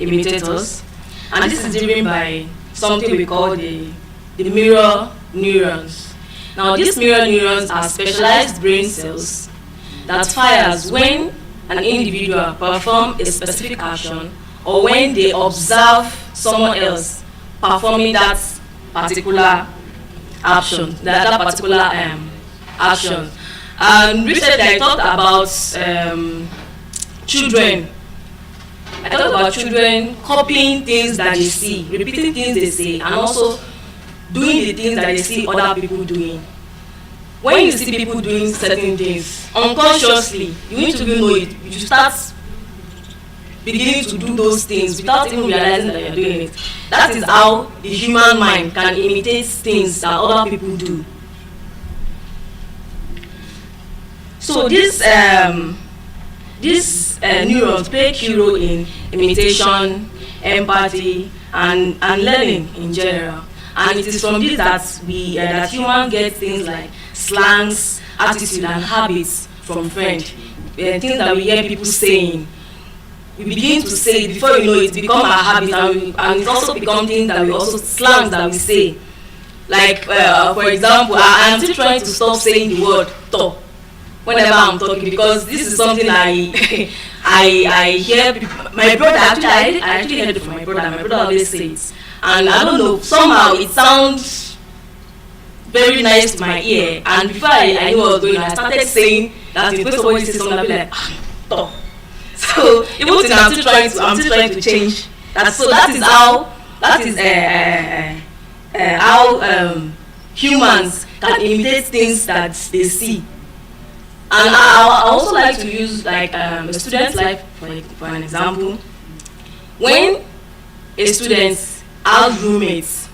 imitators, and this is driven by something we call the mirror neurons. Now, these mirror neurons are specialized brain cells that fires when an individual performs a specific action or when they observe someone else performing that particular action, that particular action. And recently I talked about children. I talked about children copying things that they see, repeating things they say, and also doing the things that they see other people doing. When you see people doing certain things, unconsciously, you need to even know it. You start beginning to do those things without even realizing that you're doing it. That is how the human mind can imitate things that other people do. So these neurons play a key role in imitation, empathy, and learning in general. And it is from this that that humans get things like slangs, attitude, and habits from friends. Things that we hear people saying, we begin to say it before you know it become our habit, and it also becomes things that we also slangs that we say. Like for example, I'm still trying to stop saying the word "to" whenever I'm talking, because this is something I hear people, my brother I actually heard it from my brother. My brother always says, and I don't know, somehow it sounds very nice to my ear, and before I knew what I was doing, I started saying that when somebody says something, I'll be like, "to." So even till I'm still trying to change that. So that is how humans can imitate things that they see. And I also like to use like a student's life for an example. When a student has roommates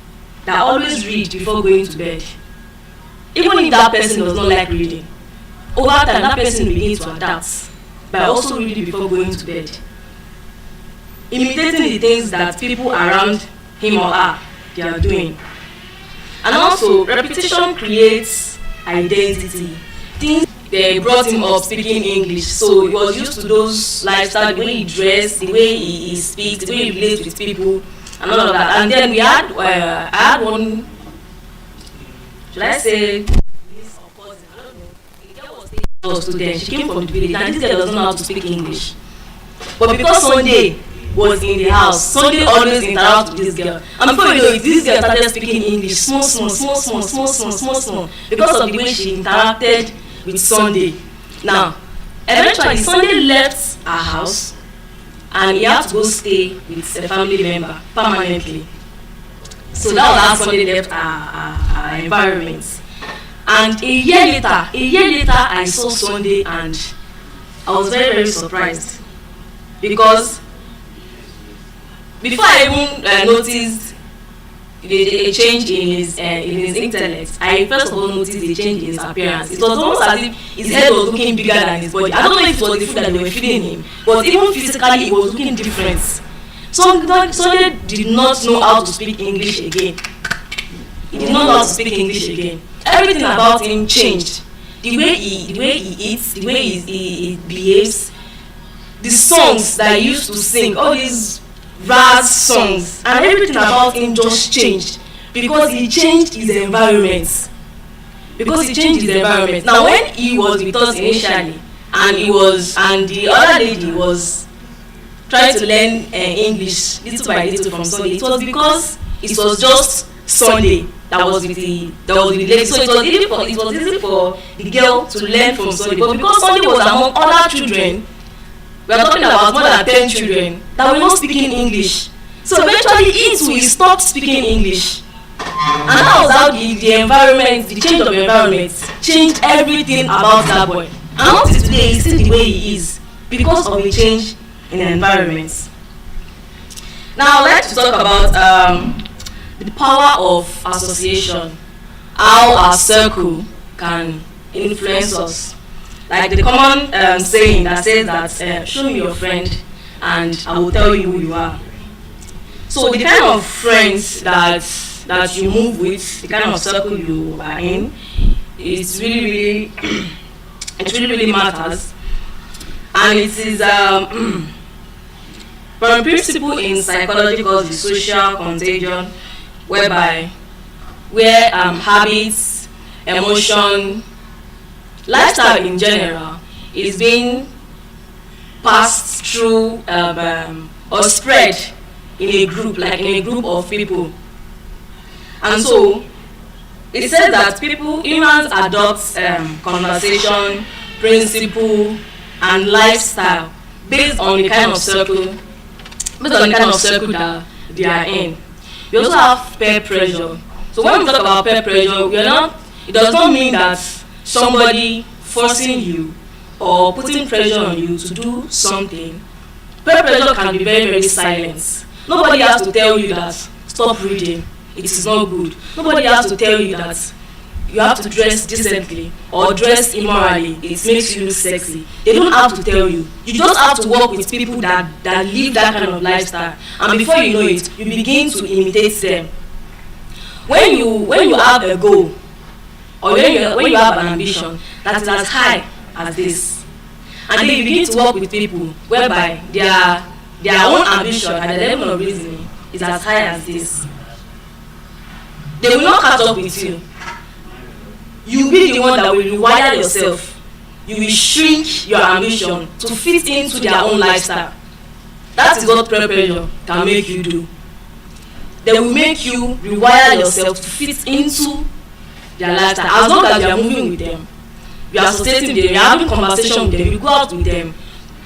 that always read before going to bed, even if that person does not like reading, over time that person will begin to adapt by also reading before going to bed, imitating the things that people around him or her they are doing. And also, repetition creates identity. Things they brought him up speaking English, so he was used to those lifestyle, the way he dressed, the way he speaks, the way he relates with people, and all of that. And then I had one, should I say, student. She came from the village, and this girl doesn't know how to speak English. But because Sunday was in the house, Sunday always interacted with this girl. And before you know it, this girl started speaking English, small. Because of the way she interacted with Sunday. Now, eventually Sunday left her house, and he had to go stay with a family member permanently. So that was how Sunday left our environment. And a year later, I saw Sunday, and I was very, very surprised, because before I even noticed a change in his intellect, I first of all noticed a change in his appearance. It was almost as if his head was looking bigger than his body. I don't know if it was the food that they were feeding him, but even physically, it was looking different. Sunday did not know how to speak English again. He did not know how to speak English again. Everything about him changed. The way he eats, the way he behaves, the songs that he used to sing, all these raz songs, and everything about him just changed because he changed his environment. Now, when he was with us initially, and the other lady was trying to learn English little by little from Sunday, it was because it was just Sunday that was with the lady. So it was easy for the girl to learn from Sunday. But because Sunday was among other children, we are talking about more than 10 children that were not speaking English. So eventually he stopped speaking English. And that was how the environment, the change of environment, changed everything about that boy. And up to today, he's still the way he is because of the change in the environment. Now I'd like to talk about the power of association, how our circle can influence us. Like the common saying that says that show me your friend and I will tell you who you are. So the kind of friends that you move with, the kind of circle you are in, it really matters. And it is From principle in psychology called the social contagion, whereby where habits, emotion, lifestyle in general is being passed through or spread in a group, like in a group of people. And so it says that humans adopt conversation, principle, and lifestyle based on the kind of circle that they are in. We also have peer pressure. So when we talk about peer pressure, it does not mean that somebody forcing you or putting pressure on you to do something. Peer pressure can be very, very silent. Nobody has to tell you that stop reading, it is not good. Nobody has to tell you that you have to dress decently or dress immorally, it makes you look sexy. They don't have to tell you. You just have to work with people that live that kind of lifestyle, and before you know it, you begin to imitate them. When you have a goal, or when you have an ambition that is as high as this, and then you begin to work with people whereby their own ambition and their level of reasoning is as high as this, they will not catch up with you. You will be the one that will rewire yourself. You will shrink your ambition to fit into their own lifestyle. That is what peer pressure can make you do. They will make you rewire yourself to fit into their lifestyle. As long as you are moving with them, you are associating with them, you are having conversation with them, you go out with them.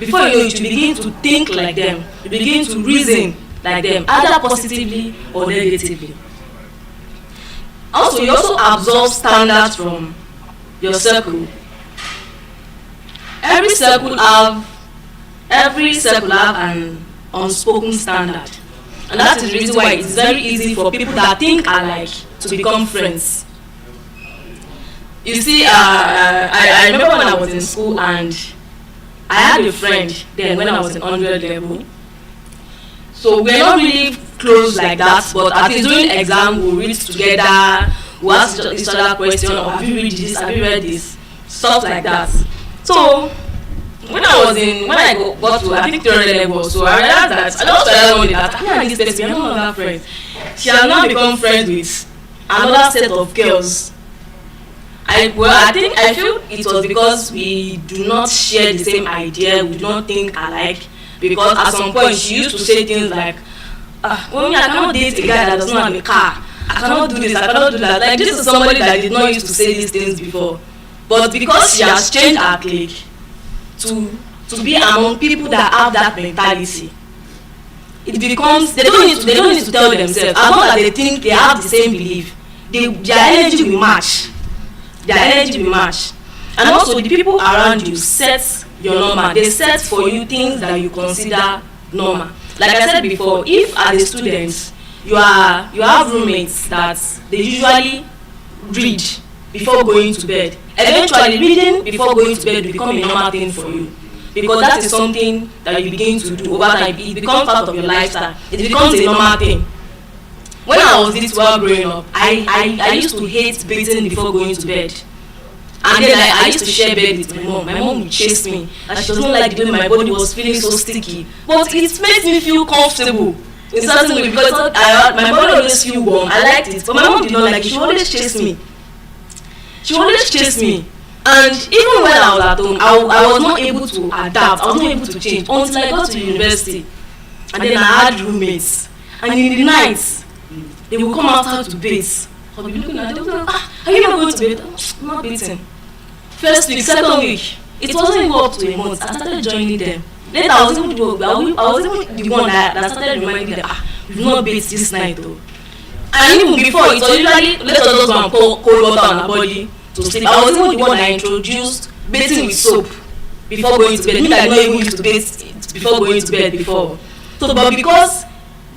Before you know it, you begin to think like them, you begin to reason like them, either positively or negatively. Also, you also absorb standards from your circle. Every circle have an unspoken standard, and that is the reason why it's very easy for people that think alike to become friends. You see, I remember when I was in school and I had a friend then when I was in 100 level. So we're not really close like that, but at least during exam we'll read together, we'll ask each other questions, or have you read this, have you read this, stuff like that. So when I got to I think 300 level, so I realized that I just realized one day that me and this person, we are no longer friends. She has now become friends with another set of girls. I feel it was because we do not share the same idea, we do not think alike. Because at some point she used to say things like, I cannot date a guy that does not have a car. I cannot do this, I cannot do that. Like, this is somebody that did not used to say these things before. But because she has changed her clique to be among people that have that mentality, it becomes, they don't need to tell themselves. As long as they think they have the same belief, their energy will match. And also the people around you set your normal. They set for you things that you consider normal. Like I said before, if as a student you have roommates that they usually read before going to bed, eventually reading before going to bed will become a normal thing for you, because that is something that you begin to do over time. It becomes part of your lifestyle. It becomes a normal thing. When I was little while growing up, I used to hate bathing before going to bed. And then I used to share bed with my mom. My mom would chase me, and she doesn't like the way my body was feeling so sticky. But it made me feel comfortable in certain way, because my body always feel warm. I liked it, but my mom did not like it. She always chased me. And even when I was at home, I was not able to adapt. I was not able to change until I got to university. And then I had roommates. And in the nights, they would come outside to bathe. I'll be looking at them, like, are you not going to bathe? I'm not bathing. First week, second week, it wasn't even up to a month. I started joining them. Later, I was even the one that started reminding them, we've not bathed this night though. And even before, it was usually, let us just go and pour cold water on our body to sleep. I was even the one that introduced bathing with soap before going to bed. Me, I not even used to bathe before going to bed before. So, but because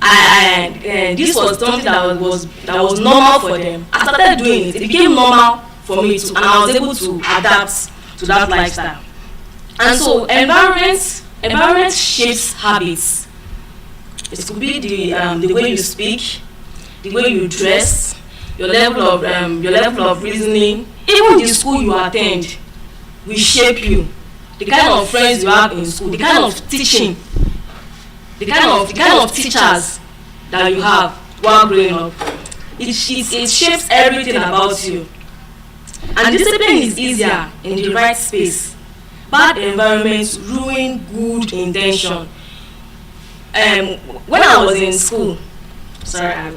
this was something that was normal for them, I started doing it. It became normal for me too, and I was able to adapt to that lifestyle. And so environment shapes habits. It could be the way you speak, the way you dress, your level of reasoning, even the school you attend will shape you. The kind of friends you have in school, the kind of teaching the kind of teachers that you have while growing up, it shapes everything about you. And discipline is easier in the right space. Bad environments ruin good intention. When I was in school, sorry, I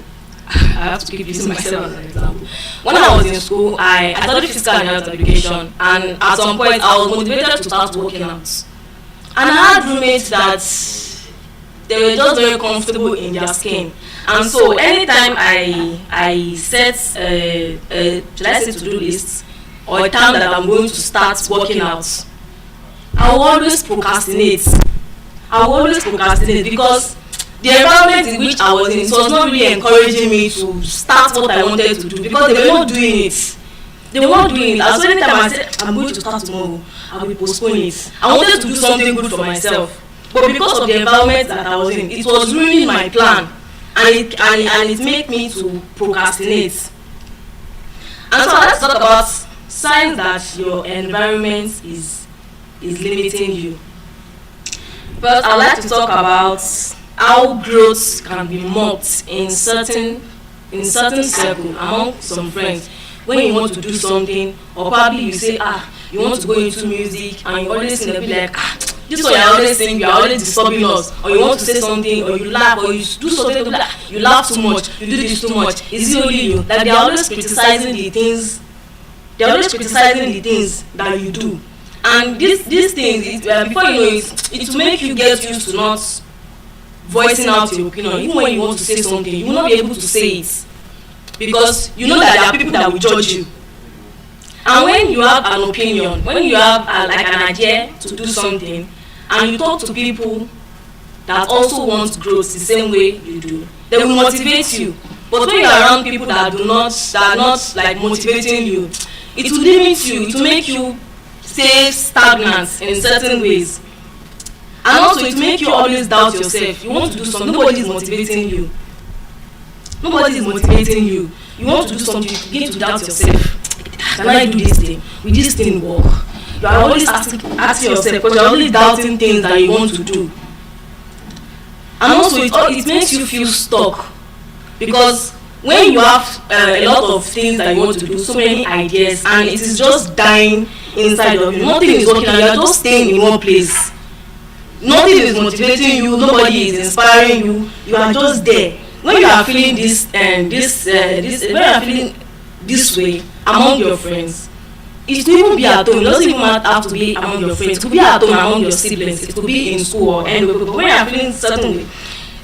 have to keep using myself as an example. When I was in school, I studied physical and health education, and at some point I was motivated to start working out. And I had roommates that they were just very comfortable in their skin. And so anytime I set should I say to-do list or a time that I'm going to start working out, I will always procrastinate. Because the environment in which I was in, it was not really encouraging me to start what I wanted to do, because they were not doing it. And so anytime I said I'm going to start tomorrow, I will postpone it. I wanted to do something good for myself, but because of the environment that I was in, it was ruining my plan, and it made me to procrastinate. And so let's talk about signs that your environment is limiting you. First, I'd like to talk about how growth can be mocked in certain circle among some friends. When you want to do something, or probably you say, you want to go into music, and you always seem to be like, this one you're always saying, you're always disturbing us, or you want to say something, or you laugh, or you do something, you laugh too much, you do this too much. Is it only you? Like they're always criticizing the things that you do. And these things, before you know it will make you get used to not voicing out your opinion. Even when you want to say something, you will not be able to say it, because you know that there are people that will judge you. And when you have an opinion, when you have like an idea to do something, and you talk to people that also want growth the same way you do, they will motivate you. But when you are around people that are not like motivating you, it will limit you. It will make you stay stagnant in certain ways. And also it will make you always doubt yourself. You want to do something, nobody is motivating you. You want to do something, you begin to doubt yourself. Can I do this thing? Will this thing work? You are always asking yourself, because you are always doubting things that you want to do. And also it makes you feel stuck, because when you have a lot of things that you want to do, so many ideas, and it is just dying inside of you, nothing is working, and you are just staying in one place. Nothing is motivating you, nobody is inspiring you, you are just there. When you are feeling when you are feeling this way among your friends, it could even be at home. It doesn't even have to be among your friends. It could be at home among your siblings. It could be in school or anywhere. But when you are feeling certain way,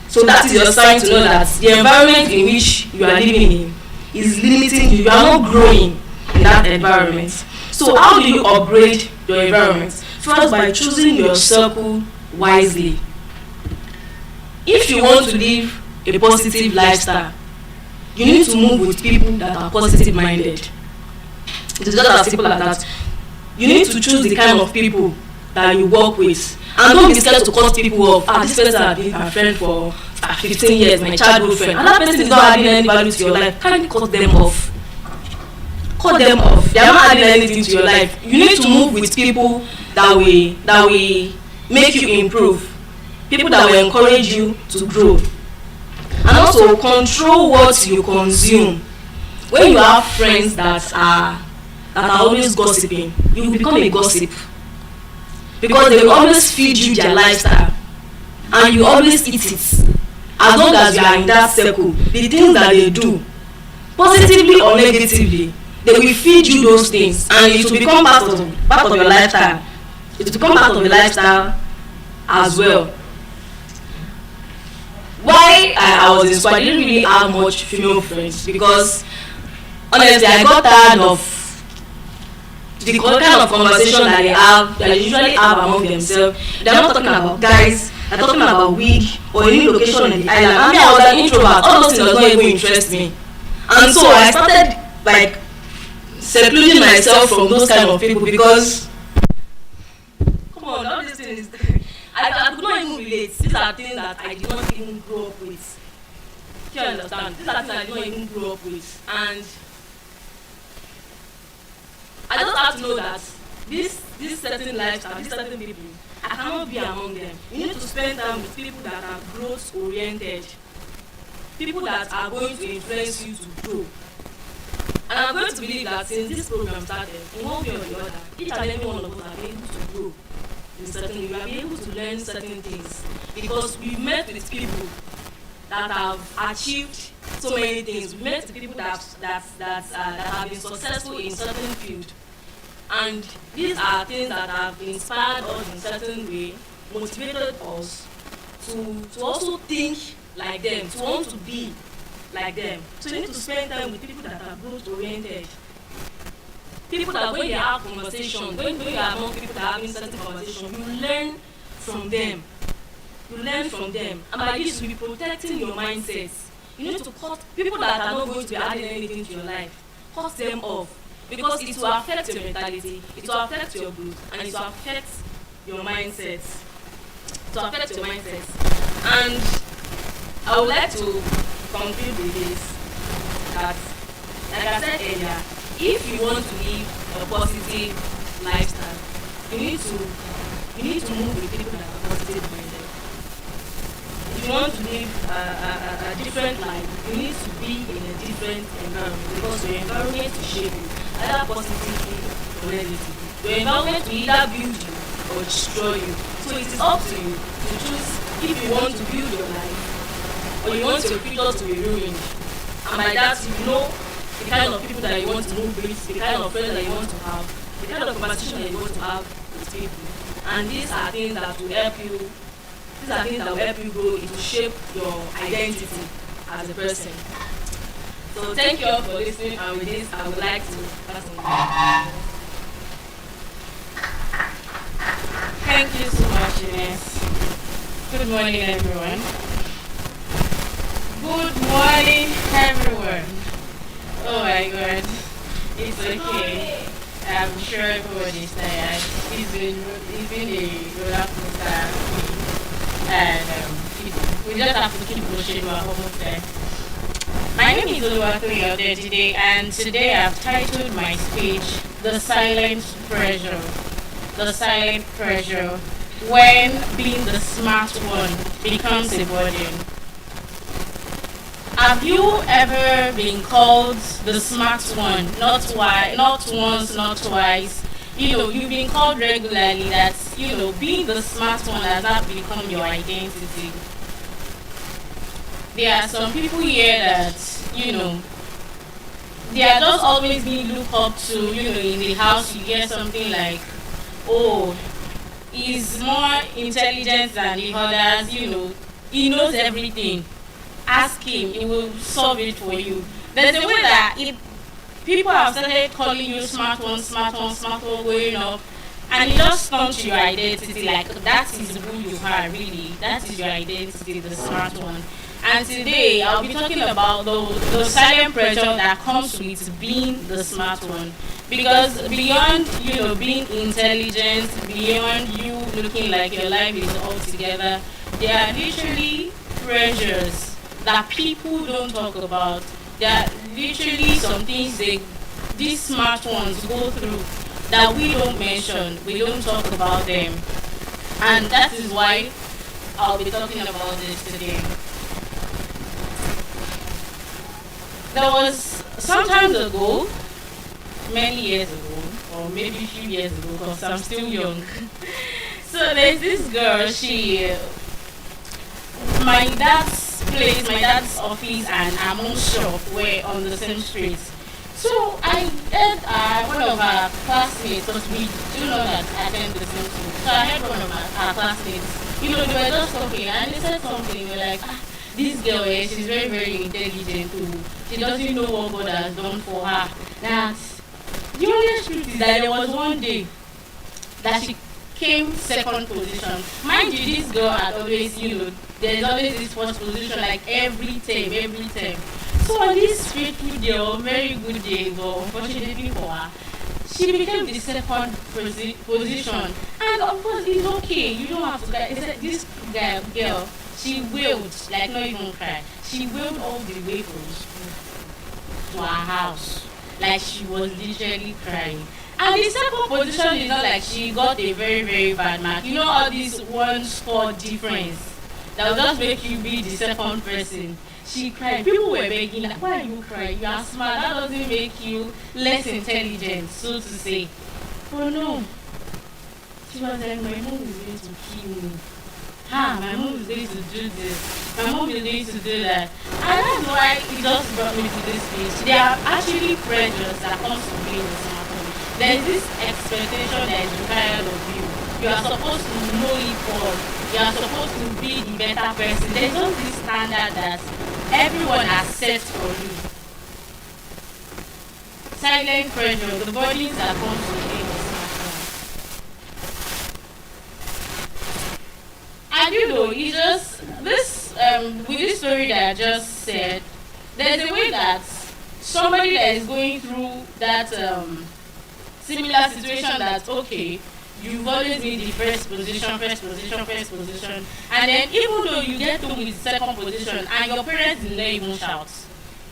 so that is your sign to know that the environment in which you are living in is limiting you. You are not growing in that environment. So how do you upgrade your environment? First, by choosing your circle wisely. If you want to live a positive lifestyle, you need to move with people that are positive minded. It is just as simple as that. You need to choose the kind of people that you work with, and don't be scared to cut people off. This person has been my friend for 15 years, my childhood friend, and that person is not adding any value to your life. Kindly cut them off. They are not adding anything to your life. You need to move with people that will make you improve, people that will encourage you to grow. And also control what you consume. When you have friends that are always gossiping, you will become a gossip, because they will always feed you their lifestyle, and you always eat it. As long as you are in that circle, the things that they do, positively or negatively, they will feed you those things, and it will become part of your lifestyle. It will become part of your lifestyle as well. Why I was in school, I didn't really have much female friends, because honestly I got tired of the kind of conversation that they usually have among themselves. They're not talking about guys, they're talking about wig or any location in the island. I mean, I was an introvert, all those things does not even interest me. And so I started like secluding myself from those kind of people, because come on, all these things I could not even relate. These are things that I did not even grow up with. Do you understand? These are things I did not even grow up with. And I just have to know that this certain lifestyle, these certain people, I cannot be among them. You need to spend time with people that are growth oriented, people that are going to influence you to grow. And I'm going to believe that since this program started, in one way or the other, each and every one of us are able to grow in certain way. We are able to learn certain things because we met with people that have achieved so many things. We met with people that have been successful in certain field, and these are things that have inspired us in certain way, motivated us to also think like them, to want to be like them. So you need to spend time with people that are growth oriented. People that when they have conversation, when you are among people that are having certain conversation, you learn from them. You learn from them. And by this you'll be protecting your mindsets. You need to cut people that are not going to be adding anything to your life. Cut them off. Because it will affect your mentality, it will affect your growth, and it will affect your mindsets. It will affect your mindsets. And I would like to conclude with this, that, like I said earlier, if you want to live a positive lifestyle, you need to move with people that are positive minded. If you want to live a different life, you need to be in a different environment, because your environment will shape you, either positively or negatively. Your environment will either build you or destroy you. So it is up to you to choose if you want to build your life or you want your future to be ruined. And by that, you know the kind of people that you want to move with, the kind of friends that you want to have, the kind of conversation that you want to have with people. And these are things that will help you. These are things that will help you grow. It will shape your identity as a person. So thank you all for listening. And with this, I would like to pass on. Thank you so much, Guiness. Good morning, everyone. Good morning, everyone. Oh my God, it's okay. I'm sure everybody's tired. It's been a roller coaster, and we just have to keep pushing. We're almost there. My name is Eloquence today, and today I've titled my speech "The Silent Pressure." The silent pressure when being the smart one becomes a burden. Have you ever been called the smart one? Not once, not twice. You've been called regularly. That being the smart one has not become your identity. There are some people here that they are just always being looked up to. In the house you hear something like, "Oh, he's more intelligent than the others, he knows everything. Ask him, he will solve it for you." There's a way that people have started calling you smart one going up, and it just comes to your identity, like that is who you are really. That is your identity, the smart one. And today I'll be talking about the silent pressure that comes with being the smart one. Because beyond being intelligent, beyond you looking like your life is all together, there are literally pressures that people don't talk about. There are literally some things these smart ones go through that we don't mention, we don't talk about them. And that is why I'll be talking about this today. There was some time ago, many years ago, or maybe a few years ago, because I'm still young. So there's this girl, my dad's place, my dad's office and her mom's shop were on the same street. So I heard one of our classmates, because we do know that attend the same school. So I heard one of our classmates, they were just talking and they said something, we're like, this girl, she's very, very intelligent too. She doesn't know what God has done for her. That the honest truth is that there was one day that she came second position. Mind you, this girl had always, there's always this first position, like every time. So on this fateful day, or very good day, but unfortunately for her, she became the second position. And of course, it's okay. You don't have to get this girl. She wailed, like not even cry. She wailed all the way from school to her house. Like she was literally crying. And the second position is not like she got a very, very bad mark. You know all these one score difference that will just make you be the second person. She cried. People were begging, like, why are you crying? You are smart. That doesn't make you less intelligent, so to say. Oh no. She was like, my mom is going to kill me. My mom is going to do this. My mom is going to do that. And that's why it just brought me to this stage. There are actually pressures that comes to being a smart one. There is this expectation that is required of you. You are supposed to know it all. You are supposed to be the better person. There's just this standard that everyone has set for you. Silent pressure, the burdens that comes with being a smart one. And you know, it's just this with this story that I just said, there's a way that somebody that is going through that similar situation, that okay, you've always been the first position, and then even though you get to with second position and your parents did not even shout,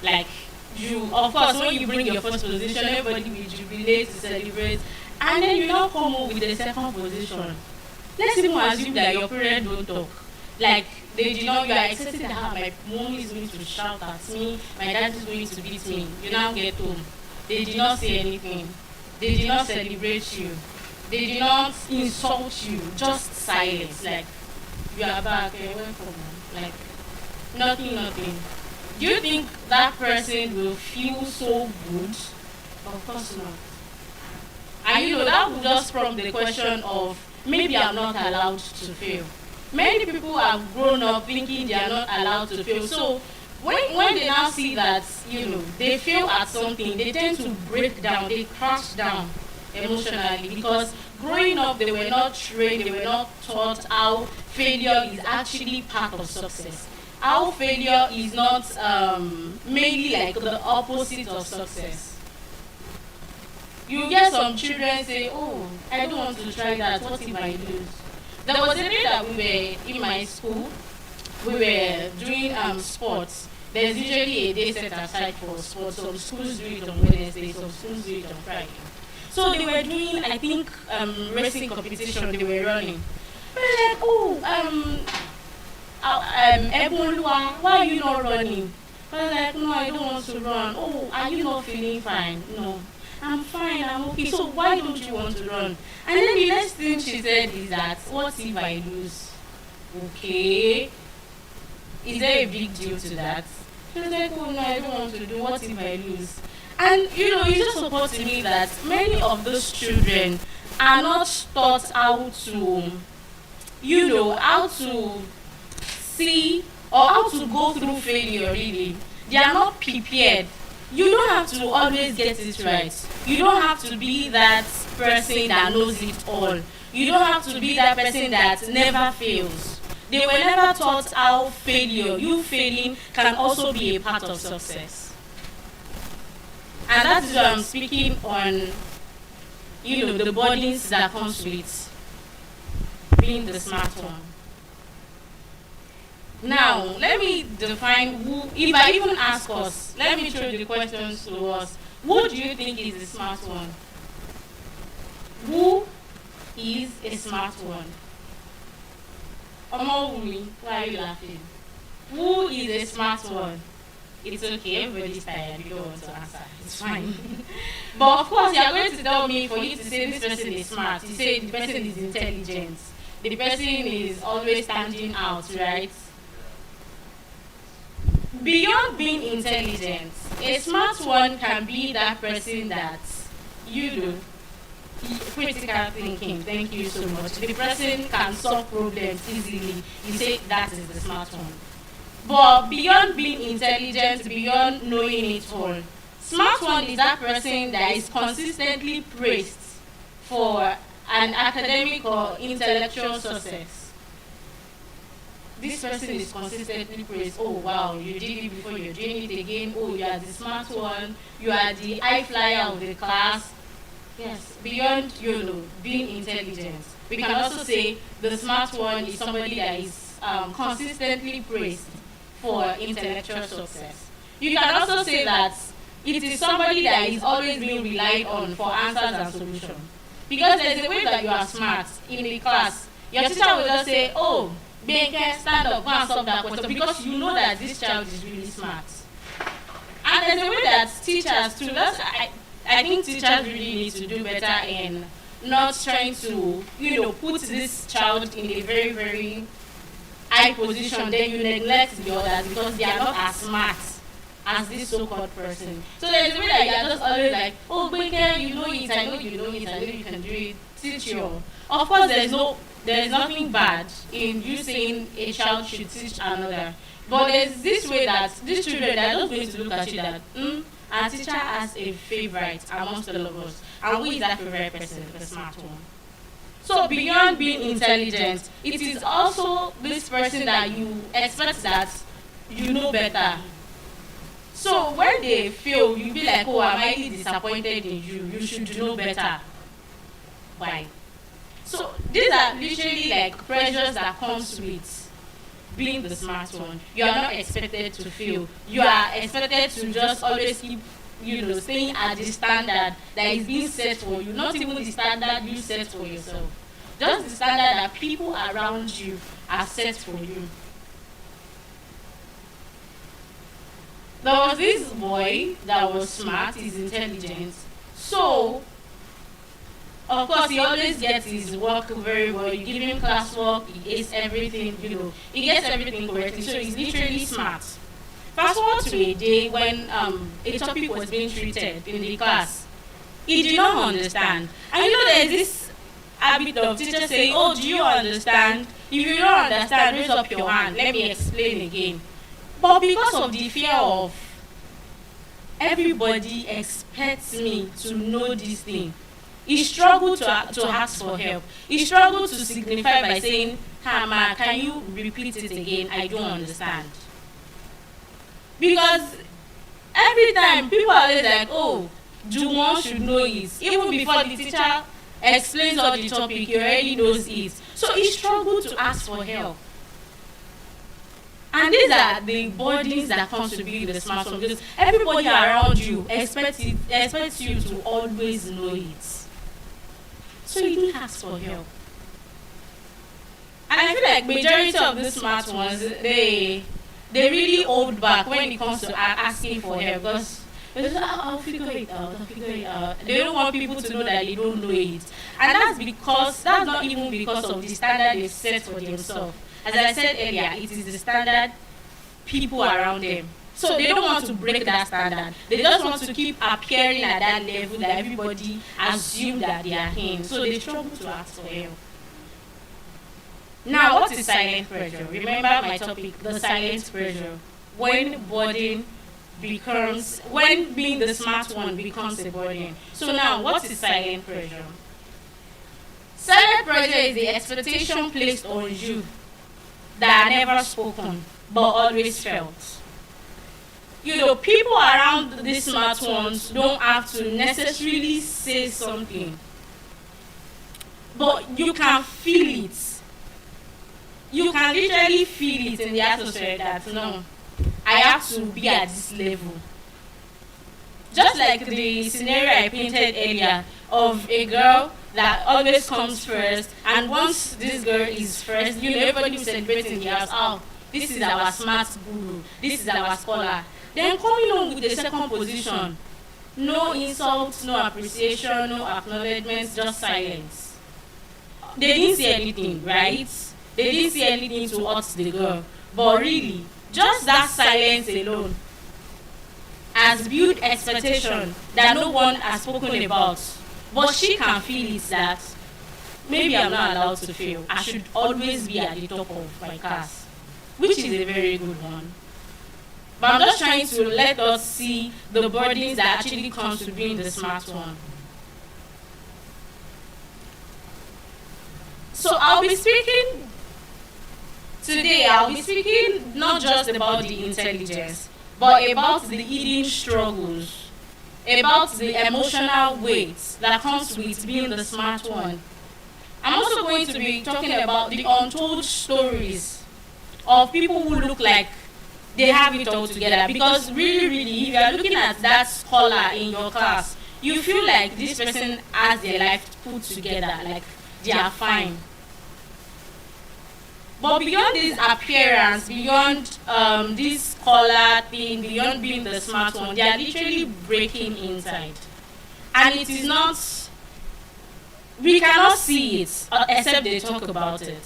like you, of course, when you bring your first position, everybody will jubilate to celebrate, and then you now come up with the second position. Let's even assume that your parents don't talk. Like, they did not, you are expecting that my mom is going to shout at me, my dad is going to beat me. You now get home. They did not say anything. They did not celebrate you. They did not insult you. Just silence. Like, you are back, welcome. Like, nothing. Do you think that person will feel so good? Of course not. And you know, that would just prompt the question of, maybe I'm not allowed to fail. Many people have grown up thinking they are not allowed to fail. So when they now see that, you know, they fail at something, they tend to break down, they crash down emotionally, because growing up they were not trained, they were not taught how failure is actually part of success. How failure is not mainly like the opposite of success. You get some children say, oh, I don't want to try that, what if I lose? There was a day that we were in my school, we were doing sports. There's usually a day set aside for sports. Some schools do it on Wednesday, some schools do it on Friday. So they were doing, I think, racing competition, they were running. They were like, oh, Ebonlua, why are you not running? I was like, no, I don't want to run. Oh, are you not feeling fine? No. I'm fine, I'm okay. So why don't you want to run? And then the next thing she said is that, what if I lose? Okay. Is there a big deal to that? She was like, oh no, I don't want to do. What if I lose? And you know, it just occurred to me that many of those children are not taught how to, you know, how to see or how to go through failure really. They are not prepared. You don't have to always get it right. You don't have to be that person that knows it all. You don't have to be that person that never fails. They were never taught how failure, you failing, can also be a part of success. And that is why I'm speaking on, you know, the burdens that comes with being the smart one. Now, let me define who, if I even ask us, let me throw the questions to us. Who do you think is the smart one? Who is a smart one? Omowumi, why are you laughing? Who is a smart one? It's okay, everybody's tired, you don't want to answer. It's fine. But of course, you are going to tell me for you to say this person is smart. You say the person is intelligent. The person is always standing out, right? Beyond being intelligent, a smart one can be that person that you do critical thinking. Thank you so much. The person can solve problems easily. You say that is the smart one. But beyond being intelligent, beyond knowing it all, smart one is that person that is consistently praised for an academic or intellectual success. This person is consistently praised. Oh wow, you did it before, you're doing it again. Oh, you are the smart one. You are the high flyer of the class. Yes, beyond, you know, being intelligent. We can also say the smart one is somebody that is consistently praised for intellectual success. You can also say that it is somebody that is always being relied on for answers and solutions. Because there's a way that you are smart in the class. Your teacher will just say, oh, Benke, stand up, go and solve that question, because you know that this child is really smart. And there's a way that teachers too, I think teachers really need to do better in not trying to, put this child in a very, very high position, then you neglect the others because they are not as smart as this so-called person. So there's a way that you are just always like, oh, Benke, you know it, I know you know it, I know you can do it, teach you. Of course, there is nothing bad in you saying a child should teach another. But there's this way that these children, they're just going to look at you that, our teacher has a favorite amongst all of us. And who is that favorite person? The smart one. So beyond being intelligent, it is also this person that you expect that you know better. So when they fail, you'll be like, oh, I'm highly disappointed in you. You should know better. Why? So these are literally like pressures that comes with being the smart one. You are not expected to fail. You are expected to just always keep, staying at the standard that is being set for you. Not even the standard you set for yourself. Just the standard that people around you are set for you. There was this boy that was smart, he's intelligent. So of course, he always gets his work very well. You give him classwork, he gets everything, he gets everything correctly. So he's literally smart. Fast forward to a day when a topic was being treated in the class. He did not understand. And there's this habit of teachers saying, oh, do you understand? If you don't understand, raise up your hand. Let me explain again. But because of the fear of everybody expects me to know this thing, he struggled to ask for help. He struggled to signify by saying, Ma, can you repeat it again? I don't understand. Because every time people are always like, oh, Juwon should know it. Even before the teacher explains all the topic, he already knows it. So he struggled to ask for help. And these are the burdens that comes to being the smart one, because everybody around you expects you to always know it. So you didn't ask for help. And I feel like majority of the smart ones, they really hold back when it comes to asking for help, because they say, I'll figure it out. They don't want people to know that they don't know it. And that's not even because of the standard they set for themselves. As I said earlier, it is the standard people around them. So they don't want to break that standard. They just want to keep appearing at that level that everybody assumes that they are in. So they struggle to ask for help. Now, what is silent pressure? Remember my topic, the silent pressure. When being the smart one becomes a burden. So now, what is silent pressure? Silent pressure is the expectation placed on you that are never spoken, but always felt. People around these smart ones don't have to necessarily say something, but you can feel it. You can literally feel it in the atmosphere that, no, I have to be at this level. Just like the scenario I painted earlier of a girl that always comes first, and once this girl is first, everybody will celebrate in the house. Oh, this is our smart guru, this is our scholar. Then coming on with the second position, no insults, no appreciation, no acknowledgement, just silence. They didn't say anything, right? They didn't say anything to hurt the girl. But really, just that silence alone has built expectation that no one has spoken about. But she can feel it that maybe I'm not allowed to fail. I should always be at the top of my class, which is a very good one. But I'm just trying to let us see the burdens that actually comes to being the smart one. So I'll be speaking not just about the intelligence, but about the hidden struggles, about the emotional weight that comes with being the smart one. I'm also going to be talking about the untold stories of people who look like they have it all together. Because really, really, if you are looking at that scholar in your class, you feel like this person has their life put together, like they are fine. But beyond this appearance, beyond this scholar thing, beyond being the smart one, they are literally breaking inside. And it is not, we cannot see it except they talk about it.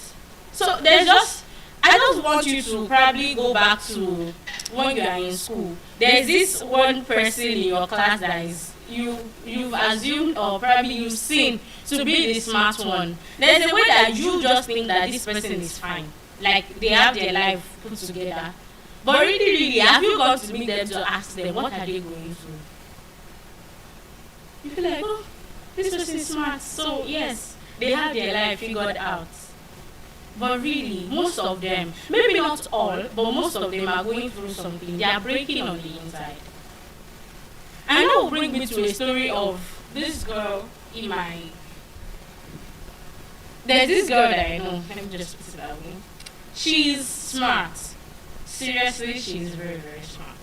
So there's just, I just want you to probably go back to when you are in school. There's this one person in your class that is you've assumed or probably you've seen to be the smart one. There's a way that you just think that this person is fine, like they have their life put together. But really, really, have you gone to meet them to ask them what are they going through? You feel like, oh, this person is smart, so yes, they have their life figured out. But really, most of them, maybe not all, but most of them are going through something. They are breaking on the inside. And that will bring me to a story of this girl in my... There's this girl that I know, let me just put it that way. She's smart. Seriously, she's very, very smart.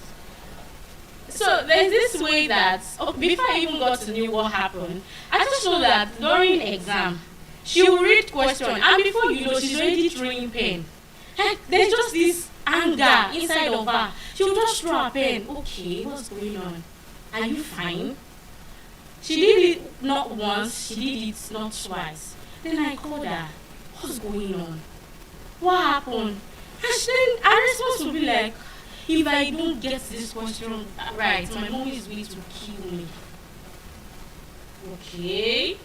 So there's this way that, before I even got to know what happened, I just know that during exam, she will read question, and before you know, she's already throwing pen. Like, there's just this anger inside of her. She'll just throw a pen. Okay, what's going on? Are you fine? She did it not once, she did it not twice. Then I called her. What's going on? What happened? And then her response will be like, if I don't get this question right, my mom is going to kill me. Okay.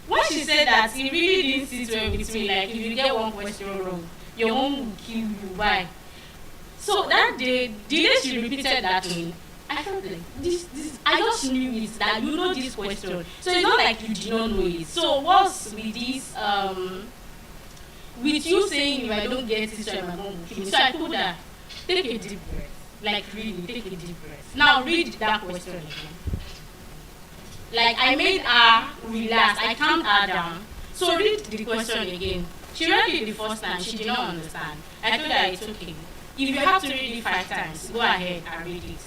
When she said that, it really didn't sit well with me. Like, if you get one question wrong, your mom will kill you. Why? So that day, the day she repeated that to me, I felt like this. I just knew it, that you know this question. So it's not like you did not know it. So what's with this? With you saying if I don't get this right, my mom will kill me. So I told her, take a deep breath. Like really, take a deep breath. Now read that question again. Like I made her relax. I calmed her down. So read the question again. She read it the first time. She did not understand. I told her it's okay. If you have to read it 5 times, go ahead and read it.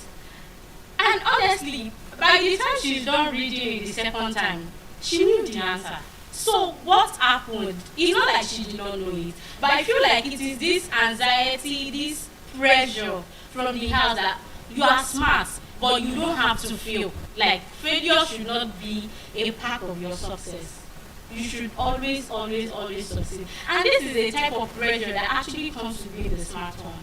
And honestly, by the time she's done reading it the second time, she knew the answer. So what happened? It's not like she did not know it, but I feel like it is this anxiety, this pressure from the house that you are smart, but you don't have to fail. Like failure should not be a part of your success. You should always, always, always succeed. And this is a type of pressure that actually comes to being the smart one.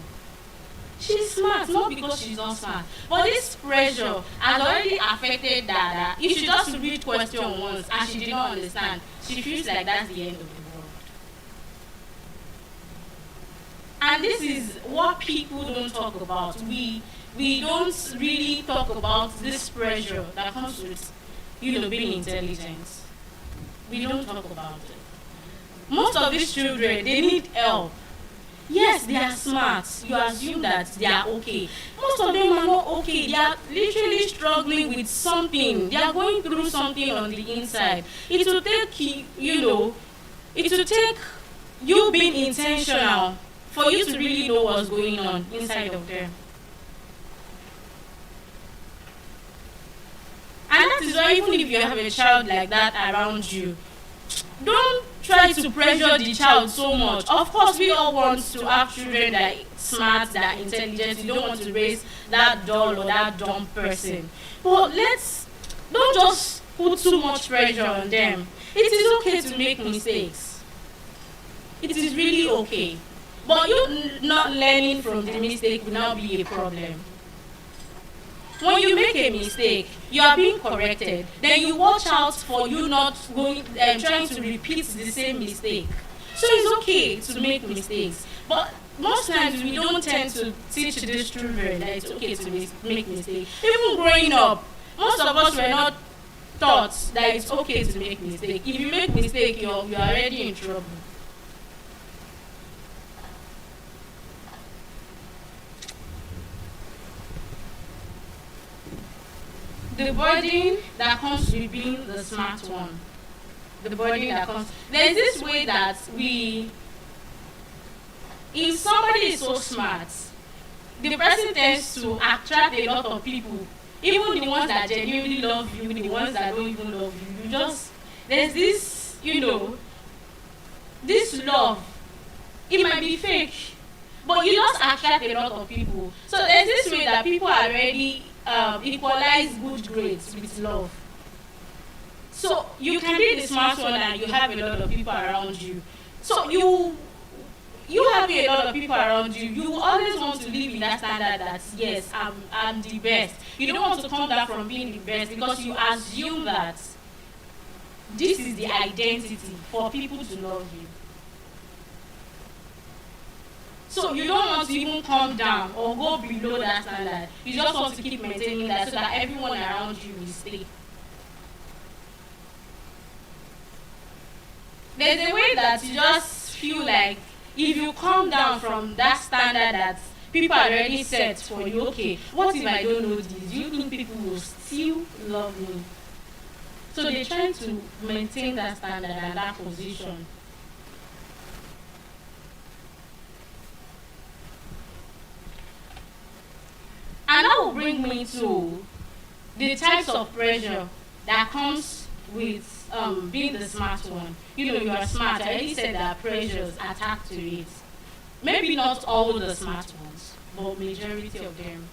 She's smart, not because she's not smart. But this pressure has already affected Dada. If she just read question once and she did not understand, she feels like that's the end of the world. And this is what people don't talk about. We don't really talk about this pressure that comes with, being intelligent. We don't talk about it. Most of these children, they need help. Yes, they are smart. You assume that they are okay. Most of them are not okay. They are literally struggling with something. They are going through something on the inside. It will take you being intentional for you to really know what's going on inside of them. And that is why even if you have a child like that around you, don't try to pressure the child so much. Of course, we all want to have children that are smart, that are intelligent. You don't want to raise that dull or that dumb person. But don't just put too much pressure on them. It is okay to make mistakes. It is really okay. But you not learning from the mistake will not be a problem. When you make a mistake, you are being corrected. Then you watch out for you not trying to repeat the same mistake. So it's okay to make mistakes. But most times we don't tend to teach this children that it's okay to make mistakes. Even growing up, most of us were not taught that it's okay to make mistakes. If you make mistake, you're already in trouble. The burden that comes with being the smart one. The burden that comes. There's this way that if somebody is so smart, the person tends to attract a lot of people, even the ones that genuinely love you, the ones that don't even love you. You just, there's this, this love. It might be fake, but you just attract a lot of people. So there's this way that people already equalize good grades with love. So you can be the smart one and you have a lot of people around you. So you having a lot of people around you, you always want to live in that standard that yes, I'm the best. You don't want to come down from being the best because you assume that this is the identity for people to love you. So you don't want to even come down or go below that standard. You just want to keep maintaining that so that everyone around you will stay. There's a way that you just feel like if you come down from that standard that people already set for you, okay, what if I don't know this? Do you think people will still love me? So they're trying to maintain that standard and that position. And that will bring me to the types of pressure that comes with being the smart one. You are smart. I already said there are pressures attached to it. Maybe not all the smart ones, but majority of them.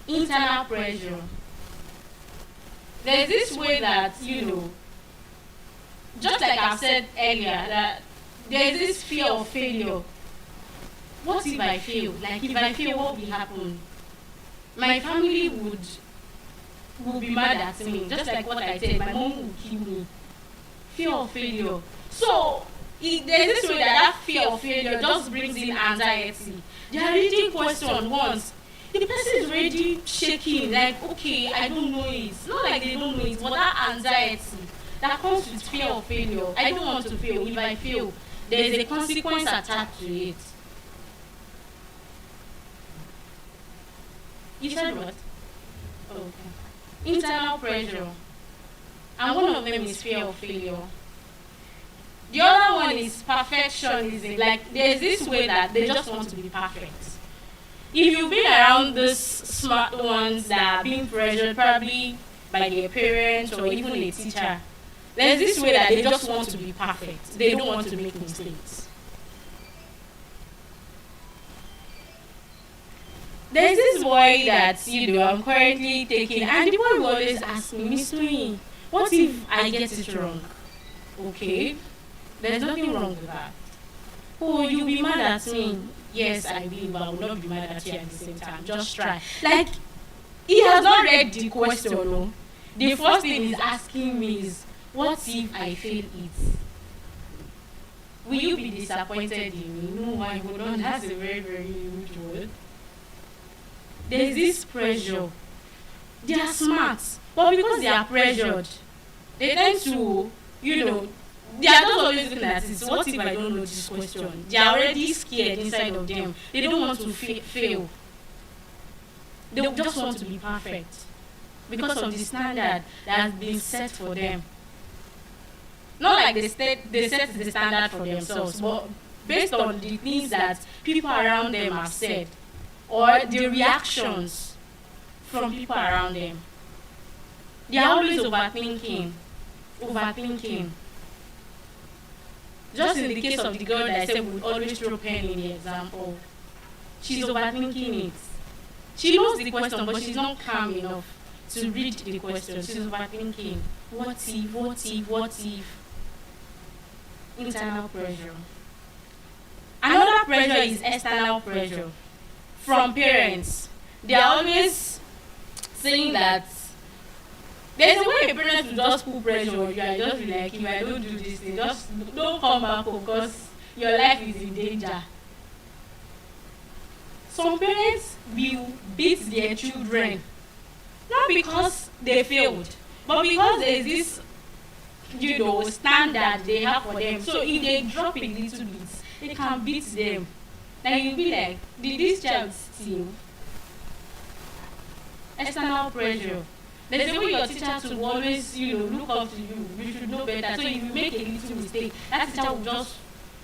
Internal pressure. There's this way that, just like I said earlier, that there's this fear of failure. What if I fail? Like if I fail, what will happen? My family would be mad at me, just like what I said. My mom will kill me. Fear of failure. So there's this way that fear of failure just brings in anxiety. They are reading question once. The person is already shaking, like, okay, I don't know it. Not like they don't know it, but that anxiety that comes with fear of failure. I don't want to fail. If I fail, there is a consequence attached to it. You said what? Okay. Internal pressure. And one of them is fear of failure. The other one is perfectionism. Like, there's this way that they just want to be perfect. If you've been around these smart ones that are being pressured probably by their parents or even a teacher, there's this way that they just want to be perfect. They don't want to make mistakes. There's this boy that, I'm currently taking, and the boy will always ask me, Miss Twin, what if I get it wrong? Okay, there's nothing wrong with that. Oh, you'll be mad at me. Yes, I will, but I will not be mad at you at the same time. Just try. Like, he has not read the question, no. The first thing he's asking me is, what if I fail it? Will you be disappointed in me? No, I will not. That's a very, very huge word. There's this pressure. They are smart, but because they are pressured, they tend to, they are just always looking at it. What if I don't know this question? They are already scared inside of them. They don't want to fail. They just want to be perfect because of the standard that has been set for them. Not like they set the standard for themselves, but based on the things that people around them have said, or the reactions from people around them. They are always overthinking. Just in the case of the girl that I said would always throw pen in the example, she's overthinking it. She knows the question, but she's not calm enough to read the question. She's overthinking. What if? Internal pressure. Another pressure is external pressure. From parents, they are always saying that there's a way a parent will just put pressure on you and just be like, if I don't do this thing, just don't come back home because your life is in danger. Some parents will beat their children, not because they failed, but because there is this, standard they have for them. So if they drop a little bit, they can beat them. And you'll be like, did this child steal? External pressure. There's a way your teacher to always, look up to you. You should know better. So if you make a little mistake, that teacher will just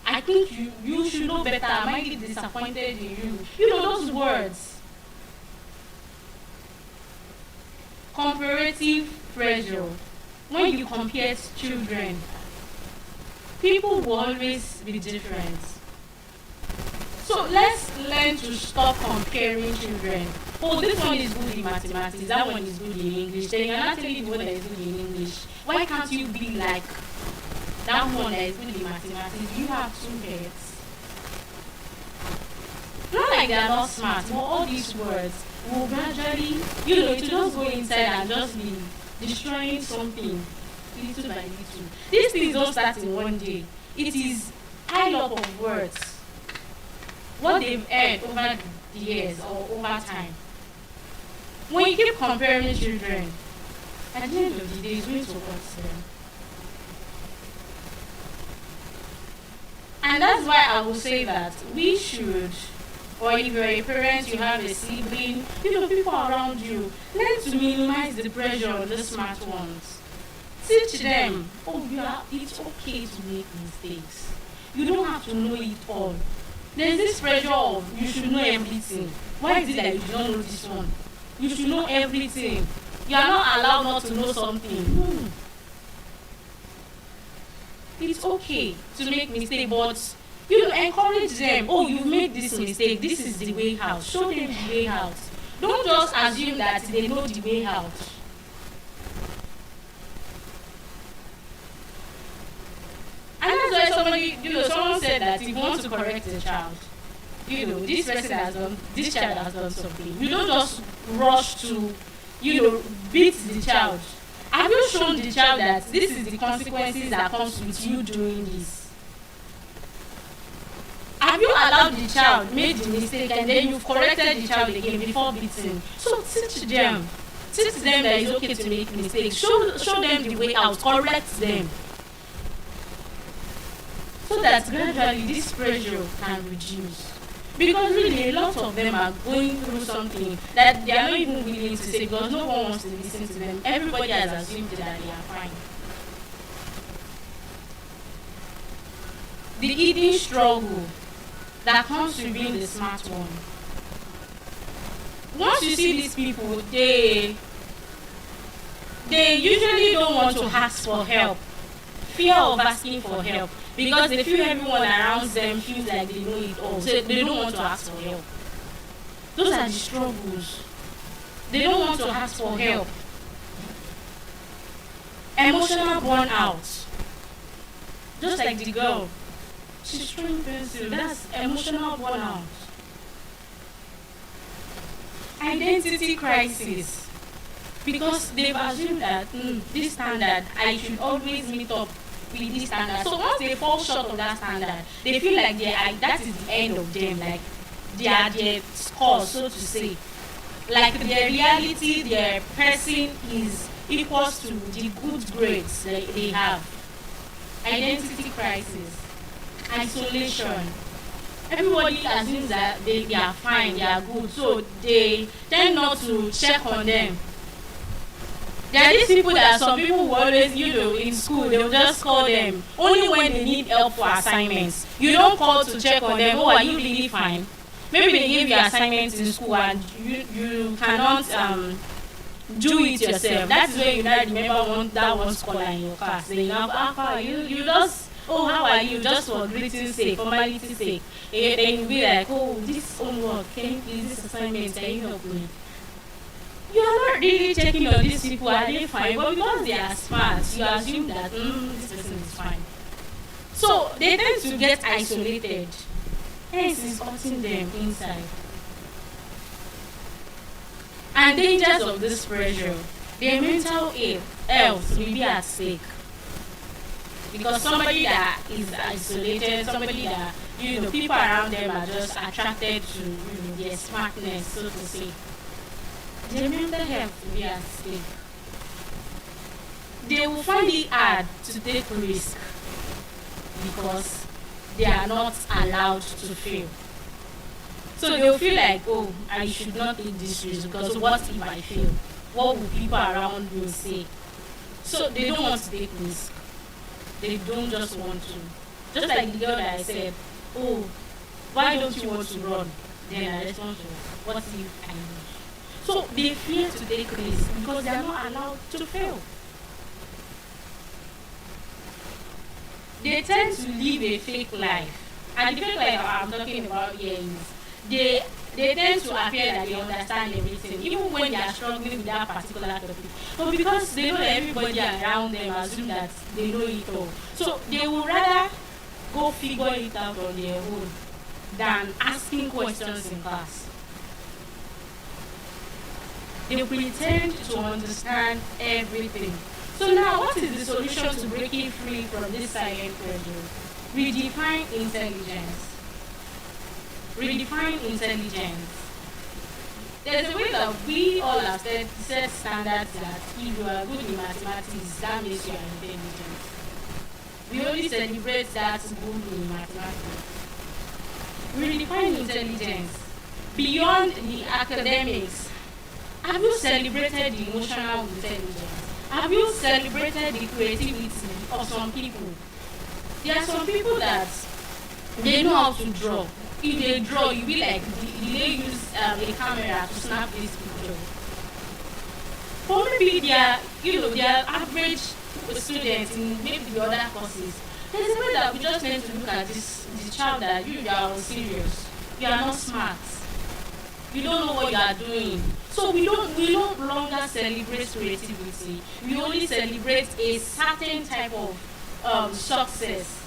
I think you should know better. I might be disappointed in you. You know those words. Comparative pressure. When you compare children, people will always be different. So let's learn to stop comparing children. Oh, this one is good in mathematics, that one is good in English. Then you're not telling the one that is good in English. Why can't you be like that one that is good in mathematics? You have two heads. Not like they're not smart, but all these words will gradually, it will just go inside and just be destroying something little by little. These things don't start in one day. It is pile up of words. What they've earned over the years or over time. When you keep comparing children, at the end of the day, it's going to hurt them. And that's why I will say that we should, or if you're a parent, you have a sibling, people around you, learn to minimize the pressure on the smart ones. Teach them, it's okay to make mistakes. You don't have to know it all. There's this pressure of you should know everything. Why is it that you don't know this one? You should know everything. You are not allowed not to know something. No. It's okay to make mistakes, but encourage them. Oh, you made this mistake. This is the way out. Show them the way out. Don't just assume that they know the way out. And that's why someone said that if you want to correct a child, this child has done something. You don't just rush to, beat the child. Have you shown the child that this is the consequences that comes with you doing this? Have you allowed the child make the mistake and then you've corrected the child again before beating? So teach them. Teach them that it's okay to make mistakes. Show them the way out. Correct them. So that gradually this pressure can reduce. Because really a lot of them are going through something that they are not even willing to say because no one wants to listen to them. Everybody has assumed that they are fine. The eating struggle that comes to being the smart one. Once you see these people, they usually don't want to ask for help. Fear of asking for help. Because they feel everyone around them feels like they know it all. So they don't want to ask for help. Those are the struggles. They don't want to ask for help. Emotional burnout. Just like the girl. She's throwing pencil. That's emotional burnout. Identity crisis. Because they've assumed that this standard, I should always meet up with this standard. So once they fall short of that standard, they feel like that is the end of them. Like they are their score, so to say. Like their reality, their person is equals to the good grades that they have. Identity crisis. Isolation. Everybody assumes that they are fine, they are good, so they tend not to check on them. There are these people that some people who always, in school, they will just call them only when they need help for assignments. You don't call to check on them. Oh, are you really fine? Maybe they gave you assignments in school and you cannot do it yourself. That is when you now remember that one scholar in your class. Then how are you? You just, how are you? Just for greeting's sake, formality's sake. And then you'll be like, this homework, can you please, this assignment, can you help me? You are not really checking on these people, are they fine? But because they are smart, you assume that this person is fine. So they tend to get isolated. Hence, it's hurting them inside. And dangers of this pressure, their mental health will be at stake. Because somebody that is isolated, somebody that, people around them are just attracted to their smartness, so to say. Their mental health will be at stake. They will find it hard to take risk because they are not allowed to fail. So they will feel like, I should not take this risk because what if I fail? What will people around me say? So they don't want to take risk. They don't just want to. Just like the girl that I said, oh, why don't you want to run? Then I respond to, what if I lose? So they fear to take risks because they are not allowed to fail. They tend to live a fake life. And the fake life I'm talking about here is they tend to appear that they understand everything, even when they are struggling with that particular topic. But because they know that everybody around them assume that they know it all. So they would rather go figure it out on their own than asking questions in class. They pretend to understand everything. So now, what is the solution to breaking free from this silent pressure? Redefine intelligence. Redefine intelligence. There's a way that we all have set standards that if you are good in mathematics, that means you are intelligent. We only celebrate that good in mathematics. Redefine intelligence. Beyond the academics, have you celebrated the emotional intelligence? Have you celebrated the creativity of some people? There are some people that they know how to draw. If they draw, you be like, did they use a camera to snap this picture? For maybe they are average students in maybe the other courses. There's a way that we just need to look at this child that you are serious. You are not smart. You don't know what you are doing. So we no longer celebrate creativity. We only celebrate a certain type of success.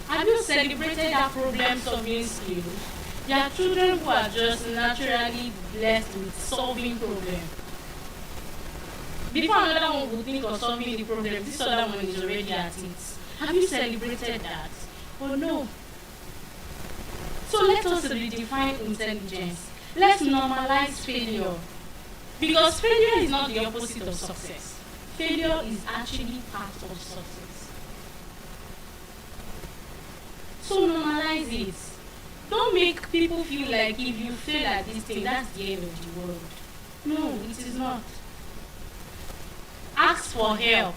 Have you celebrated that problem-solving skill? There are children who are just naturally blessed with solving problems. Before another one would think of solving the problem, this other one is already at it. Have you celebrated that? Oh no. So let us redefine intelligence. Let's normalize failure. Because failure is not the opposite of success. Failure is actually part of success. So normalize it. Don't make people feel like if you fail at this thing, that's the end of the world. No, it is not. Ask for help.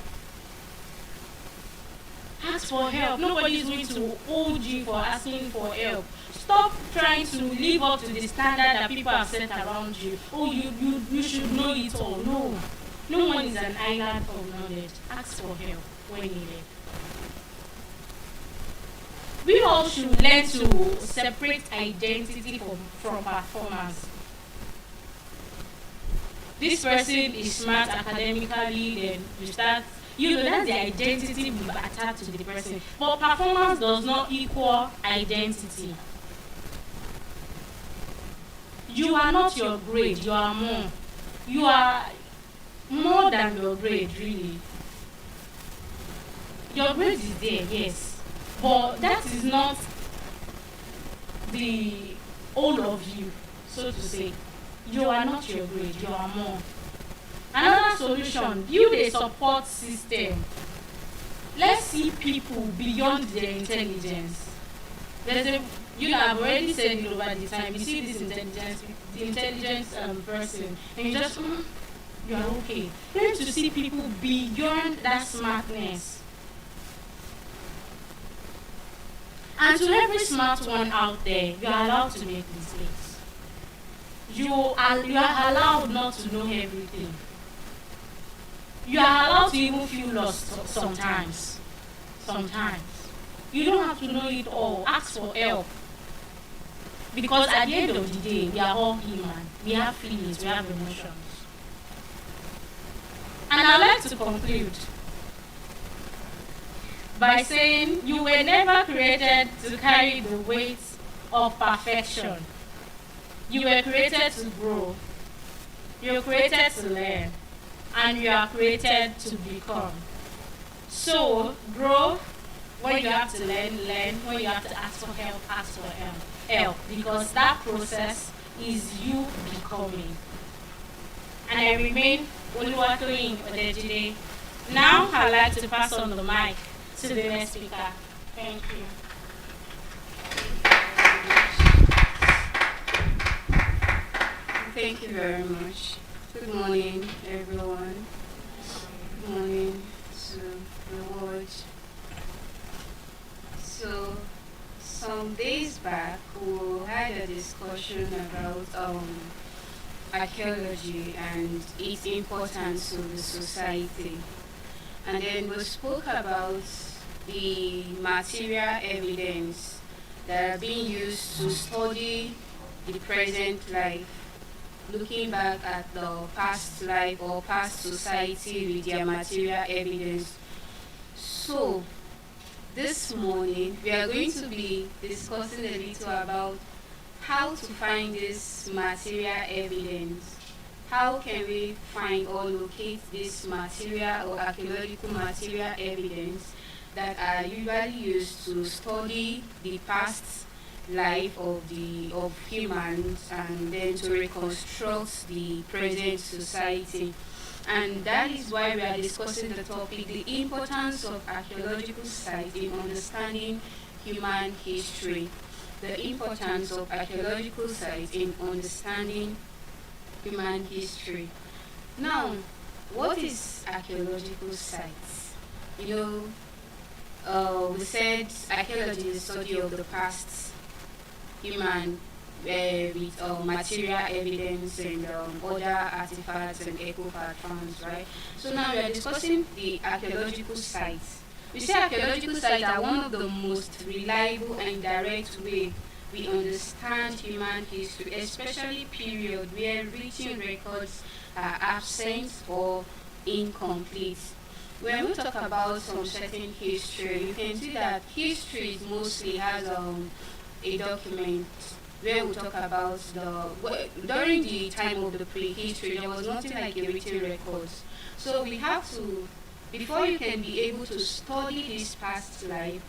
Ask for help. Nobody is going to hold you for asking for help. Stop trying to live up to the standard that people have set around you. Oh, you should know it all. No. No one is an island of knowledge. Ask for help when needed. We all should learn to separate identity from performance. This person is smart academically, then you start, that's the identity we've attached to the person. But performance does not equal identity. You are not your grade, you are more. You are more than your grade, really. Your grade is there, yes. But that is not the whole of you, so to say. You are not your grade, you are more. Another solution, build a support system. Let's see people beyond their intelligence. I've already said it over the time. You see this intelligent person, and you just, you are okay. Learn to see people beyond that smartness. And to every smart one out there, you are allowed to make mistakes. You are allowed not to know everything. You are allowed to even feel lost sometimes. Sometimes. You don't have to know it all. Ask for help. Because at the end of the day, we are all human. We have feelings, we have emotions. And I'd like to conclude by saying you were never created to carry the weight of perfection. You were created to grow. You were created to learn. And you are created to become. So, grow. When you have to learn. When you have to ask for help, ask for help. Because that process is you becoming. And I remain Oluwatoyin Odejide. Now I'd like to pass on the mic to the next speaker. Thank you. Thank you very much. Good morning, everyone. Good morning to the world. So, some days back, we had a discussion about archaeology and its importance to the society. And then we spoke about the material evidence that are being used to study the present life, looking back at the past life or past society with their material evidence. So, this morning we are going to be discussing a little about how to find this material evidence. How can we find or locate this material or archaeological material evidence that are usually used to study the past life of humans and then to reconstruct the present society? And that is why we are discussing the topic, the importance of archaeological sites in understanding human history. The importance of archaeological sites in understanding human history. Now, what is archaeological sites? We said archaeology is the study of the past human with material evidence and other artifacts and eco-fact found, right? So now we are discussing the archaeological sites. We say archaeological sites are one of the most reliable and direct way we understand human history, especially period where written records are absent or incomplete. When we talk about some certain history, you can see that history mostly has a document where we talk about during the time of the prehistory, there was nothing like a written records. So we have to, before you can be able to study this past life,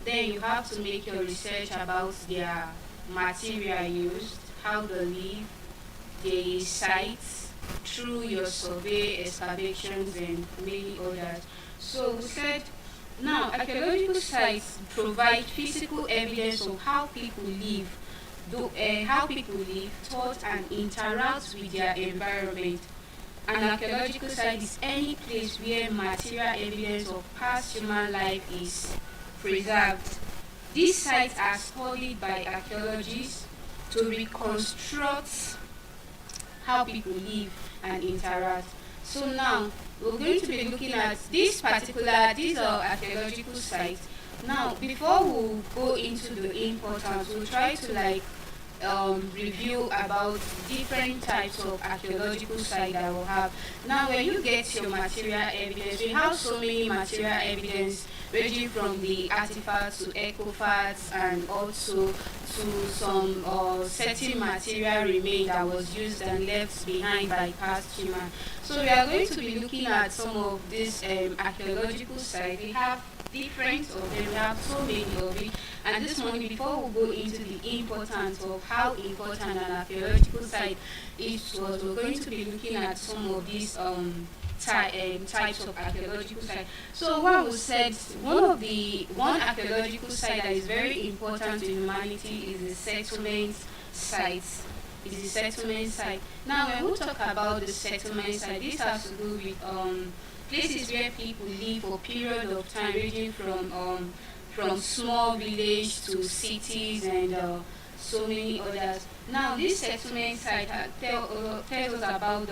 then you have to make your research about their material used, how they live, their sites, through your survey, excavations, and many others. So we said, now archaeological sites provide physical evidence of how people live, thought, and interact with their environment. An archaeological site is any place where material evidence of past human life is preserved. These sites are studied by archaeologists to reconstruct how people live and interact. So now we're going to be looking at these are archaeological sites. Now before we go into the importance, we'll try to review about different types of archaeological sites that we have. Now when you get your material evidence, we have so many material evidence ranging from the artifacts to ecofacts and also to some certain material remain that was used and left behind by past human. So we are going to be looking at some of these archaeological sites. We have different of them, we have so many of it. And this morning, before we go into the importance of how important an archaeological site is to us, we're going to be looking at some of these types of archaeological sites. So what we said, one archaeological site that is very important to humanity is the settlement sites. Is the settlement site. Now when we talk about the settlement site, this has to do with places where people live for a period of time, ranging from small village to cities and so many others. Now this settlement site tells us about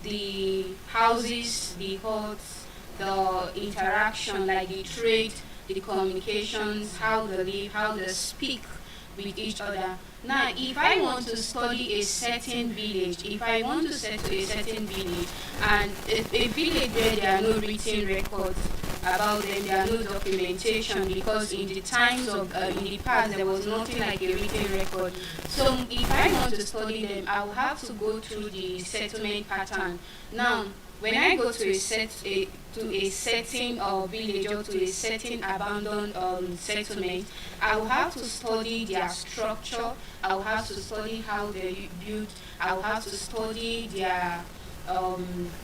the houses, the huts, the interaction, like the trade, the communications, how they live, how they speak with each other. Now, if I want to study a certain village, if I want to settle a certain village, and a village where there are no written records about them, there are no documentation, because in the times of, in the past, there was nothing like a written record. So, if I want to study them, I will have to go through the settlement pattern. Now, when I go to a certain village or to a certain abandoned settlement, I will have to study their structure. I will have to study how they build. I will have to study their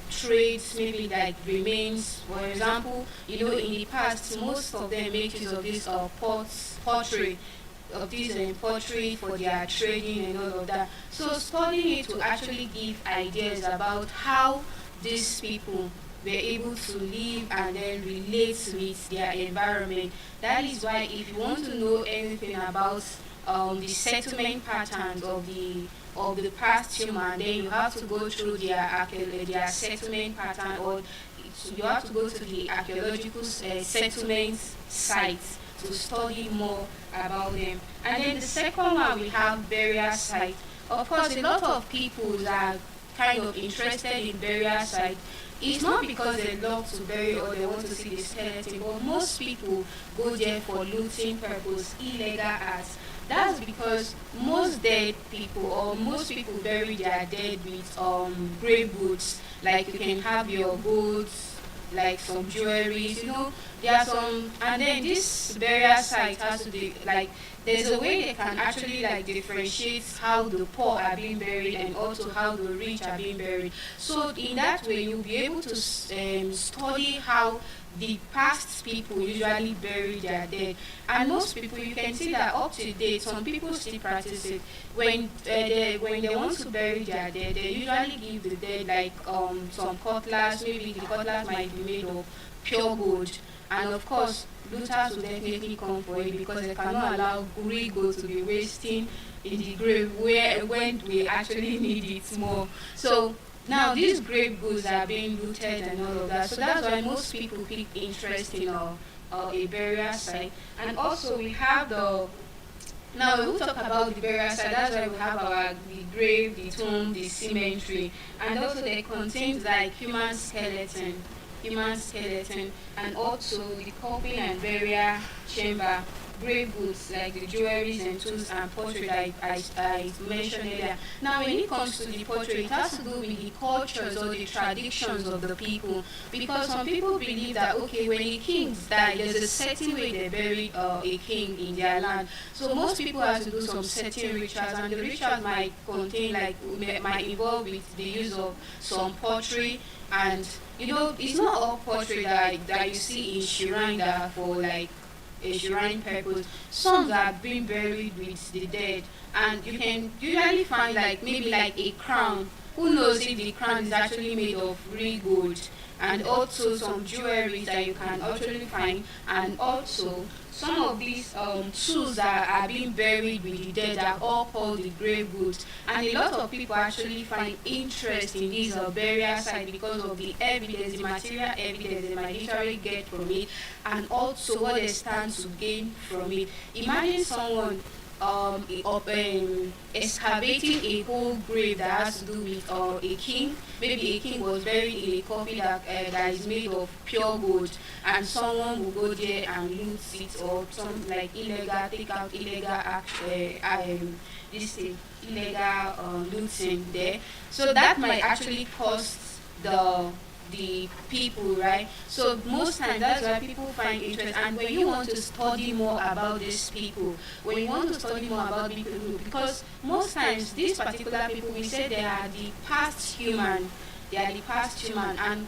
trades, maybe like remains. For example, in the past, most of them make use of this pottery. Of this pottery for their trading and all of that. So studying it to actually give ideas about how these people were able to live and then relate with their environment. That is why if you want to know anything about the settlement patterns of the past human, then you have to go through their settlement pattern, or you have to go to the archaeological settlement sites to study more about them. And then the second one, we have burial site. Of course, a lot of people are kind of interested in burial site. It's not because they love to bury or they want to see the skeleton, but most people go there for looting purpose, illegal acts. That's because most dead people, or most people bury their dead with grave goods. Like you can have your goods, like some jewelry, there are some. And then this burial site has to be like, there's a way they can actually like differentiate how the poor are being buried and also how the rich are being buried. So in that way, you'll be able to study how the past people usually bury their dead. And most people, you can see that up to date, some people still practice it. When they want to bury their dead, they usually give the dead like some cutlass. Maybe the cutlass might be made of pure gold. And of course, looters will definitely come for it because they cannot allow real gold to be wasting in the grave where when we actually need it more. So now these grave goods are being looted and all of that. So that's why most people pick interest in a burial site. And also we have now we'll talk about the burial site. That's why we have the grave, the tomb, the cemetery, and also they contains like human skeleton, and also the coffin and burial chamber, grave goods like the jewelries and tools and portrait I mentioned earlier. Now, when it comes to the portrait, it has to do with the cultures or the traditions of the people, because some people believe that okay, when a king died, there's a certain way they bury a king in their land. So most people have to do some certain rituals, and the rituals might contain might involve with the use of some pottery. And it's not all pottery that you see in shrine that are for like a shrine purpose. Some are being buried with the dead, and you can usually find like maybe like a crown. Who knows if the crown is actually made of real gold? And also some jewelry that you can actually find, and also some of these tools that are being buried with the dead are all called the grave goods. And a lot of people actually find interest in these burial sites because of the evidence, the material evidence they might literally get from it, and also what they stand to gain from it. Imagine someone excavating a whole grave that has to do with a king. Maybe a king was buried in a coffin that is made of pure gold, and someone will go there and loot it, or some like take out illegal looting there. So that might actually cost the people, right? So most times that's why people find interest. And when you want to study more about these people, because most times these particular people, we say they are the past human, and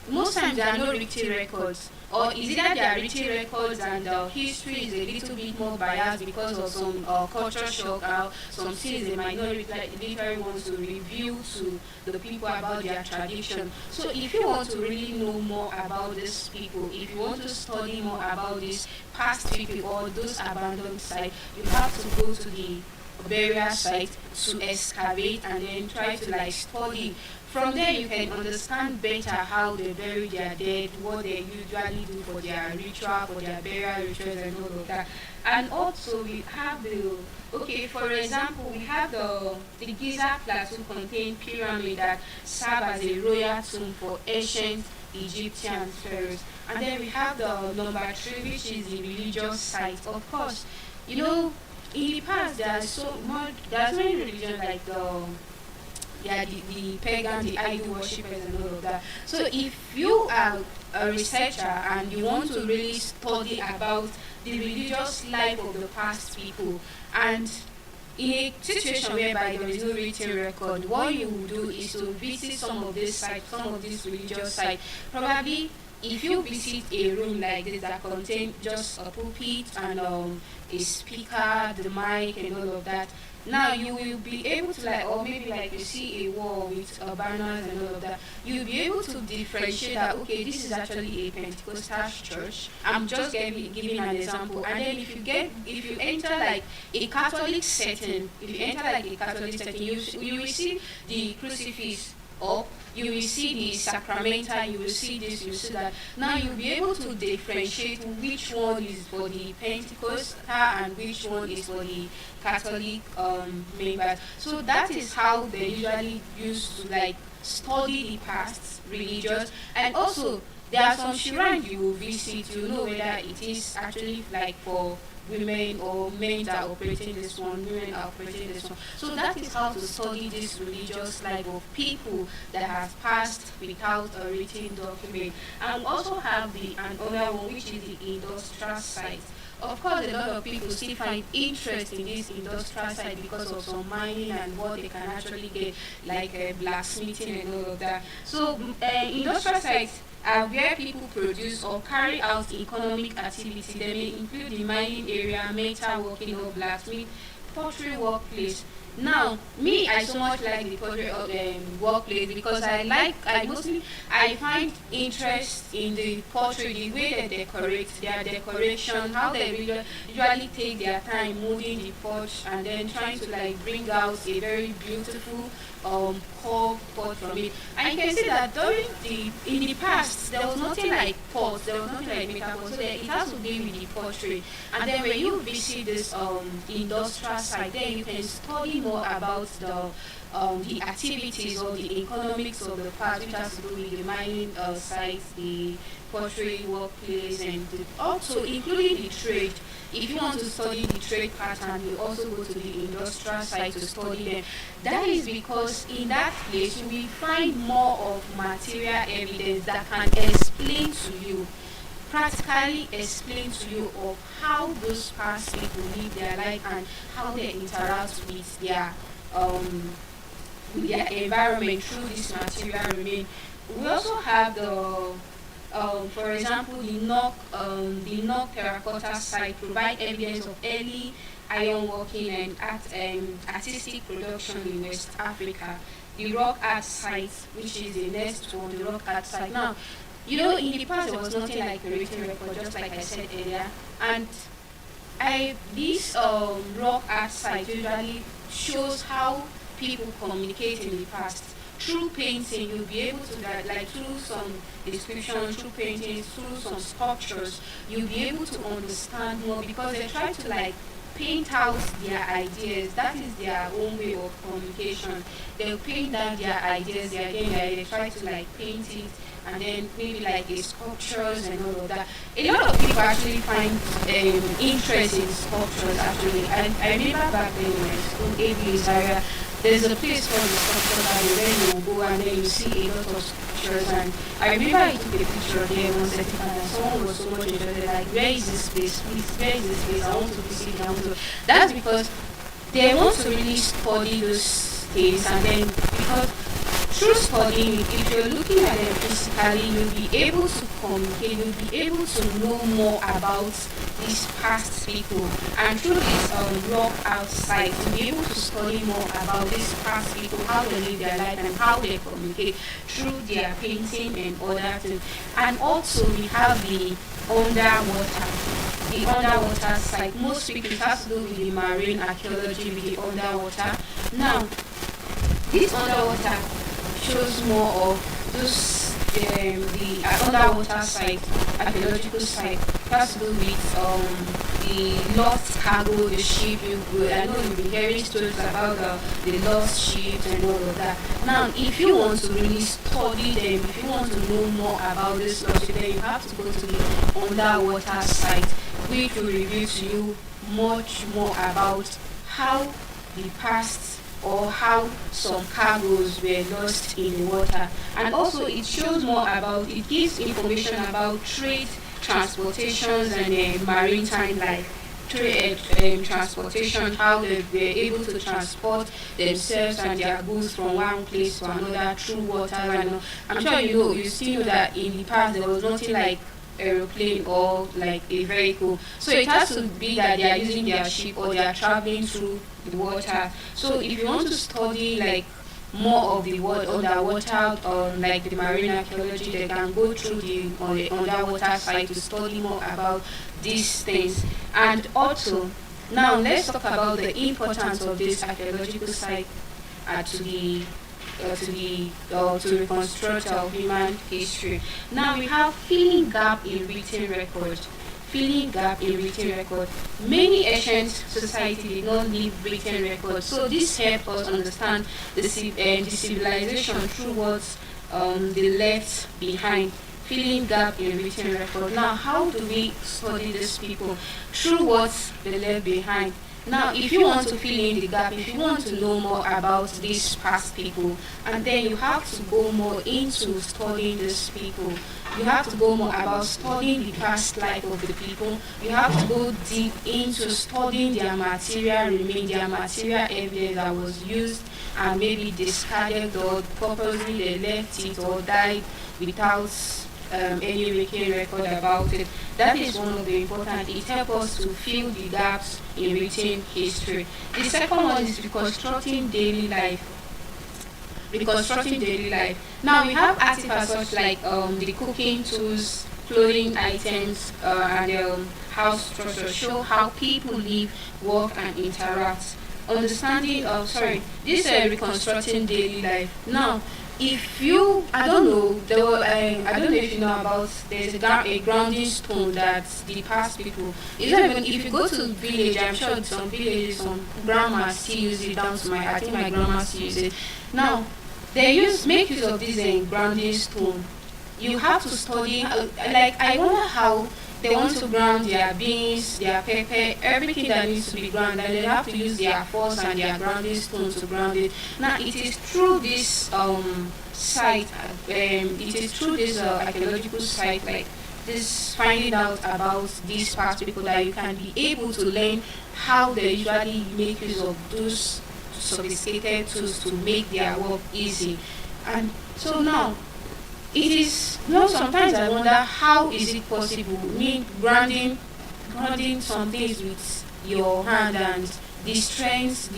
most times there are no written records, or is it that there are written records and history is a little bit more biased because of some culture shock, or some things they might not literally want to reveal to the people about their tradition. So if you want to really know more about these people, if you want to study more about these past people or those abandoned sites, you have to go to the burial site to excavate and then try to like study. From there, you can understand better how they bury their dead, what they usually do for their ritual, for their burial rituals, and all of that. And also, we have for example, we have the Giza Plateau contained pyramid that serve as a royal tomb for ancient Egyptian pharaohs. And then we have the number 3, which is the religious site. Of course, in the past, there's so many religions like the pagan, the idol worshippers, and all of that. So if you are a researcher and you want to really study about the religious life of the past people, and in a situation whereby there is no written record, what you will do is to visit some of these religious sites. Probably if you visit a room like this that contains just a pulpit and a speaker, the mic, and all of that, Now you will be able to like, or maybe like you see a wall with banners and all of that, you'll be able to differentiate that, okay, this is actually a Pentecostal church. I'm just giving an example. And then if you enter like a Catholic setting, if you enter like a Catholic setting, you will see the crucifix up, you will see the sacramental, you will see this, you will see that. Now you'll be able to differentiate which one is for the Pentecostal and which one is for the Catholic members. So that is how they usually used to like study the past religious. And also there are some shrines you will visit, you know whether it is actually like for women or men that are operating this one, women are operating this one. So that is how to study this religious life of people that have passed without a written document. And we also have another one, which is the industrial site. Of course, a lot of people still find interest in this industrial side because of some mining and what they can actually get, like blacksmithing and all of that. So, industrial sites are where people produce or carry out economic activity. They may include the mining area, metal working or blacksmith, pottery workplace. Now, me, I so much like the pottery workplace because I find interest in the pottery, the way they decorate, their decoration, how they usually take their time moving the pot and then trying to like bring out a very beautiful curved pot from it. And you can see that in the past there was nothing like pots, there was nothing like metal pots, so it has to do with the pottery. And then when you visit this industrial site, then you can study more about the activities or the economics of the past, which has to do with the mining sites, the pottery workplace, and also including the trade. If you want to study the trade pattern, you also go to the industrial site to study them. That is because in that place you will find more of material evidence that can explain to you, practically explain to you of how those past people live their life and how they interact with their environment through this material remain. We also have for example, the Nok terracotta site provide evidence of early iron working and artistic production in West Africa. The rock art site, which is the next one, the rock art site. Now, you know, in the past there was nothing like a written record, just like I said earlier, and this rock art site usually shows how people communicate in the past. Through painting, you'll be able to like through some description, through paintings, through some sculptures, you'll be able to understand more because they try to like paint out their ideas. That is their own way of communication. They'll paint out their ideas, they try to like paint it and then maybe like sculptures and all of that. A lot of people actually find interest in sculptures actually. I remember back then in my school, AB's area, there's a place called the sculpture gallery where you go and then you see a lot of sculptures, and I remember I took a picture there once and someone was so much interested, like, where is this place? Please, where is this place? I want to visit it. I want to. That's because they want to really study those things, and then because through studying, if you're looking at them physically, you'll be able to communicate, you'll be able to know more about these past people. And through this rock outside, you'll be able to study more about these past people, how they live their life and how they communicate through their painting and other things. And also we have the underwater site. Most people, it has to do with the marine archaeology, with the underwater. Now, this underwater shows more of those the underwater site, archaeological site. It has to do with the lost cargo, the ship. I know you've been hearing stories about the lost ships and all of that. Now, if you want to really study them, if you want to know more about this lost ship, then you have to go to the underwater site, which will reveal to you much more about how the past or how some cargoes were lost in the water. And also it shows more about, it gives information about trade, transportations and maritime life. Trade transportation, how they were able to transport themselves and their goods from one place to another through water. And I'm sure you still know that in the past there was nothing like aeroplane or like a vehicle. So it has to be that they are using their ship or they are traveling through the water. So if you want to study like more of the world underwater or like the marine archaeology, they can go through the underwater side to study more about these things. And also, now let's talk about the importance of this archaeological site to reconstruct our human history. Now we have filling gap in written record. Filling gap in written record. Many ancient societies did not leave written records, so this helps us understand the civilization through what they left behind. Filling gap in written record. Now, how do we study these people? Through what they left behind. Now, if you want to fill in the gap, if you want to know more about these past people, and then you have to go more into studying these people. You have to go more about studying the past life of the people. You have to go deep into studying their material remains, their material evidence that was used and maybe discarded or purposely they left it or died without any written record about it. That is one of the important. It helps us to fill the gaps in written history. The second one is reconstructing daily life. Reconstructing daily life. Now we have artifacts such like the cooking tools, clothing items, and house structure show how people live, work, and interact. Understanding of this reconstructing daily life. Now, if you, I don't know, I don't know if you know about, there's a grounding stone that the past people, it's not even, if you go to village, I'm sure some villages, some grandma still use it down to I think my grandma still use it. Now, make use of this grounding stone. You have to study, like, I wonder how they want to ground their beans, their pepper, everything that needs to be ground, and they have to use their force and their grounding stone to ground it. Now, it is through this site, it is through this archaeological site, like this finding out about these past people, that you can be able to learn how they usually make use of those sophisticated tools to make their work easy. And so now, it is, sometimes I wonder how is it possible, grounding some things with your hand and the strength,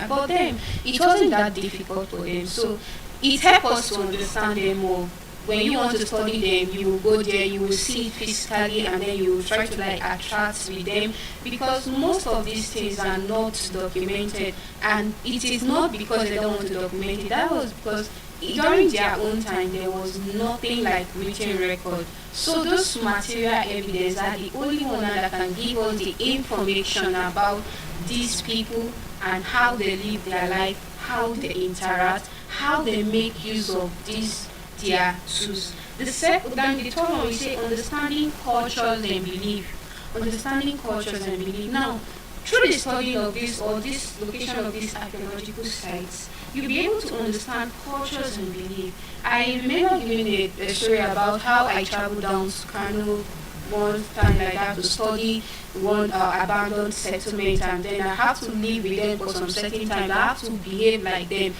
but then it wasn't that difficult for them. So it helps us to understand them more. When you want to study them, you will go there, you will see it physically, and then you will try to like attract with them, because most of these things are not documented, and it is not because they don't want to document it. That was because during their own time there was nothing like written record. So those material evidence are the only one that can give us the information about these people and how they live their life, how they interact, how they make use of these their tools. The third one we say understanding cultures and belief. Understanding cultures and belief. Now, through the study of this or this location of these archaeological sites, you'll be able to understand cultures and belief. I remember giving a story about how I traveled down to Kano one time like that to study one abandoned settlement, and then I have to live with them for some certain time. I have to behave like them.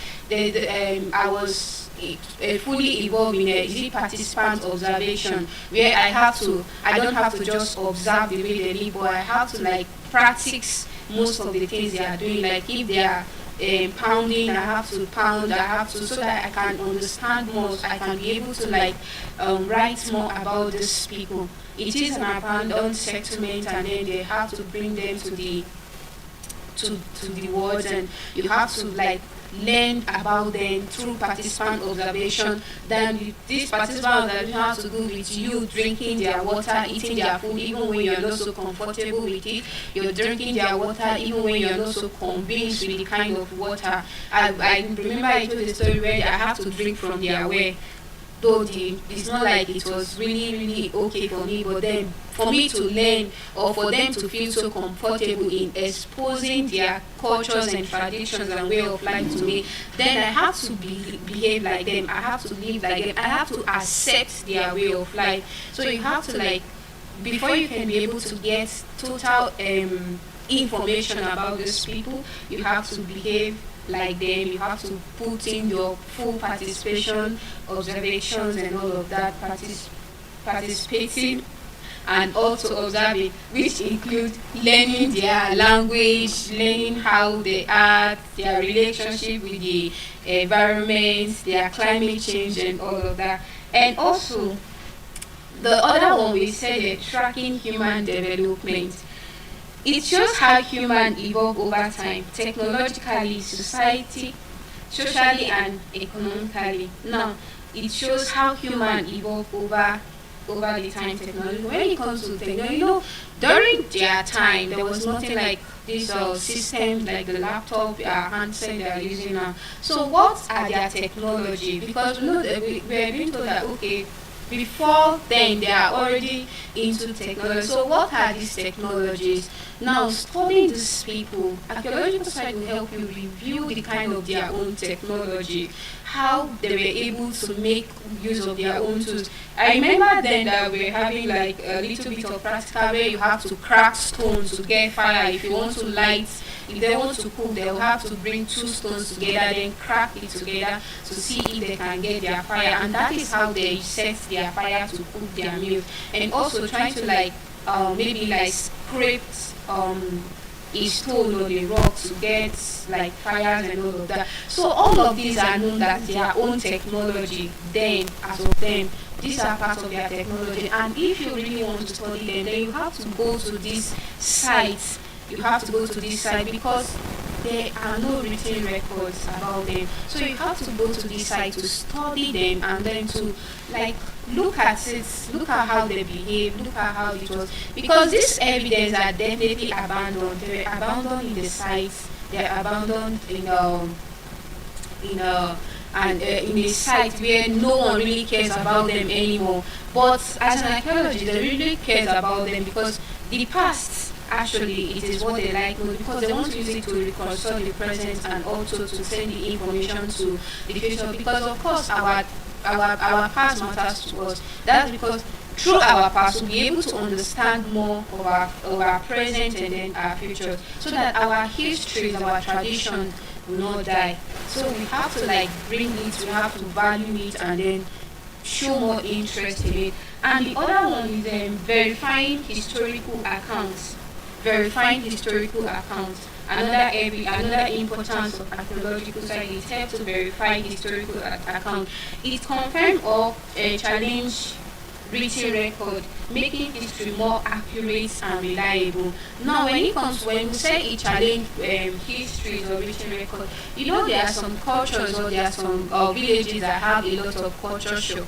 I was fully involved in a participant observation where I don't have to just observe the way they live, but I have to like practice most of the things they are doing. Like if they are pounding, I have to pound, so that I can understand more, I can be able to like write more about these people. It is an abandoned settlement, and then they have to bring them to the world, and you have to like learn about them through participant observation. Then this participant observation has to do with you drinking their water, eating their food, even when you're not so comfortable with it. You're drinking their water even when you're not so convinced with the kind of water. I remember I told the story where I have to drink from their well. Though it's not like it was really, really okay for me, but then for me to learn or for them to feel so comfortable in exposing their cultures and traditions and way of life to me, then I have to behave like them, I have to live like them, I have to accept their way of life. So you have to like, before you can be able to get total information about these people, you have to behave like them, you have to put in your full participation, observations and all of that, participating and also observing, which include learning their language, learning how they act, their relationship with the environment, their climate change, and all of that. And also, the other one we said tracking human development. It shows how human evolve over time, technologically, socially, and economically. Now, it shows how human evolve over the time technology. When it comes to technology, during their time there was nothing like this system like the laptop, handset they are using now. So what are their technology? Because that we are being told that okay, before then they are already into technology. So what are these technologies? Now, studying these people, archaeological site will help you review the kind of their own technology, how they were able to make use of their own tools. I remember then that we were having like a little bit of practical where you have to crack stones to get fire. If you want to light, if they want to cook, they'll have to bring two stones together, then crack it together to see if they can get their fire. And that is how they set their fire to cook their meal. And also trying to like maybe like scrape a stone or a rock to get like fires and all of that. So all of these are known that their own technology. Then as of them, these are parts of their technology. And if you really want to study them, then you have to go to these sites. You have to go to this site because there are no written records about them. So you have to go to this site to study them and then to like look at it, look at how they behave, look at how it was. Because these evidence are definitely abandoned. They were abandoned in the sites. They are abandoned in a site where no one really cares about them anymore. But as an archaeologist, they really cares about them because the past actually it is what they like because they want to use it to reconstruct the present and also to send the information to the future. Because of course our past matters to us. That's because through our past we'll be able to understand more of our present and then our future, so that our histories, our tradition will not die. So we have to like bring it, we have to value it and then show more interest in it. And the other one is verifying historical accounts. Another importance of archaeological site is help to verify historical account. It confirm or challenge written record, making history more accurate and reliable. Now, when we say it challenge histories or written record, there are some cultures or there are some villages that have a lot of culture shock.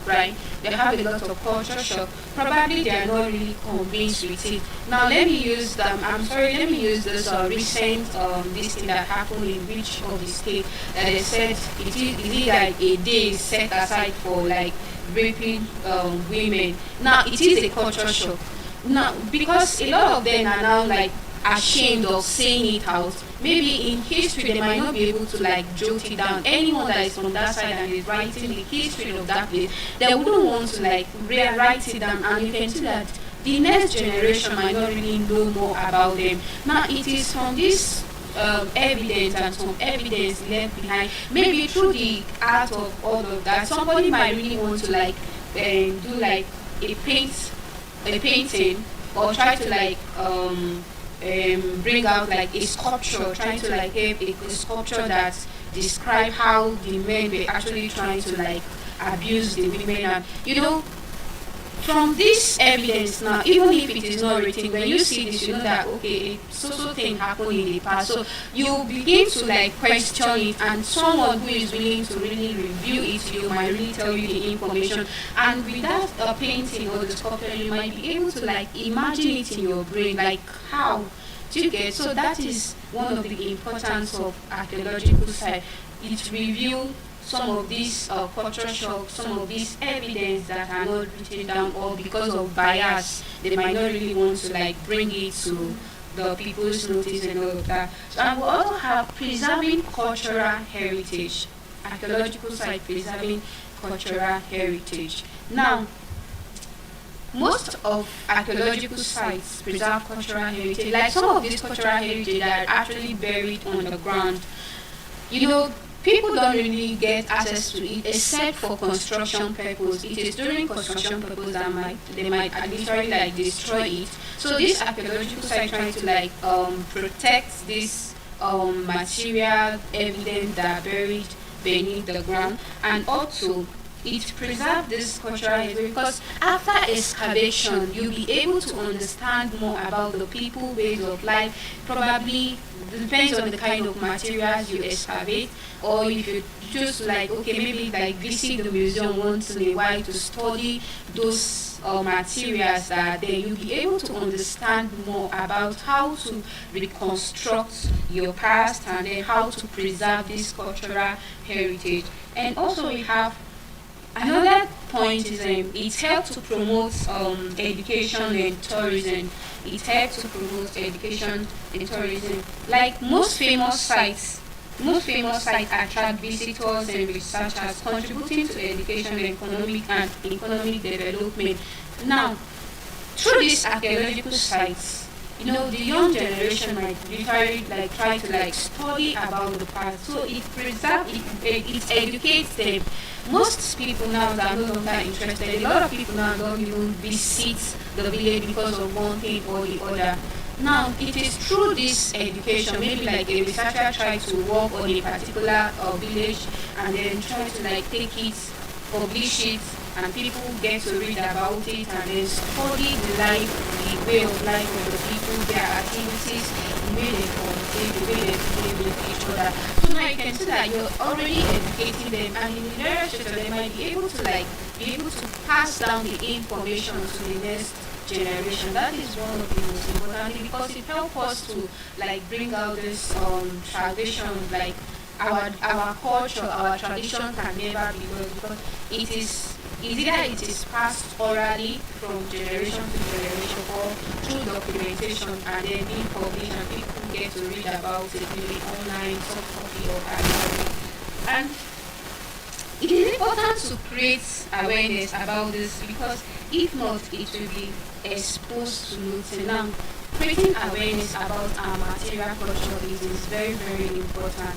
Right? They have a lot of culture shock. Probably they are not really convinced with it. Now let me use this recent this thing that happened in which of the state that they said is it like a day set aside for like raping women. Now it is a culture shock. Now because a lot of them are now like ashamed of saying it out. Maybe in history they might not be able to like jot it down. Anyone that is from that side and is writing the history of that place, they wouldn't want to like rewrite it down, and you can see that the next generation might not really know more about them. Now it is from this evidence and some evidence left behind, maybe through the art of all of that, somebody might really want to like do like a painting or try to like bring out like a sculpture, trying to like have a sculpture that describe how the men were actually trying to like abuse the women. And from this evidence now, even if it is not written, when you see this, you know that okay, so thing happened in the past. So you begin to like question it, and someone who is willing to really review it, you might really tell you the information. And without a painting or the sculpture, you might be able to like imagine it in your brain, like how do you get? So that is one of the importance of archaeological site. It review some of these cultural shock, some of these evidence that are not written down, or because of bias, they might not really want to like bring it to the people's notice and all of that. So and we also have preserving cultural heritage, archaeological site preserving cultural heritage. Now, most of archaeological sites preserve cultural heritage. Like some of these cultural heritage that are actually buried on the ground. people don't really get access to it except for construction purpose. It is during construction purpose that they might literally like destroy it. So this archaeological site trying to like protect this material evidence that are buried beneath the ground, and also it preserves this cultural heritage because after excavation you'll be able to understand more about the people, ways of life. Probably depends on the kind of materials you excavate, or if you just like okay maybe like visit the museum once in a while to study those materials that then you'll be able to understand more about how to reconstruct your past and then how to preserve this cultural heritage. And also we have another point is it helps to promote education and tourism. It helps to promote education and tourism. Like most famous sites attract visitors and researchers, contributing to education and economic development. Now, through these archaeological sites, the young generation might literally like try to like study about the past. So it preserves it educates them. Most people now are no longer interested. A lot of people now don't even visit the village because of one thing or the other. Now it is through this education, maybe like a researcher try to work on a particular village and then try to like take it, publish it, and people get to read about it and then study the life, the way of life of the people, their activities, the way they communicate, the way they play with each other. So now you can see that you're already educating them, and in the near future they might be able to pass down the information to the next generation. That is one of the most important things because it helps us to like bring out this tradition, like our culture, our tradition can never be lost because it is passed orally from generation to generation or through documentation and then being published and people get to read about it maybe online, soft copy or hard copy. And it is important to create awareness about this because if not, it will be exposed to looting. Now, creating awareness about our material culture is very, very important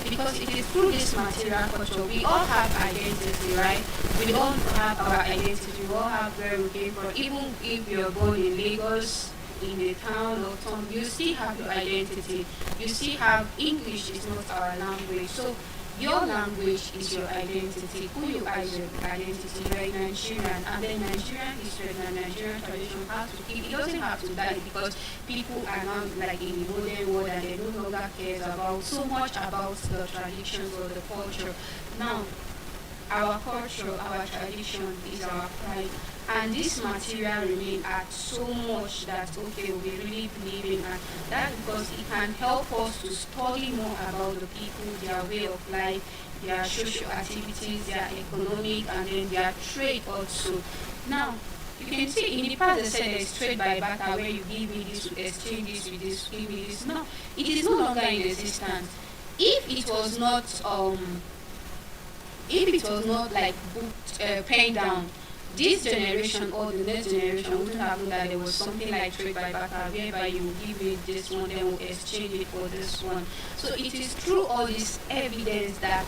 because it is through this material culture we all have identity, right? We all have our identity, we all have where we came from. Even if you're born in Lagos, in a town or town, you still have your identity. You still have English is not our language. So your language is your identity. Who you are is your identity. You are Nigerian, and then Nigerian history and Nigerian tradition has to keep. It doesn't have to die because people are now like in the modern world and they no longer cares about so much about the traditions or the culture. Now, our culture, our tradition is our pride. And this material remain at so much that okay we really believe in, and that's because it can help us to study more about the people, their way of life, their social activities, their economic and then their trade also. Now you can see in the past they said there's trade by barter where you give me this to exchange this with this, give me this. Now it is no longer in existence. If it was not like penned down, this generation or the next generation wouldn't have known that there was something like trade by barter whereby you give me this one then we'll exchange it for this one. So it is through all this evidence that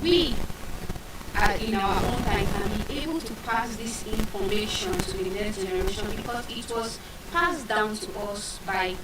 we in our own time can be able to pass this information to the next generation because it was passed down to us by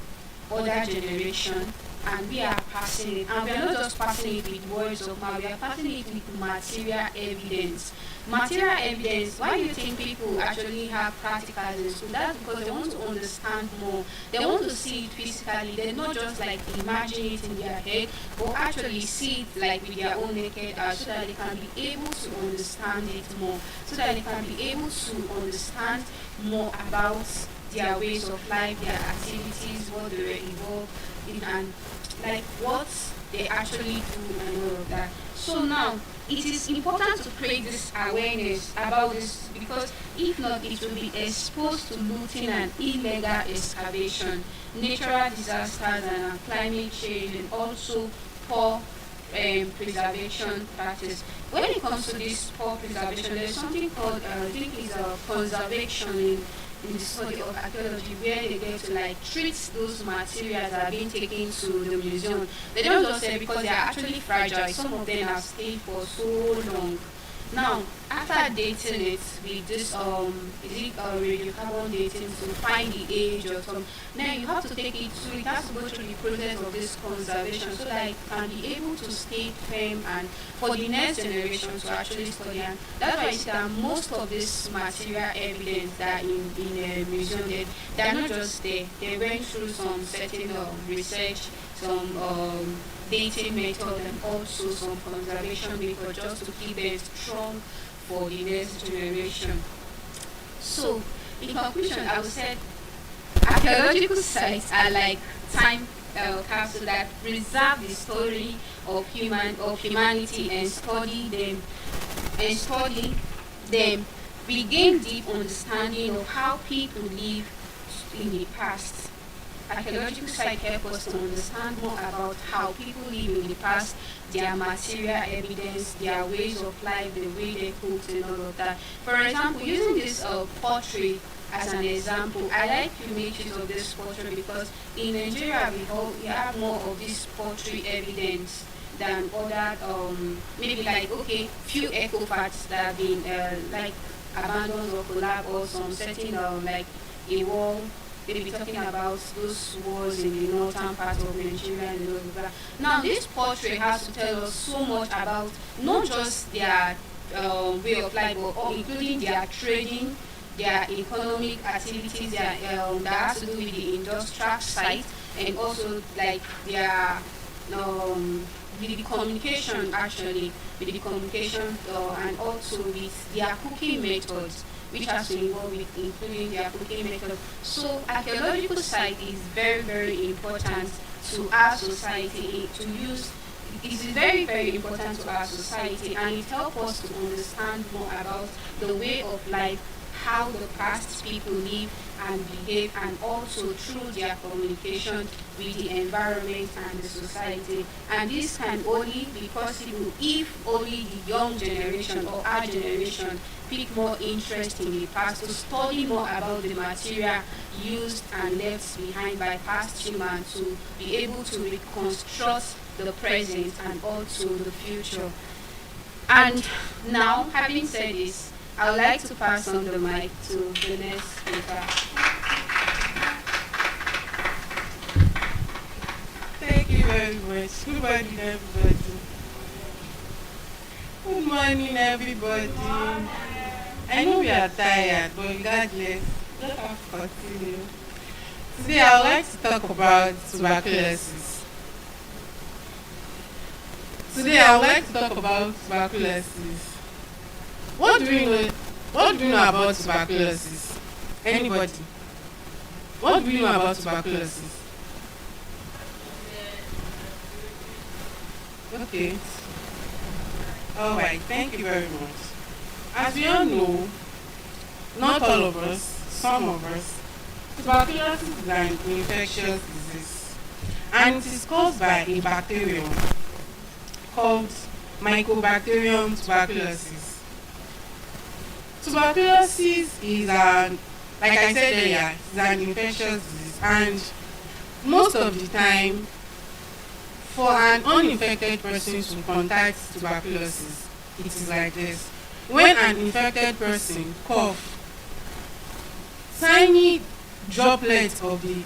other generation and we are passing it, and we are not just passing it with words of mouth, we are passing it with material evidence. Material evidence, why do you think people actually have practicals in school? That's because they want to understand more. They want to see it physically. They're not just like imagine it in their head, but actually see it like with their own naked eye so that they can be able to understand it more. So that they can be able to understand more about their ways of life, their activities, what they were involved in, and like what they actually do and all of that. So now it is important to create this awareness about this because if not it will be exposed to looting and illegal excavation, natural disasters and climate change, and also poor preservation practice. When it comes to this poor preservation, there's something called I think is conservation in the study of archaeology where they get to like treat those materials that are being taken to the museum. They don't just say because they are actually fragile. Some of them have stayed for so long. Now, after dating it with this is it radiocarbon dating to find the age or something, now you have to take it through, it has to go through the process of this conservation so that it can be able to stay firm and for the next generation to actually study. And that's why you see that most of this material evidence that in a museum, they are not just there. They went through some certain research, some dating method, and also some conservation method just to keep them strong for the next generation. So, in conclusion, I would say archaeological sites are like time capsule that preserve the story of humanity and study them. We gain deep understanding of how people lived in the past. Archaeological sites help us to understand more about how people live in the past, their material evidence, their ways of life, the way they cooked and all of that. For example, using this pottery as an example, I like to make use of this pottery because in Nigeria we have more of this pottery evidence than other maybe like few eco parts that have been like abandoned or collapsed or some certain like a wall. They'll be talking about those wars in the northern part of Nigeria and all of that. Now, this portrait has to tell us so much about not just their way of life, but including their trading, their economic activities, that has to do with the industrial side, and also like their with the communication actually, with the communication and also with their cooking methods, which has to involve with including their cooking method. So archaeological site is very, very important to our society to use. It is very, very important to our society, and it helps us to understand more about the way of life, how the past people live and behave, and also through their communication with the environment and the society. And this can only be possible if only the young generation or our generation pick more interest in the past, to study more about the material used and left behind by past humans, to be able to reconstruct the present and also the future. And now, having said this, I would like to pass on the mic to the next speaker. Thank you very much. Good morning, everybody. Good morning, everybody. I know we are tired, but regardless, let's have to continue. Today, I would like to talk about tuberculosis. What do you know? What do you know about tuberculosis? Anybody? What do you know about tuberculosis? Okay. Alright, thank you very much. As we all know, not all of us, some of us, tuberculosis is an infectious disease, and it is caused by a bacterium called Mycobacterium tuberculosis. Tuberculosis is like I said earlier, is an infectious disease, and most of the time, for an uninfected person to contact tuberculosis, it is like this. When an infected person coughs, tiny droplets of the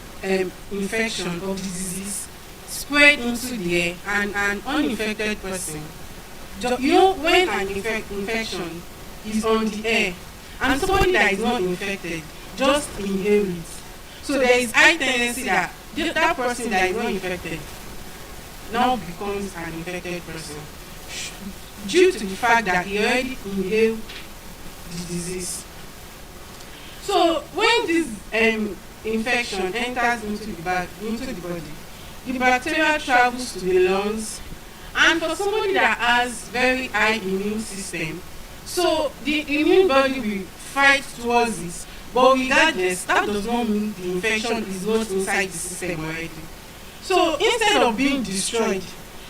infection of the disease spread into the air, and an uninfected person, when an infection is on the air and somebody that is not infected just inhale it, so there is high tendency that that person that is not infected now becomes an infected person due to the fact that he already inhaled the disease. So when this infection enters into the body, the bacteria travels to the lungs, and for somebody that has very high immune system, so the immune body will fight towards it, but regardless, that does not mean the infection is not inside the system already. So instead of being destroyed,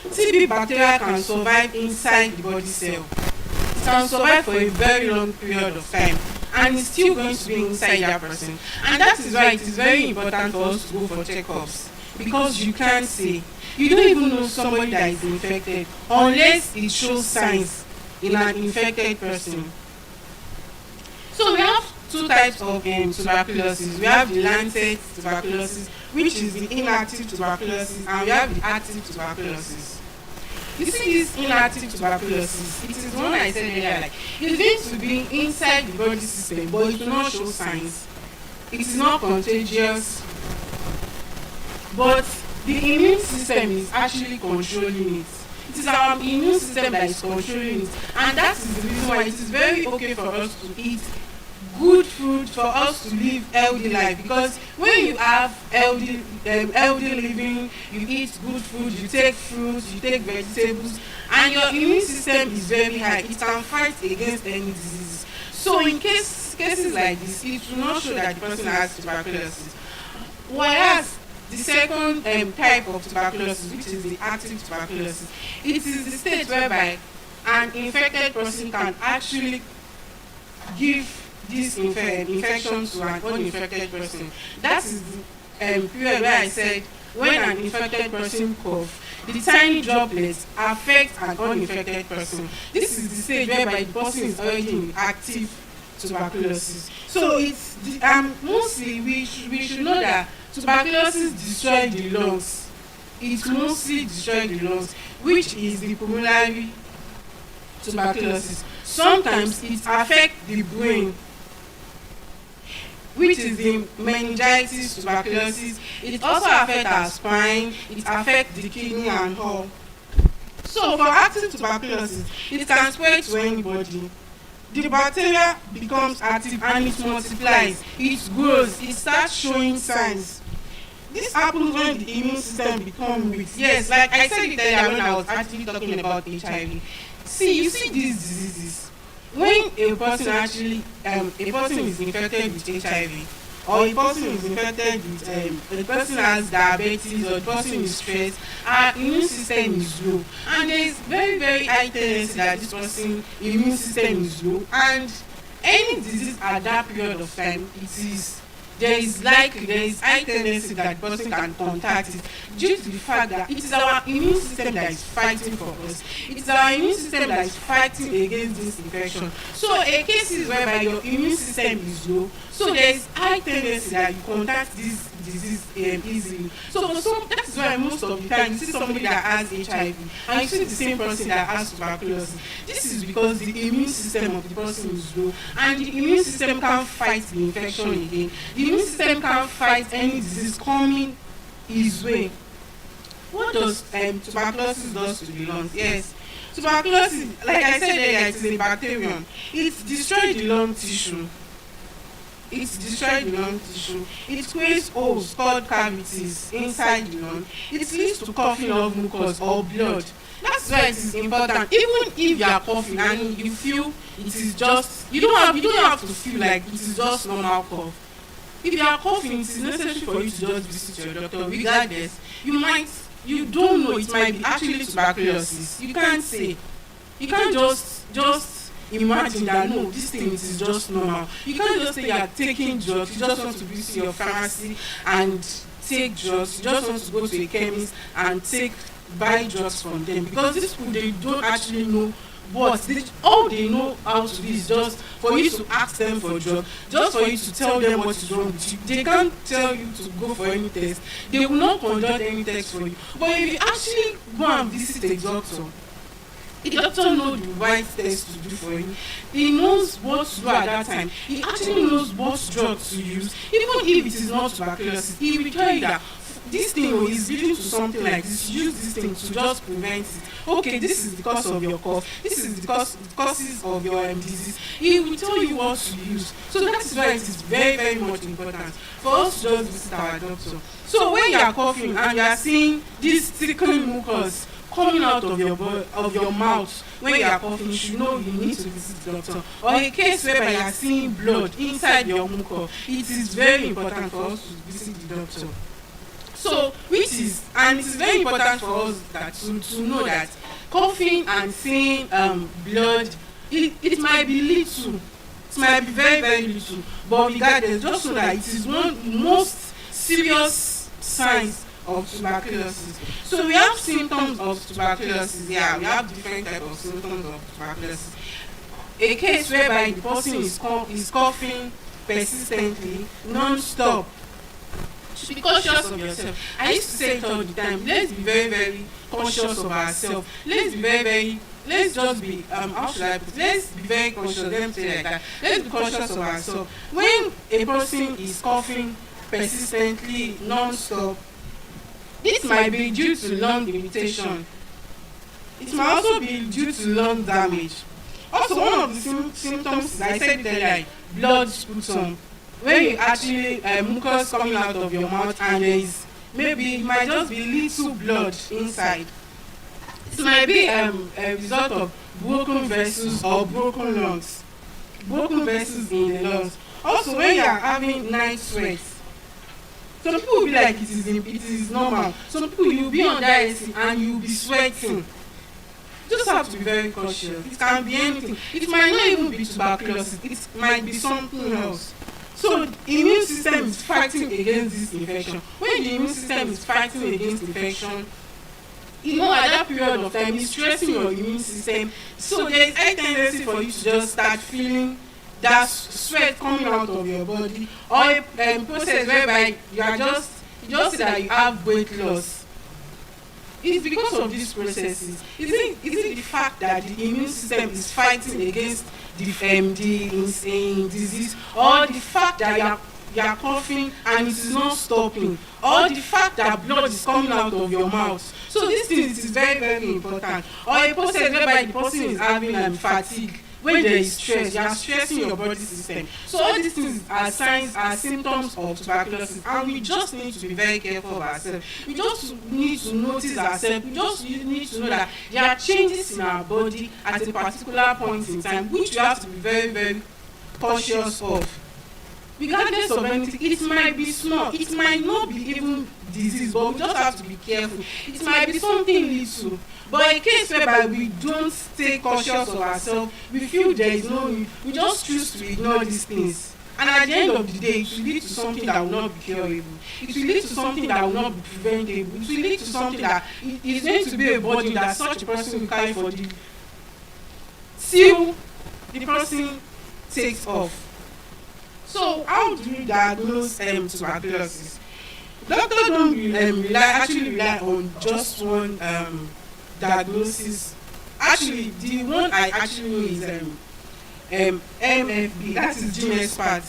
TB bacteria can survive inside the body cell. It can survive for a very long period of time, and it's still going to be inside that person. And that is why it is very important for us to go for checkups, because you can't say. You don't even know somebody that is infected unless it shows signs in an infected person. So we have two types of tuberculosis. We have the lancet tuberculosis, which is the inactive tuberculosis, and we have the active tuberculosis. You see this inactive tuberculosis, it is one I said earlier, like it's going to be inside the body system, but it will not show signs. It is not contagious, but the immune system is actually controlling it. It is our immune system that is controlling it, and that is the reason why it is very okay for us to eat good food, for us to live healthy life. Because when you have healthy living, you eat good food, you take fruits, you take vegetables, and your immune system is very high, it can fight against any disease. So in cases like this, it will not show that the person has tuberculosis. Whereas the second type of tuberculosis, which is the active tuberculosis, it is the state whereby an infected person can actually give this infection to an uninfected person. That is the period where I said when an infected person coughs, the tiny droplets affect an uninfected person. This is the stage whereby the person is already in active tuberculosis. So it's mostly we should know that tuberculosis destroys the lungs. It mostly destroys the lungs, which is the pulmonary tuberculosis. Sometimes it affects the brain, which is the meningitis tuberculosis. It also affects our spine, it affects the kidney and all. So for active tuberculosis, it can spread to anybody. The bacteria becomes active and it multiplies, it grows, it starts showing signs. This happens when the immune system becomes weak. Yes, like I said it earlier when I was actually talking about HIV. See, you see these diseases. When a person actually, a person is infected with HIV, or a person is infected with, a person has diabetes, or a person is stressed, our immune system is low. And there is very, very high tendency that this person's immune system is low. And any disease at that period of time, there is high tendency that the person can contact it, due to the fact that it is our immune system that is fighting for us. It is our immune system that is fighting against this infection. So a case is whereby your immune system is low, so there is high tendency that you contact this disease easily. So that is why most of the time you see somebody that has HIV and you see the same person that has tuberculosis. This is because the immune system of the person is low, and the immune system can't fight the infection again. The immune system can't fight any disease coming his way. What does tuberculosis does to the lungs? Yes, tuberculosis, like I said earlier, it is a bacterium. It destroys the lung tissue. It destroys the lung tissue. It creates holes called cavities inside the lung. It leads to coughing of mucus or blood. That's why it is important. Even if you are coughing and you feel it is just, you don't have to feel like it is just normal cough. If you are coughing, it is necessary for you to just visit your doctor. Regardless, you don't know, it might be actually tuberculosis. You can't say. You can't just imagine that no, this thing is just normal. You can't just say you are taking drugs. You just want to visit your pharmacy and take drugs. You just want to go to a chemist and buy drugs from them, because these people, they don't actually know what all they know how to do is just for you to ask them for a drug, just for you to tell them what is wrong with you. They can't tell you to go for any test. They will not conduct any test for you. But if you actually go and visit a doctor, the doctor knows the right test to do for you. He knows what to do at that time. He actually knows what drugs to use. Even if it is not tuberculosis, he will tell you that this thing is leading to something like this. Use this thing to just prevent it. Okay, this is the cause of your cough. This is the causes of your disease. He will tell you what to use. So that is why it is very, very much important for us to just visit our doctor. So when you are coughing and you are seeing this thickening mucus coming out of your mouth when you are coughing, you should know you need to visit the doctor. Or a case whereby you are seeing blood inside your mucus, it is very important for us to visit the doctor. So, it is very important for us that to know that coughing and seeing blood, it might be little. It might be very, very little, but regardless, just know that it is one of the most serious signs of tuberculosis. So we have symptoms of tuberculosis. Yeah, we have different types of symptoms of tuberculosis. A case whereby the person is coughing persistently, non-stop. You should be cautious of yourself. I used to say it all the time. Let's be very, very conscious of ourselves. Let's just be how should I put it? Let's be very conscious. Let me say it like that. Let's be conscious of ourselves. When a person is coughing persistently, non-stop, this might be due to lung irritation. It might also be due to lung damage. Also, one of the symptoms, I said it earlier, blood sputum. When you actually mucus coming out of your mouth and there is maybe it might just be little blood inside. It might be a result of broken vessels or broken lungs. Broken vessels in the lungs. Also, when you are having night sweats, some people will be like it is normal. Some people you will be under AC and you will be sweating. You just have to be very cautious. It can be anything. It might not even be tuberculosis. It might be something else. So the immune system is fighting against this infection. When the immune system is fighting against infection, at that period of time, it's stressing your immune system. So there is a tendency for you to just start feeling that sweat coming out of your body, or a process whereby you just say that you have weight loss. It's because of these processes. Is it the fact that the immune system is fighting against the insane disease, or the fact that you are coughing and it is not stopping, or the fact that blood is coming out of your mouth? So this thing is very, very important. Or a process whereby the person is having fatigue. When there is stress, you are stressing your body system. So all these things are signs, are symptoms of tuberculosis, and we just need to be very careful of ourselves. We just need to notice ourselves. We just need to know that there are changes in our body at a particular point in time, which we have to be very, very cautious of. Regardless of anything, it might be small, it might not be even disease, but we just have to be careful. It might be something little, but in case whereby we don't stay cautious of ourselves, we feel there is no need, we just choose to ignore these things. And at the end of the day, it will lead to something that will not be curable. It will lead to something that will not be preventable. It will lead to something that is going to be a burden that such a person will carry for the till the person takes off. So how do you diagnose tuberculosis? Doctors don't rely on just one diagnosis. Actually, the one I actually know is MFB, that is Guiness part.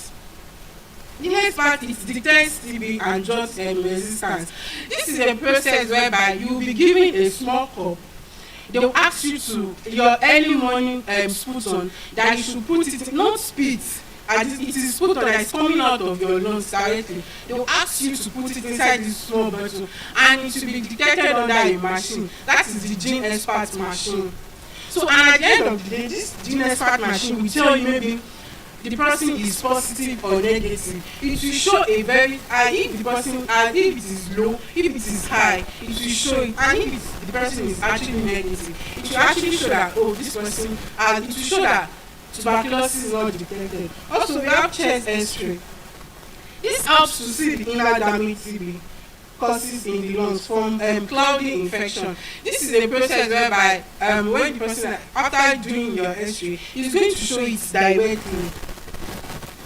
Guiness part, it detects TB and drug resistance. This is a process whereby you will be given a small cup. They will ask you to, your early morning sputum, that you should put it, not spit. It is sputum that is coming out of your lungs directly. They will ask you to put it inside this small bottle, and it will be detected under a machine. That is the gene expert machine. So, and at the end of the day, this gene expert machine will tell you maybe the person is positive or negative. It will show a very high, if the person, and if it is low, if it is high, it will show it. And if the person is actually negative, it will actually show that, oh, this person, and it will show that tuberculosis is not detected. Also, we have chest X-ray. This helps to see the inner damage TB causes in the lungs from cloudy infection. This is a process whereby when the person, after doing your X-ray, is going to show it directly,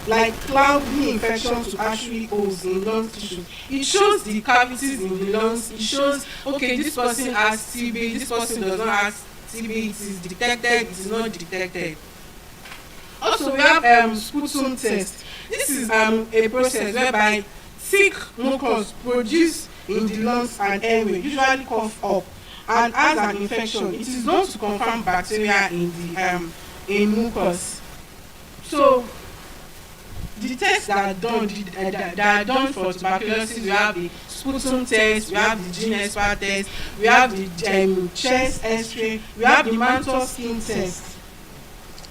like cloudy infection to actually holes in lung tissue. It shows the cavities in the lungs. It shows, okay, this person has TB, this person does not have TB, it is detected, it is not detected. Also, we have sputum test. This is a process whereby thick mucus produced in the lungs and airway, usually cough up, and has an infection. It is known to confirm bacteria in the in mucus. So the tests that are done for tuberculosis, we have the sputum test, we have the gene expert test, we have the chest X-ray, we have the mantle skin test.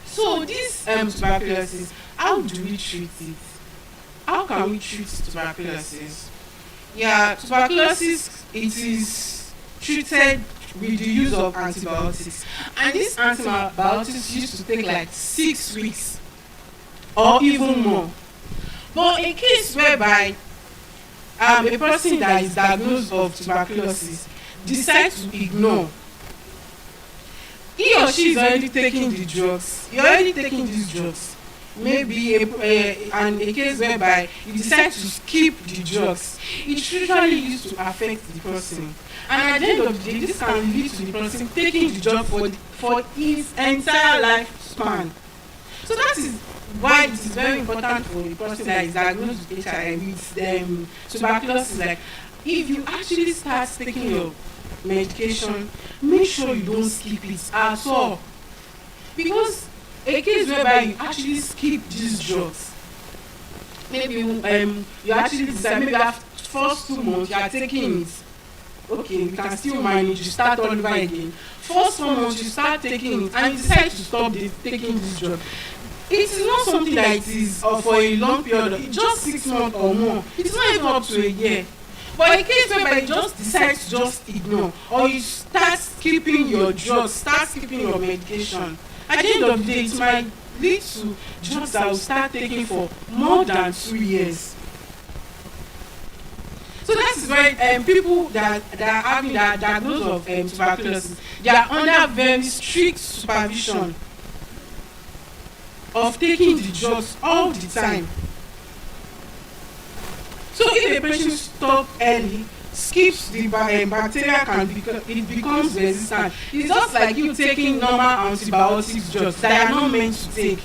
So this tuberculosis, how do we treat it? How can we treat tuberculosis? Yeah, tuberculosis, it is treated with the use of antibiotics. And these antibiotics used to take like 6 weeks or even more. But a case whereby a person that is diagnosed of tuberculosis decides to ignore, he or she is already taking the drugs, you're already taking these drugs. Maybe a case whereby you decide to skip the drugs, it usually used to affect the person. And at the end of the day, this can lead to the person taking the drug for his entire lifespan. So that is why it is very important for the person that is diagnosed with HIV, with tuberculosis. Like, if you actually start taking your medication, make sure you don't skip it at all. Because a case whereby you actually skip these drugs, maybe you actually decide, maybe after first 2 months you are taking it, okay, you can still manage, you start all over again. First 4 months you start taking it and you decide to stop taking this drug. It is not something that it is for a long period, it's just 6 months or more. It's not even up to a year. But a case whereby you just decide to just ignore, or you start skipping your drugs, start skipping your medication, at the end of the day, it might lead to drugs that will start taking for more than 2 years. So that is why people that are having that diagnosis of tuberculosis, they are under very strict supervision of taking the drugs all the time. So if a patient stops early, skips the bacteria, it becomes resistant. It's just like you taking normal antibiotics drugs that are not meant to take.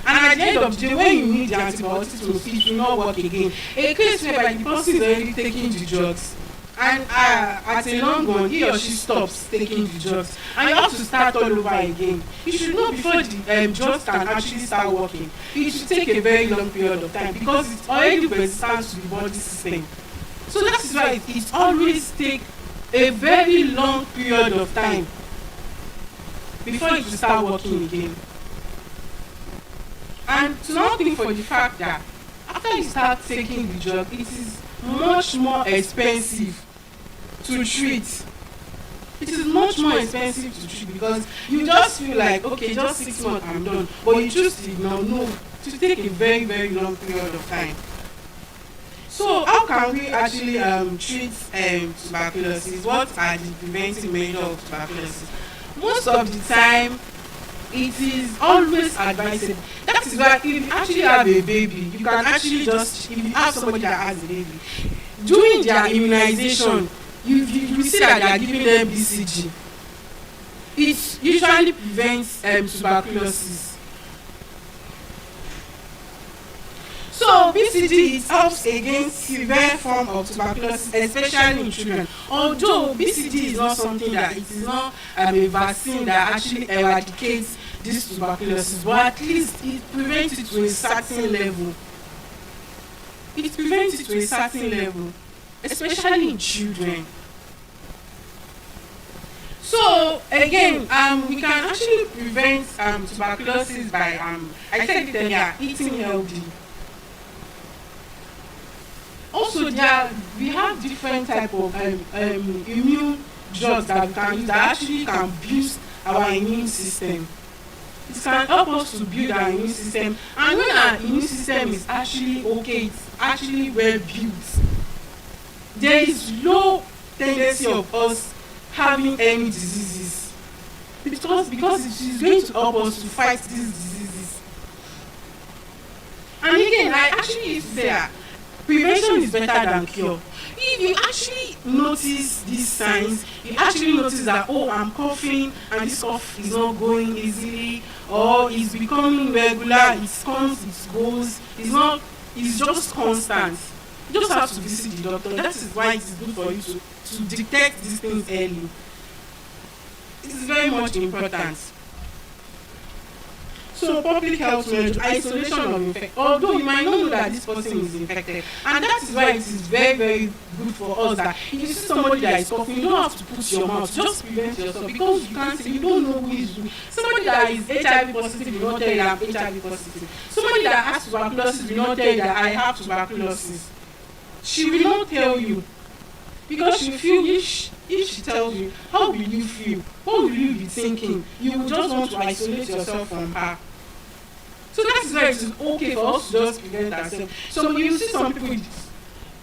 And at the end of the day, when you need the antibiotics, it will not work again. A case whereby the person is already taking the drugs, and at a long run, he or she stops taking the drugs, and you have to start all over again. You should know before the drugs can actually start working, it should take a very long period of time because it's already resistant to the body system. So that is why it always takes a very long period of time before it will start working again. And to not think for the fact that after you start taking the drug, it is much more expensive to treat. It is much more expensive to treat because you just feel like, okay, just 6 months, I'm done. But you choose to ignore, no, to take a very, very long period of time. So how can we actually treat tuberculosis? What are the preventive measures of tuberculosis? Most of the time, it is always advisable. That is why if you actually have a baby, you can actually just, if you have somebody that has a baby, during their immunization, you see that they are giving them BCG. It usually prevents tuberculosis. So BCG helps against severe form of tuberculosis, especially in children. Although BCG is not something that it is not a vaccine that actually eradicates this tuberculosis, but at least it prevents it to a certain level. It prevents it to a certain level, especially in children. So again, we can actually prevent tuberculosis by I said it earlier, eating healthy. Also, we have different type of immune drugs that we can use that actually can boost our immune system. It can help us to build our immune system, and when our immune system is actually okay, it's actually well built, there is low tendency of us having any diseases because it is going to help us to fight these diseases. And again, I actually used to say that prevention is better than cure. If you actually notice these signs, you actually notice that, oh, I'm coughing and this cough is not going easily, or it's becoming regular, it comes, it goes, it's just constant. You just have to visit the doctor. That is why it is good for you to detect these things early. It is very much important. So public health measures, isolation of infection. Although you might not know that this person is infected, and that is why it is very, very good for us that if you see somebody that is coughing, you don't have to put your mouth, just prevent yourself, because you can't say, you don't know who is who. Somebody that is HIV positive will not tell you that I'm HIV positive. Somebody that has tuberculosis will not tell you that I have tuberculosis. She will not tell you, because she feel if she tells you, how will you feel? What will you be thinking? You will just want to isolate yourself from her. So that is why it is okay for us to just prevent ourselves. So you see some people,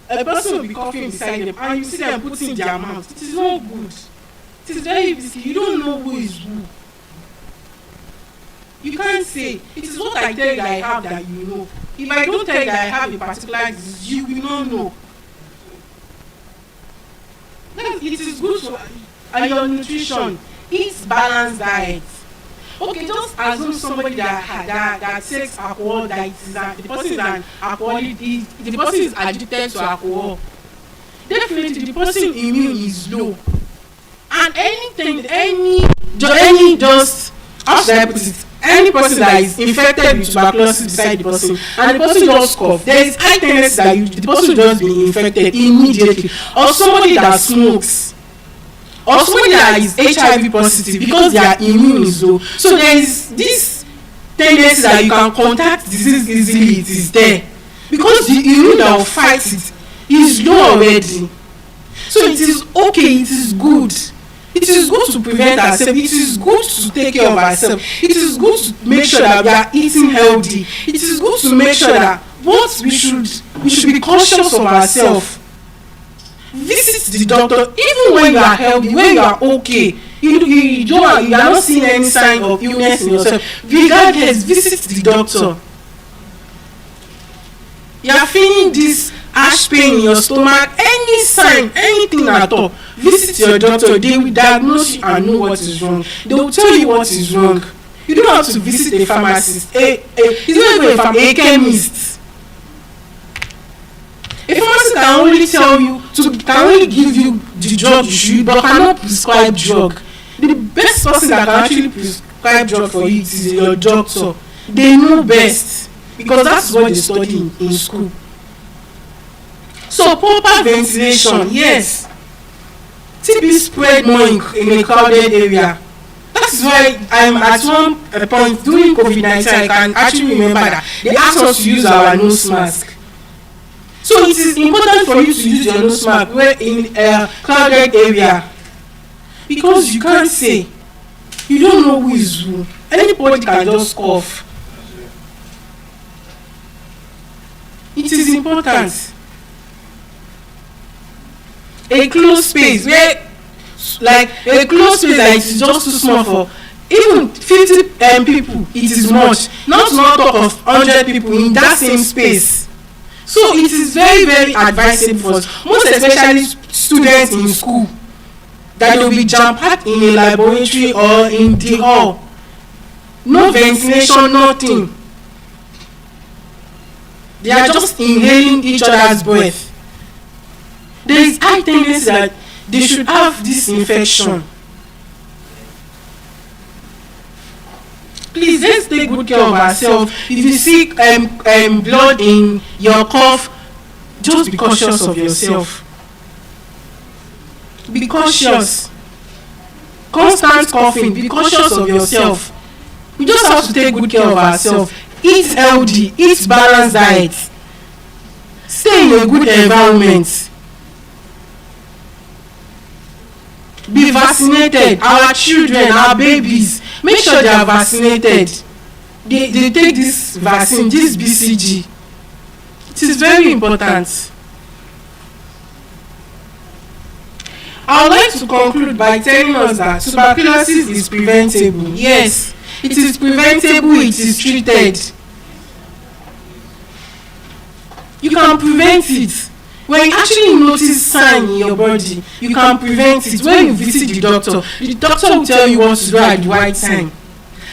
a person will be coughing beside them and you see them putting their mouth. It is not good. It is very risky. You don't know who is who. You can't say, it is what I tell you that I have that you know. If I don't tell you that I have a particular disease, you will not know. It is good to your nutrition. Eat balanced diet. Okay, just assume somebody that takes alcohol, that the person is an alcoholic, the person is addicted to alcohol. Definitely, the person immune is low. And how should I put it? Any person that is infected with tuberculosis beside the person, and the person just cough, there is high tendency that the person just be infected immediately. Or somebody that smokes, or somebody that is HIV positive, because their immune is low. So there is this tendency that you can contact disease easily. It is there because the immune that will fight it is low already. So it is okay. It is good. It is good to prevent ourselves. It is good to take care of ourselves. It is good to make sure that we are eating healthy. It is good to make sure that we should be conscious of ourselves. Visit the doctor even when you are healthy, when you are okay. You are not seeing any sign of illness in yourself. Regardless, visit the doctor. You are feeling this ash pain in your stomach, any sign, anything at all, visit your doctor. They will diagnose you and know what is wrong. They will tell you what is wrong. You don't have to visit a pharmacist. It's not even a chemist. A pharmacist can only tell you, can only give you the drug you should, but cannot prescribe drug. The best person that can actually prescribe drug for you is your doctor. They know best because that's what they study in school. So proper ventilation, yes. TB spread more in a crowded area. That is why I'm at one point during COVID-19, I can actually remember that they asked us to use our nose mask. So it is important for you to use your nose mask in a crowded area because you can't say, you don't know who is who. Anybody can just cough. It is important. A closed space that is just too small for even 50 people. It is much. Not talk of 100 people in that same space. So it is very, very advisable for us, most especially students in school, that they will be jam-packed in a laboratory or in the hall. No ventilation, nothing. They are just inhaling each other's breath. There is high tendency that they should have this infection. Please, let's take good care of ourselves. If you see blood in your cough, just be cautious of yourself. Be cautious. Constant coughing, be cautious of yourself. We just have to take good care of ourselves. Eat healthy, eat balanced diet. Stay in a good environment. Be vaccinated. Our children, our babies, make sure they are vaccinated. They take this vaccine, this BCG. It is very important. I would like to conclude by telling us that tuberculosis is preventable. Yes, it is preventable, it is treated. You can prevent it. When you actually notice sign in your body, you can prevent it. When you visit the doctor will tell you what to do at the right time.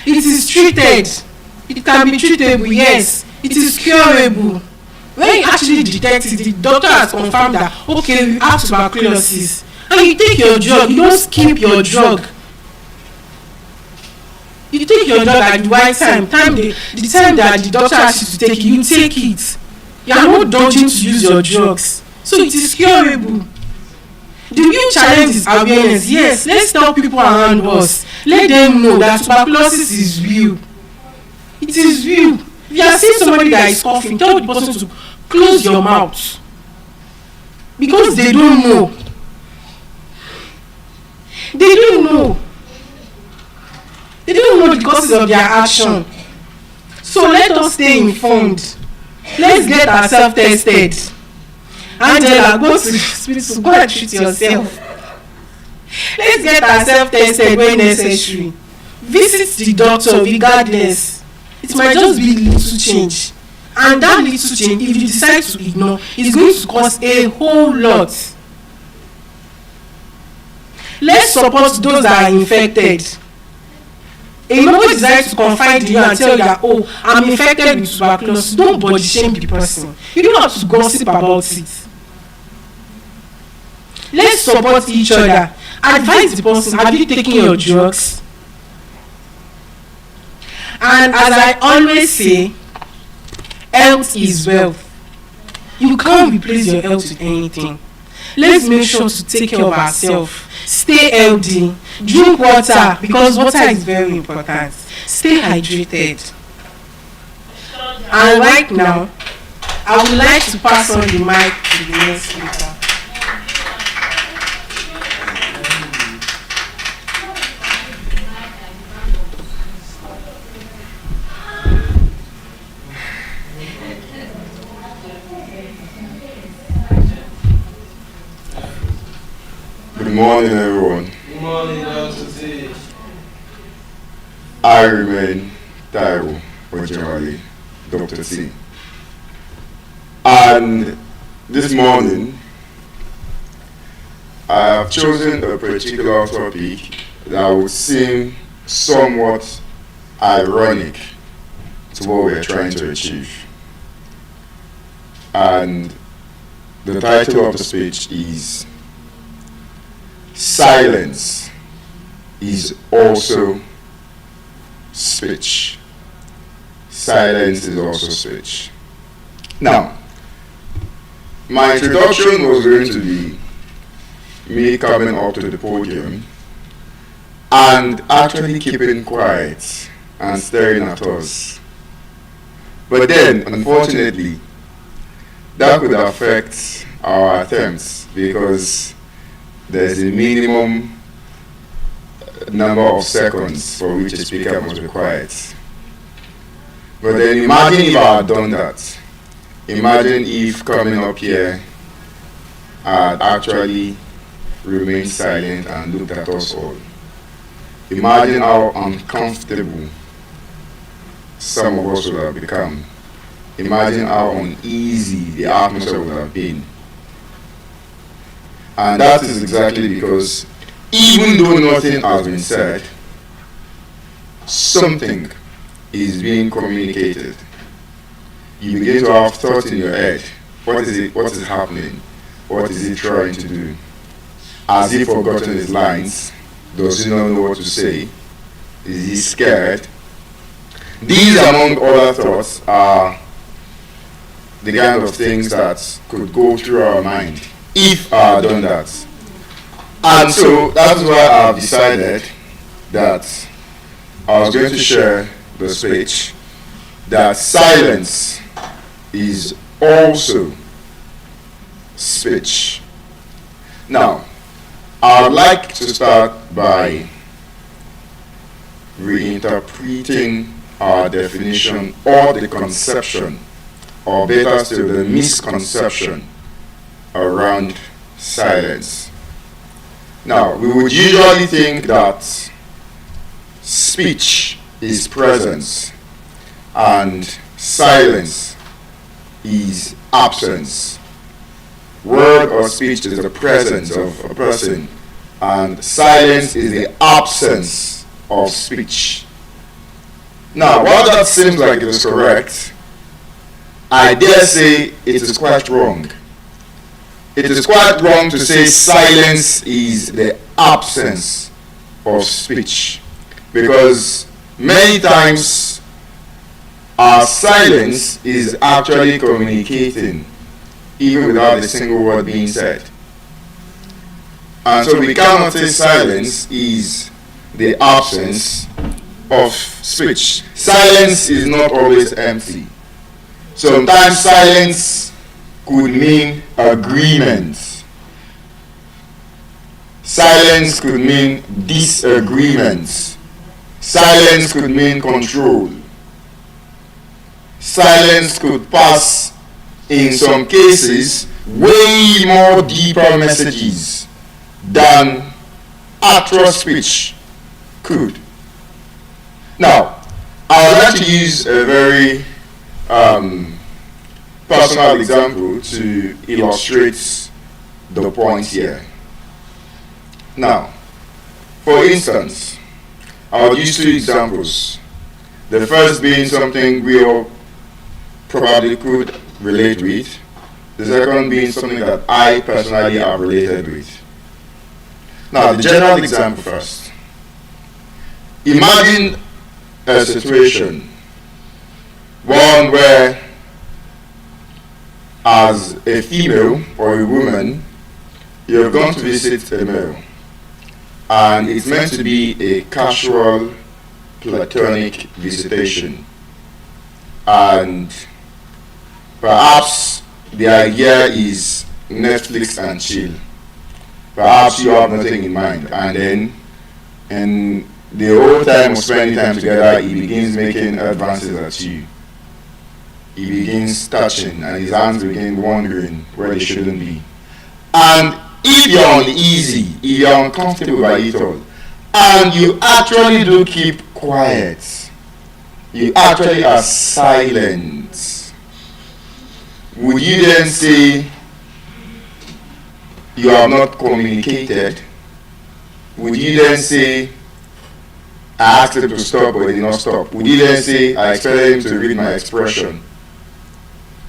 It is treated. It can be treatable, yes. It is curable. When you actually detect it, the doctor has confirmed that, okay, you have tuberculosis. And you take your drug, you don't skip your drug. You take your drug at the right time. The time that the doctor asks you to take it, you take it. You are not dodging to use your drugs. So it is curable. The real challenge is awareness. Yes, let's tell people around us. Let them know that tuberculosis is real. It is real. If you are seeing somebody that is coughing, tell the person to close your mouth. Because they don't know. They don't know. They don't know the causes of their action. So let us stay informed. Let's get ourselves tested. Angela, go to the hospital, go and treat yourself. Let's get ourselves tested when necessary. Visit the doctor regardless. It might just be little change. And that little change, if you decide to ignore, is going to cause a whole lot. Let's support those that are infected. A nobody decides to confide in you and tell you, oh, I'm infected with tuberculosis. Don't body shame the person. You don't have to gossip about it. Let's support each other. Advise the person, have you taken your drugs? And as I always say, health is wealth. You can't replace your health with anything. Let's make sure to take care of ourselves. Stay healthy. Drink water, because water is very important. Stay hydrated. And right now, I would like to pass on the mic to the next speaker. Good morning, everyone. Good morning, Dr. T. I remain Taiwo, or generally Dr. T. And this morning, I have chosen a particular topic that would seem somewhat ironic to what we are trying to achieve. And the title of the speech is Silence is also speech. Silence is also speech. Now, my introduction was going to be me coming up to the podium and actually keeping quiet and staring at us. But then, unfortunately, that could affect our attempts because there's a minimum number of seconds for which a speaker must be quiet. But then imagine if I had done that. Imagine if coming up here I had actually remained silent and looked at us all. Imagine how uncomfortable some of us would have become. Imagine how uneasy the atmosphere would have been. And that is exactly because even though nothing has been said, something is being communicated. You begin to have thoughts in your head. What is it? What is happening? What is he trying to do? Has he forgotten his lines? Does he not know what to say? Is he scared? These, among other thoughts, are the kind of things that could go through our mind if I had done that. And so that's why I've decided that I was going to share the speech that silence is also speech. Now, I would like to start by reinterpreting our definition or the conception, or better still, the misconception around silence. Now, we would usually think that speech is presence and silence is absence. Word or speech is the presence of a person and silence is the absence of speech. Now, while that seems like it is correct, I dare say it is quite wrong. It is quite wrong to say silence is the absence of speech, because many times our silence is actually communicating even without a single word being said. And so we cannot say silence is the absence of speech. Silence is not always empty. Sometimes silence could mean agreement. Silence could mean disagreement. Silence could mean control. silence could pass, in some cases, way more deeper messages than actual speech could. Now, I would like to use a very personal example to illustrate the point here. Now, for instance, I will use two examples. The first being something we all probably could relate with. The second being something that I personally have related with. Now, the general example first. Imagine a situation, one where as a female or a woman, you have gone to visit a male, and it's meant to be a casual, platonic visitation, and perhaps the idea is Netflix and chill. Perhaps you have nothing in mind, and then in the whole time of spending time together, he begins making advances at you. He begins touching, and his hands begin wandering where they shouldn't be. And if you're uneasy, if you're uncomfortable by it all, and you actually do keep quiet, you actually are silent, would you then say you have not communicated? Would you then say, I asked him to stop but he did not stop? Would you then say, I expected him to read my expression?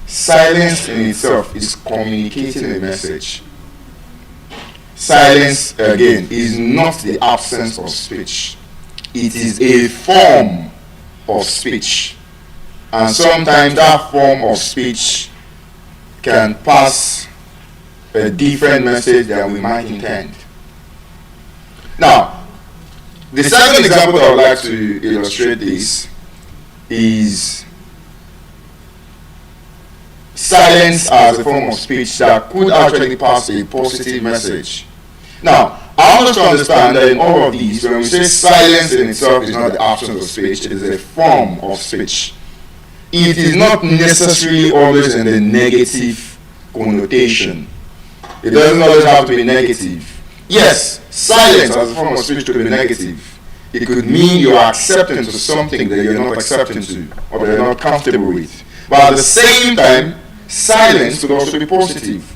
Silence in itself is communicating a message. Silence, again, is not the absence of speech. It is a form of speech. And sometimes that form of speech can pass a different message than we might intend. Now, the second example I would like to illustrate this is silence as a form of speech that could actually pass a positive message. Now, I want us to understand that in all of these, when we say silence in itself is not the absence of speech, it is a form of speech. It is not necessarily always in the negative connotation. It doesn't always have to be negative. Yes, silence as a form of speech could be negative. It could mean you are accepting to something that you're not accepting to, or that you're not comfortable with. But at the same time, silence could also be positive.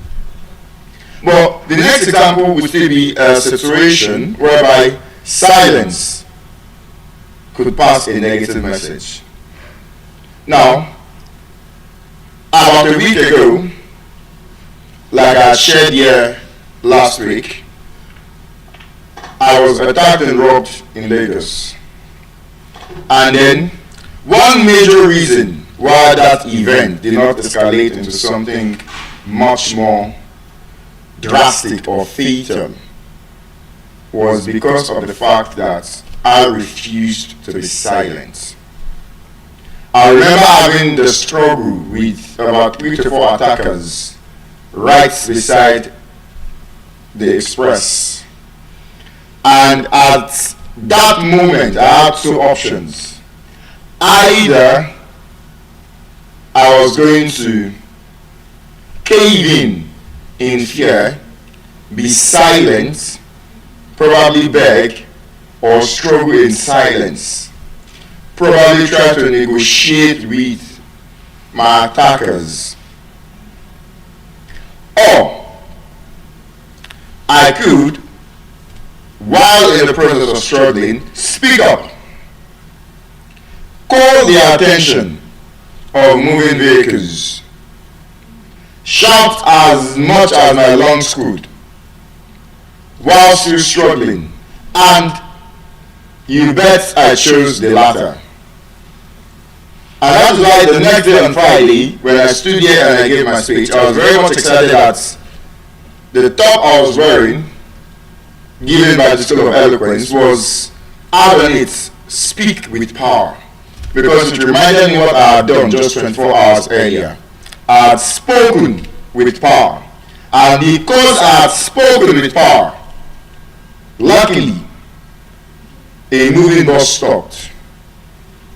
But the next example would still be a situation whereby silence could pass a negative message. Now, about a week ago, like I shared here last week, I was attacked and robbed in Lagos. And then, one major reason why that event did not escalate into something much more drastic or fatal was because of the fact that I refused to be silent. I remember having the struggle with about 3 to 4 attackers right beside the express. And at that moment, I had two options. Either I was going to cave in fear, be silent, probably beg, or struggle in silence. Probably try to negotiate with my attackers. Or I could, while in the process of struggling, speak up, call the attention of moving vehicles, shout as much as my lungs could, while still struggling, and you bet I chose the latter. And that's why the next day on Friday, when I stood here and I gave my speech, I was very much excited that the top I was wearing, given by the School of Eloquence, was out on it, speak with power. Because it reminded me what I had done just 24 hours earlier. I had spoken with power. And because I had spoken with power, luckily, a moving bus stopped.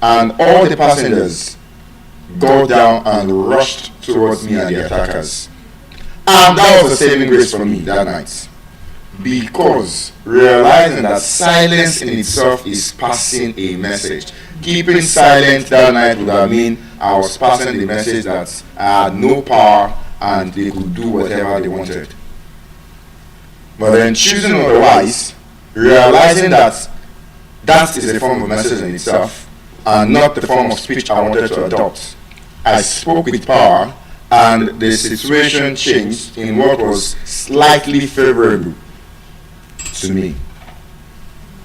And all the passengers got down and rushed towards me and the attackers. And that was a saving grace for me that night. Because realizing that silence in itself is passing a message. Keeping silent that night would have mean I was passing the message that I had no power and they could do whatever they wanted. But then choosing otherwise, realizing that that is a form of message in itself and not the form of speech I wanted to adopt. I spoke with power and the situation changed in what was slightly favorable to me.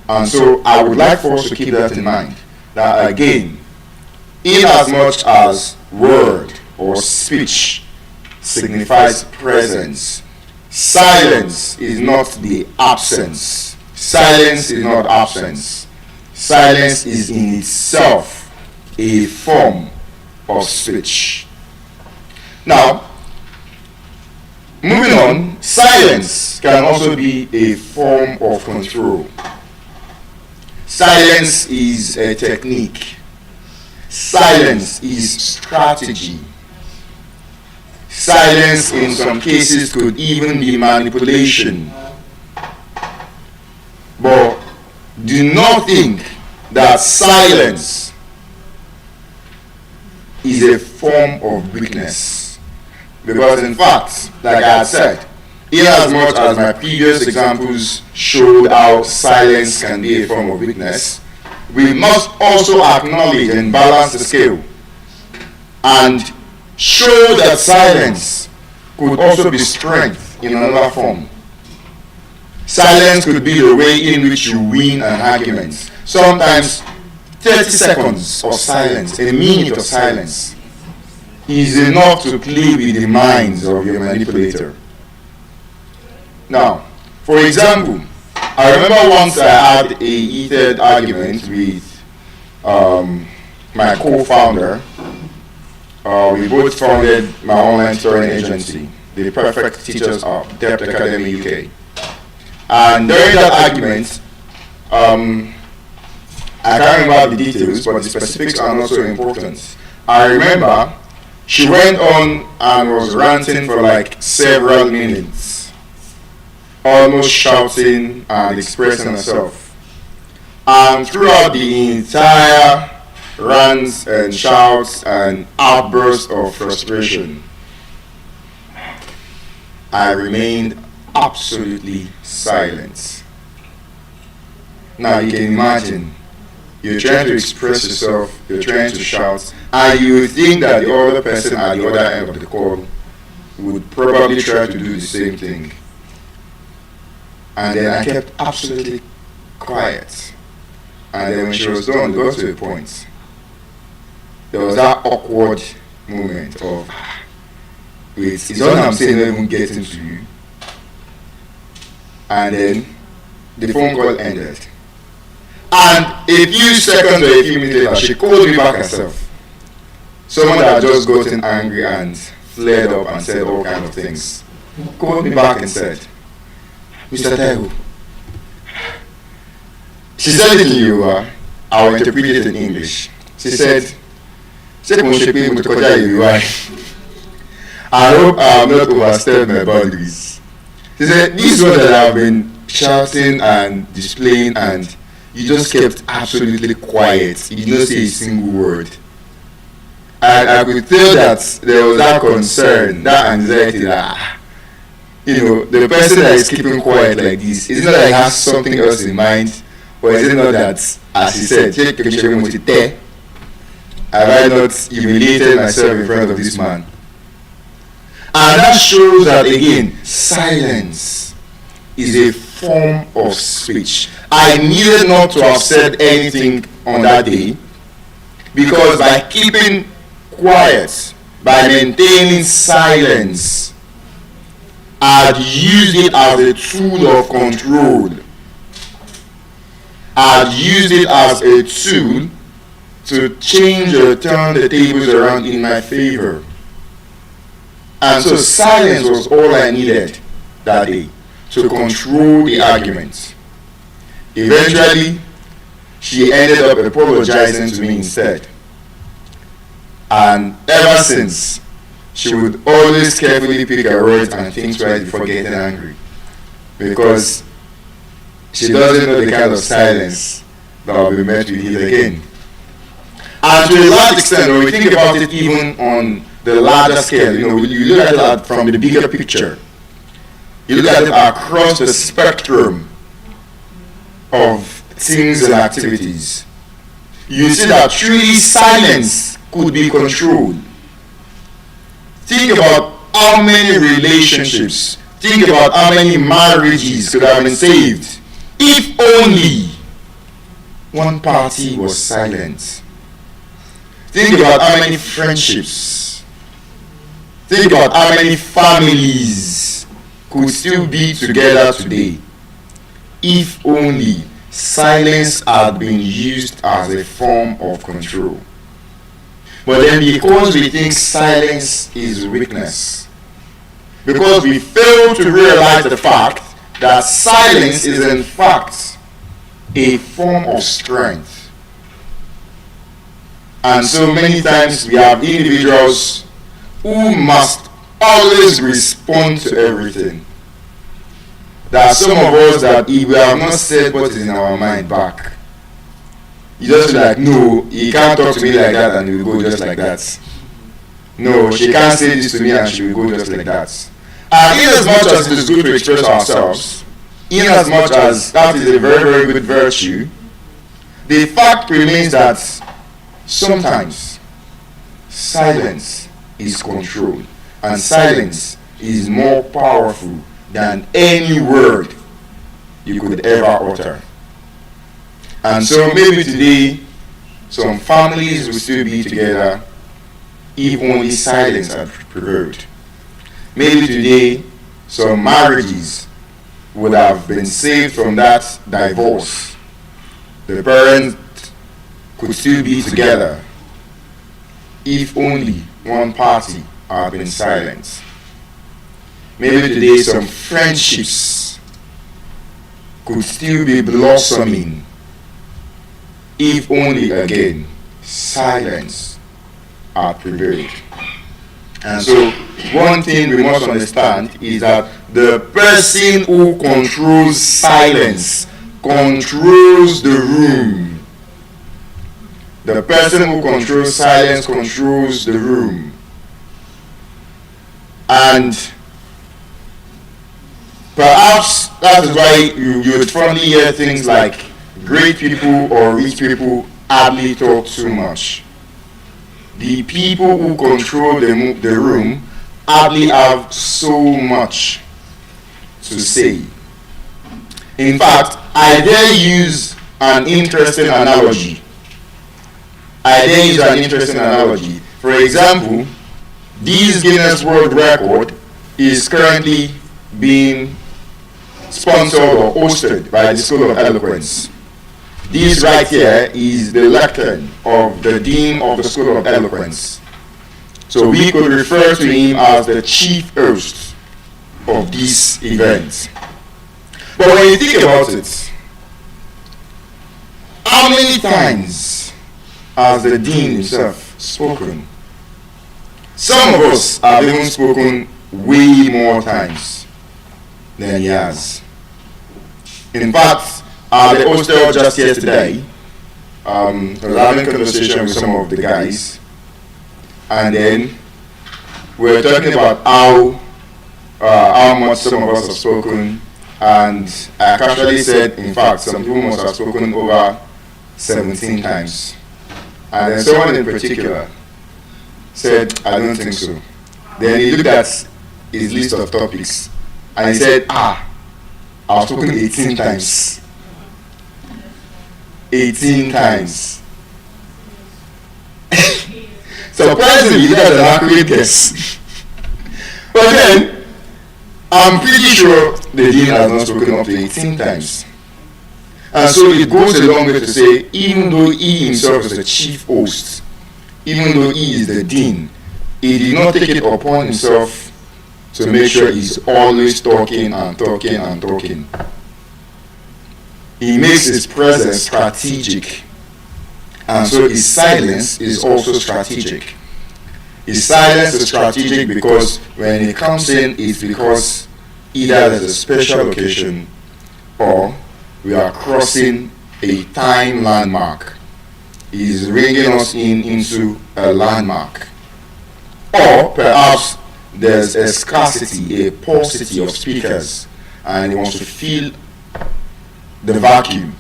And so I would like for us to keep that in mind. That again, in as much as word or speech signifies presence, silence is not the absence. Silence is not absence. Silence is in itself a form of speech. Now, moving on, silence can also be a form of control. Silence is a technique. Silence is strategy. Silence in some cases could even be manipulation. But do not think that silence is a form of weakness. Because in fact, like I had said, inasmuch as my previous examples showed how silence can be a form of weakness, we must also acknowledge and balance the scale and show that silence could also be strength in another form. Silence could be the way in which you win an argument. Sometimes 30 seconds of silence, a minute of silence, is enough to play with the minds of your manipulator. Now, for example, I remember once I had a heated argument with my co-founder. We both founded my online tutoring agency, the Perfect Teachers App, Depth Academy UK. And during that argument, I can't remember the details, but the specifics are not so important. I remember she went on and was ranting for like several minutes, almost shouting and expressing herself. And throughout the entire rants and shouts and outbursts of frustration, I remained absolutely silent. Now you can imagine, you're trying to express yourself, you're trying to shout, and you think that the other person at the other end of the call would probably try to do the same thing. And then I kept absolutely quiet. And then when she was done, it got to a point. There was that awkward moment of, wait, is all I'm saying not even getting to you? And then the phone call ended. And a few seconds or a few minutes later, she called me back herself. Someone that had just gotten angry and flared up and said all kinds of things called me back and said, Mr. Taiwo. She said it in Yoruba. I will interpret it in English. She said, I hope I have not overstepped my boundaries. She said, these words that I have been shouting and displaying, and you just kept absolutely quiet. You didn't say a single word. And I could tell that there was that concern, that anxiety that, the person that is keeping quiet like this, is it not that he has something else in mind? Or is it not that, as he said, have I not humiliated myself in front of this man? And that shows that, again, silence is a form of speech. I needed not to have said anything on that day, because by keeping quiet, by maintaining silence, I had used it as a tool of control. I had used it as a tool to change or turn the tables around in my favor. And so silence was all I needed that day to control the argument. Eventually, she ended up apologizing to me instead. And ever since, she would always carefully pick her words and think twice before getting angry. Because she doesn't know the kind of silence that will be met with it again. And to a large extent, when we think about it even on the larger scale, you look at it from the bigger picture. You look at it across the spectrum of things and activities. You see that truly silence could be controlled. Think about how many relationships, think about how many marriages could have been saved if only one party was silent. Think about how many friendships, think about how many families could still be together today if only silence had been used as a form of control. But then because we think silence is weakness, because we fail to realize the fact that silence is in fact a form of strength. And so many times we have individuals who must always respond to everything. There are some of us that if we have not said what is in our mind back, you just feel like, no, he can't talk to me like that and he will go just like that. No, she can't say this to me and she will go just like that. And in as much as it is good to express ourselves, in as much as that is a very, very good virtue, the fact remains that sometimes silence is controlled and silence is more powerful than any word you could ever utter. And so maybe today some families will still be together if only silence had prevailed. Maybe today some marriages would have been saved from that divorce. The parents could still be together if only one party had been silent. Maybe today some friendships could still be blossoming if only again silence had prevailed. And so one thing we must understand is that the person who controls silence controls the room. The person who controls silence controls the room. And perhaps that is why you would frequently hear things like great people or rich people hardly talk too much. The people who control the room hardly have so much to say. In fact, I dare use an interesting analogy. For example, this Guinness World Record is currently being sponsored or hosted by the School of Eloquence. This right here is the lectern of the Dean of the School of Eloquence. So we could refer to him as the chief host of this event. But when you think about it, how many times has the Dean himself spoken? Some of us have even spoken way more times than he has. In fact, at the hostel just yesterday, I was having a conversation with some of the guys, and then we were talking about how much some of us have spoken, and I casually said, in fact, some people must have spoken over 17 times. And then someone in particular said, I don't think so. Then he looked at his list of topics, and he said, I've spoken 18 times. 18 times. Surprisingly, that's an accurate guess. But then, I'm pretty sure the Dean has not spoken up to 18 times. And so it goes a long way to say, even though he himself is the chief host, even though he is the Dean, he did not take it upon himself to make sure he's always talking and talking and talking. He makes his presence strategic, and so his silence is also strategic. Is silence is strategic because when it comes in, it's because either there's a special occasion or we are crossing a time landmark. It is bringing us into a landmark. Or perhaps there's a scarcity, a paucity of speakers, and he wants to fill the vacuum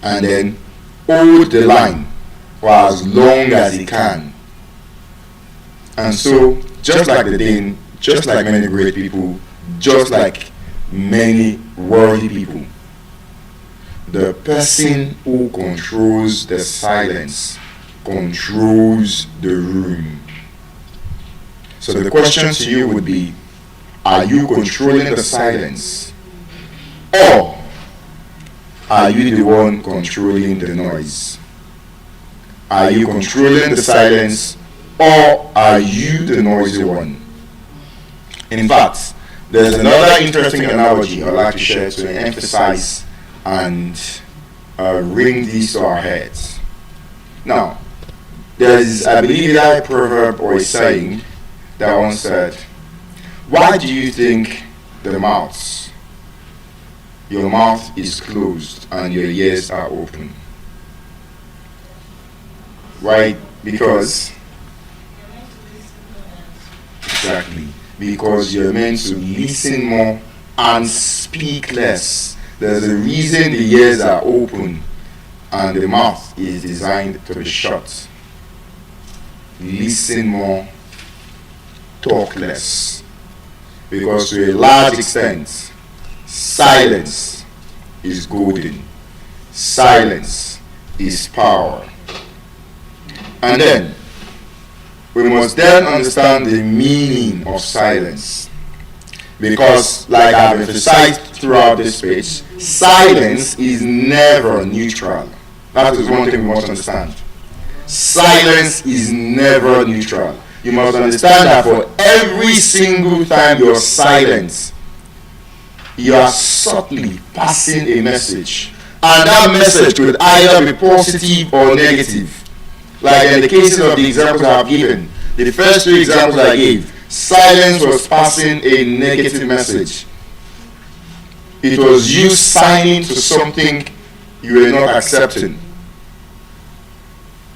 and then hold the line for as long as he can. And so, just like the Dane, just like many great people, just like many worldly people, the person who controls the silence controls the room. So the question to you would be, are you controlling the silence? Or are you the one controlling the noise? Are you controlling the silence, or are you the noisy one? In fact, there's another interesting analogy I'd like to share to emphasize and bring these to our heads. Now, there's, I believe, a proverb or a saying that once said, why do you think your mouth is closed and your ears are open? Right? Because exactly. Because you're meant to listen more and speak less. There's a reason the ears are open and the mouth is designed to be shut. Listen more, talk less. Because to a large extent, silence is golden. Silence is power. And then, we must then understand the meaning of silence. Because, like I've emphasized throughout this page, silence is never neutral. That is one thing we must understand. Silence is never neutral. You must understand that for every single time you're silent, you are subtly passing a message. And that message could either be positive or negative. Like in the cases of the examples I have given, the first two examples I gave, silence was passing a negative message. It was you signing to something you were not accepting.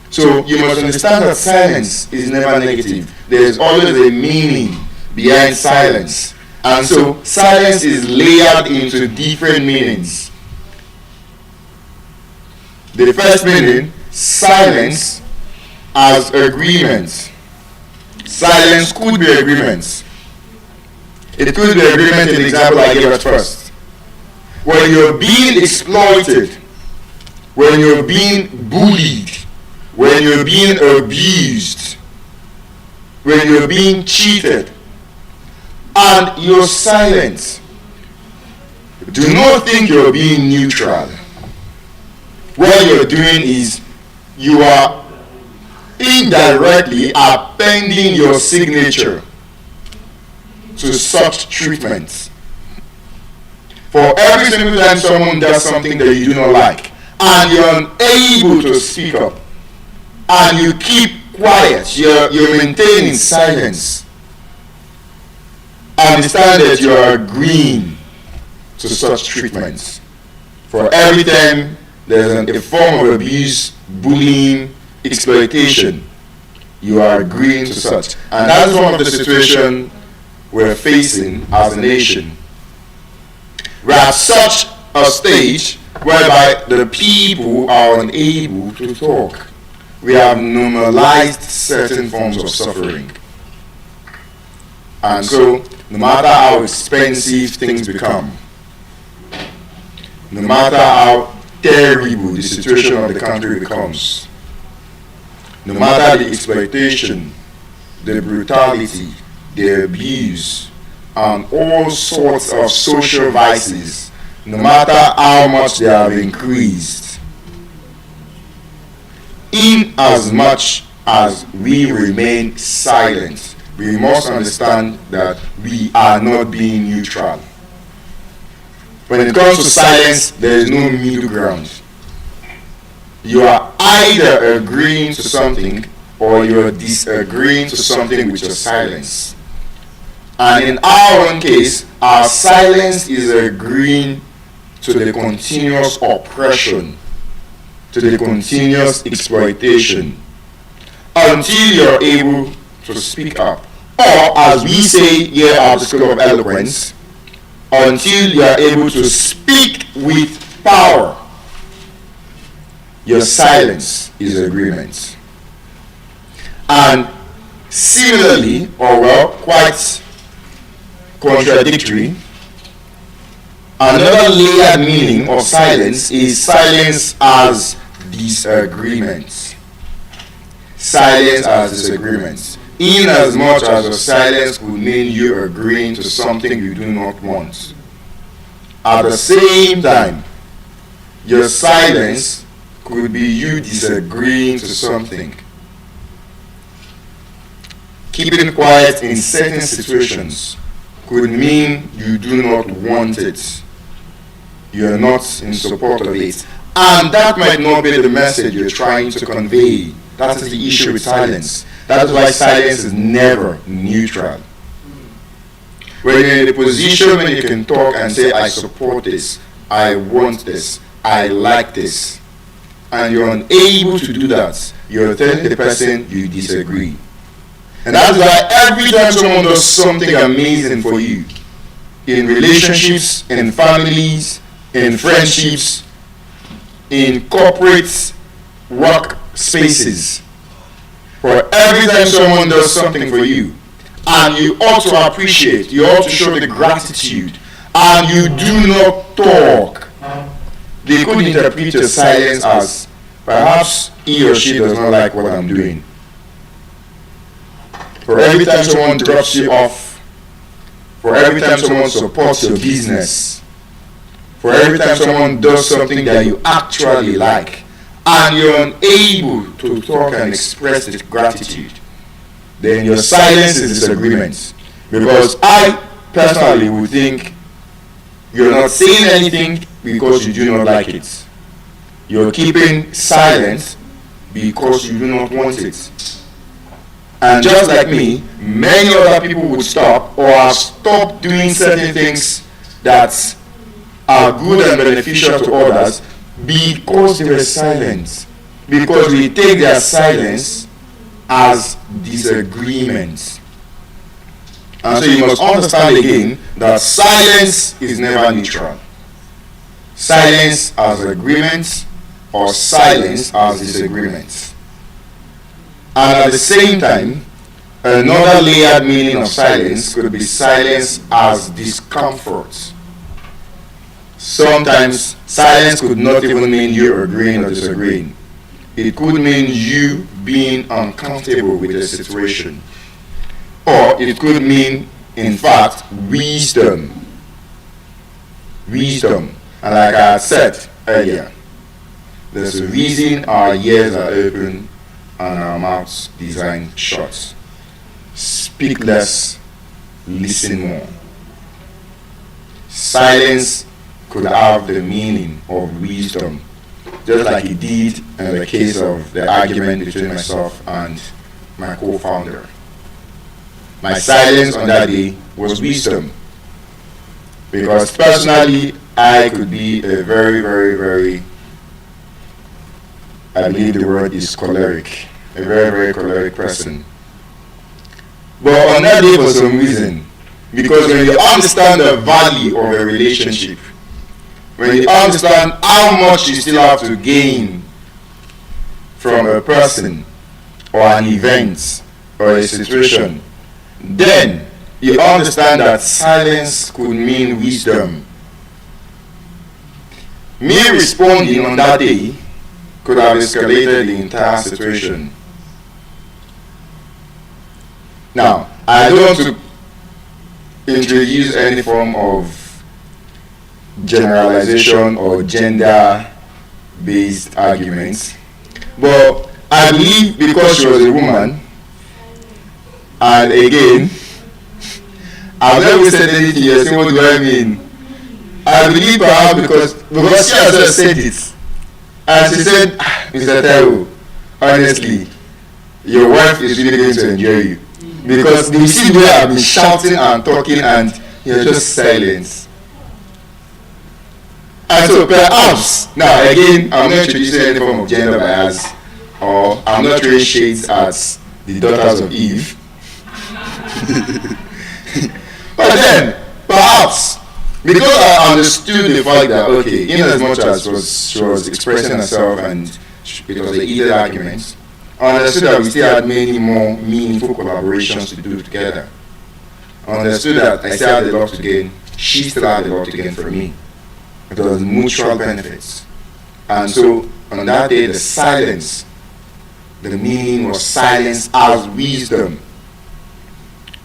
So you must understand that silence is never negative. There is always a meaning behind silence. And so silence is layered into different meanings. The first meaning, silence as agreement. Silence could be agreement. It could be agreement in the example I gave at first. When you're being exploited, when you're being bullied, when you're being abused, when you're being cheated, and you're silent, do not think you're being neutral. What you're doing is you are indirectly appending your signature to such treatment. For every single time someone does something that you do not like, and you're unable to speak up, and you keep quiet, you're maintaining silence, understand that you are agreeing to such treatment. For every time there's a form of abuse, bullying, exploitation, you are agreeing to such. And that's one of the situations we're facing as a nation. We're at such a stage whereby the people are unable to talk. We have normalized certain forms of suffering. And so, no matter how expensive things become, no matter how terrible the situation of the country becomes, no matter the exploitation, the brutality, the abuse, and all sorts of social vices, no matter how much they have increased, in as much as we remain silent, we must understand that we are not being neutral. When it comes to silence, there is no middle ground. You are either agreeing to something or you're disagreeing to something with your silence. And in our own case, our silence is agreeing to the continuous oppression, to the continuous exploitation, until you're able to speak up. Or, as we say here at the School of Eloquence, until you are able to speak with power. Your silence is agreement. And similarly, or well, quite contradictory, another layered meaning of silence is silence as disagreement. Silence as disagreement. In as much as a silence could mean you agreeing to something you do not want. At the same time, your silence could be you disagreeing to something. Keeping quiet in certain situations could mean you do not want it. You are not in support of it. And that might not be the message you're trying to convey. That is the issue with silence. That is why silence is never neutral. When you're in a position when you can talk and say, I support this, I want this, I like this, and you're unable to do that, you're telling the person you disagree. And that's why every time someone does something amazing for you, in relationships, in families, in friendships, in corporate work spaces, for every time someone does something for you, and you ought to appreciate, you ought to show the gratitude, and you do not talk, they could interpret your silence as perhaps he or she does not like what I'm doing. For every time someone drops you off, for every time someone supports your business, for every time someone does something that you actually like, and you're unable to talk and express this gratitude, then your silence is disagreement. Because I personally would think you're not saying anything because you do not like it. You're keeping silent because you do not want it. And just like me, many other people would stop or have stopped doing certain things that are good and beneficial to others because they were silent. Because we take their silence as disagreement. And so you must understand again that silence is never neutral. Silence as agreement or silence as disagreement. And at the same time, another layered meaning of silence could be silence as discomfort. Sometimes silence could not even mean you agreeing or disagreeing. It could mean you being uncomfortable with the situation. Or it could mean, in fact, wisdom. Wisdom. And like I said earlier, there's a reason our ears are open and our mouths designed shut. Speak less, listen more. Silence could have the meaning of wisdom, just like it did in the case of the argument between myself and my co-founder. My silence on that day was wisdom, because personally I could be a very, I believe the word is choleric, a very choleric person. But on that day, for some reason, because when you understand the value of a relationship, when you understand how much you still have to gain from a person or an event or a situation, then you understand that silence could mean wisdom. Me responding on that day could have escalated the entire situation. Now, I don't want to introduce any form of generalization or gender-based arguments, but I believe because she was a woman, and again, I've never said anything here, so what do I mean? I believe perhaps because she herself said it, and she said, Mr. Taiwo, honestly, your wife is really going to enjoy you. Because you see the way I've been shouting and talking and you're just silent. And so perhaps, now again, I'm not introducing any form of gender bias, or I'm not throwing shades at the daughters of Eve. But then, perhaps, because I understood the fact that, okay, in as much as she was expressing herself and it was a heated argument, I understood that we still had many more meaningful collaborations to do together. I understood that I still had a lot to gain, she still had a lot to gain from me. It was mutual benefits. And so, on that day, the silence, the meaning was silence as wisdom.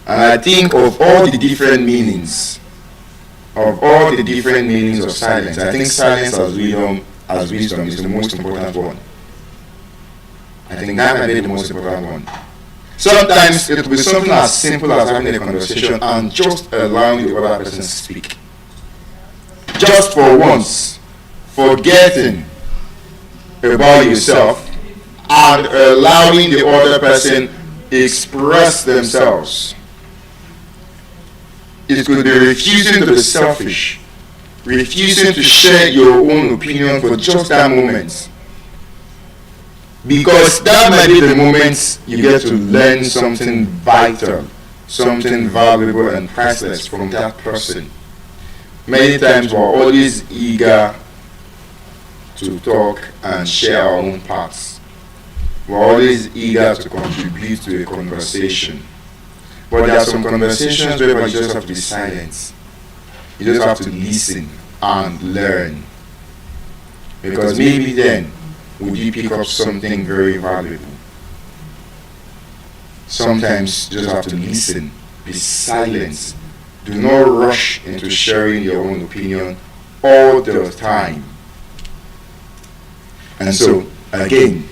And I think of all the different meanings, of silence, I think silence as wisdom is the most important one. I think that might be the most important one. Sometimes it will be something as simple as having a conversation and just allowing the other person to speak. Just for once, forgetting about yourself and allowing the other person express themselves. It could be refusing to be selfish, refusing to share your own opinion for just that moment. Because that might be the moment you get to learn something vital, something valuable and priceless from that person. Many times we're always eager to talk and share our own parts. We're always eager to contribute to a conversation. But there are some conversations where you just have to be silent. You just have to listen and learn. Because maybe then would you pick up something very valuable. Sometimes you just have to listen, be silent. Do not rush into sharing your own opinion all the time. And so, again,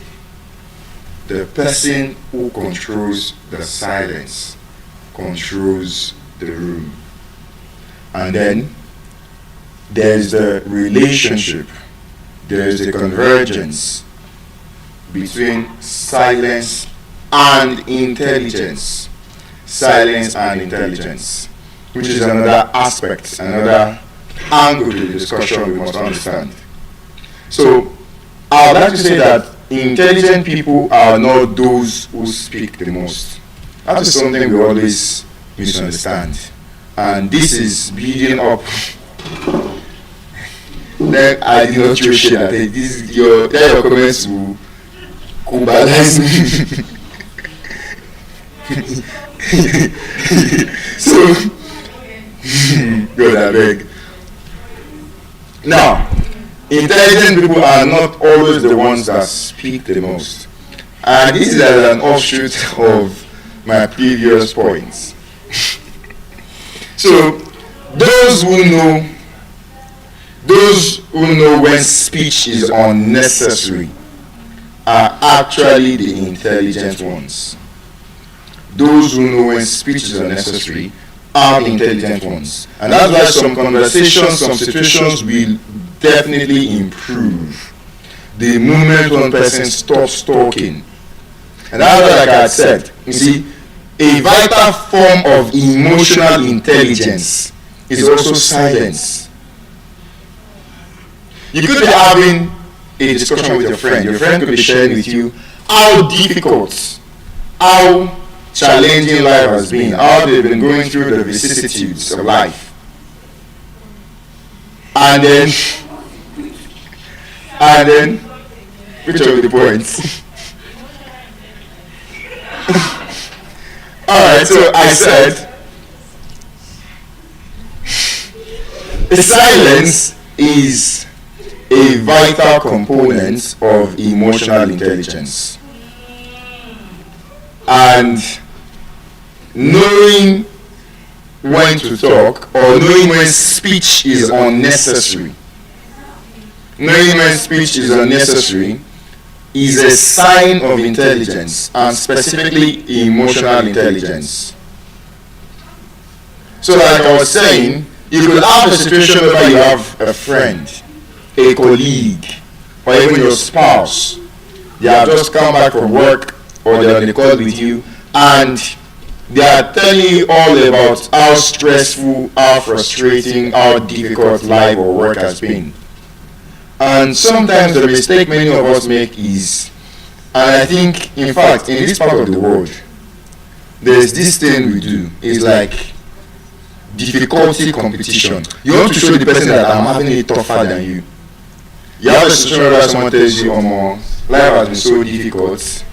the person who controls the silence controls the room. And then there's the relationship, there's the convergence between silence and intelligence. Silence and intelligence, which is another aspect, another angle to the discussion we must understand. So, I would like to say that intelligent people are not those who speak the most. That is something we always misunderstand. And this is building up. Then I did not throw shade at it. Your comments will cobalize me. So, God, I beg. Now, intelligent people are not always the ones that speak the most. And this is an offshoot of my previous points. So, those who know when speech is unnecessary are actually the intelligent ones. Those who know when speech is unnecessary are the intelligent ones. And that's why some conversations, some situations will definitely improve the moment one person stops talking. And that's why, like I said, you see, a vital form of emotional intelligence is also silence. You could be having a discussion with your friend. Your friend could be sharing with you how difficult, how challenging life has been, how they've been going through the vicissitudes of life. And then, which of the points? Alright, so I said, silence is a vital component of emotional intelligence. And knowing when to talk or knowing when speech is unnecessary, is a sign of intelligence, and specifically emotional intelligence. So like I was saying, you could have a situation where you have a friend, a colleague, or even your spouse. They have just come back from work or they're on the call with you, and they are telling you all about how stressful, how frustrating, how difficult life or work has been. And sometimes the mistake many of us make is, and I think, in fact, in this part of the world, there's this thing we do. It's like difficulty competition. You want to show the person that I'm having it tougher than you. You have a situation where someone tells you, life has been so difficult.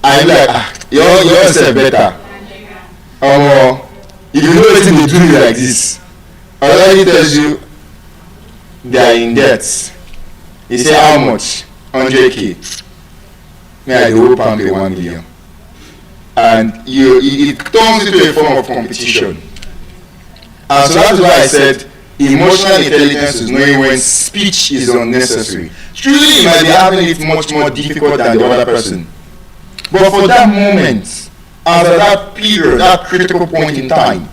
And you're like, you're yourself better. If you know anything they do you like this, already tells you they are in debt. You say how much? 100k. I hope I'm pay 1 million. And it turns into a form of competition. And so that's why I said emotional intelligence is knowing when speech is unnecessary. Truly, you might be having it much more difficult than the other person. But for that moment, after that period, that critical point in time,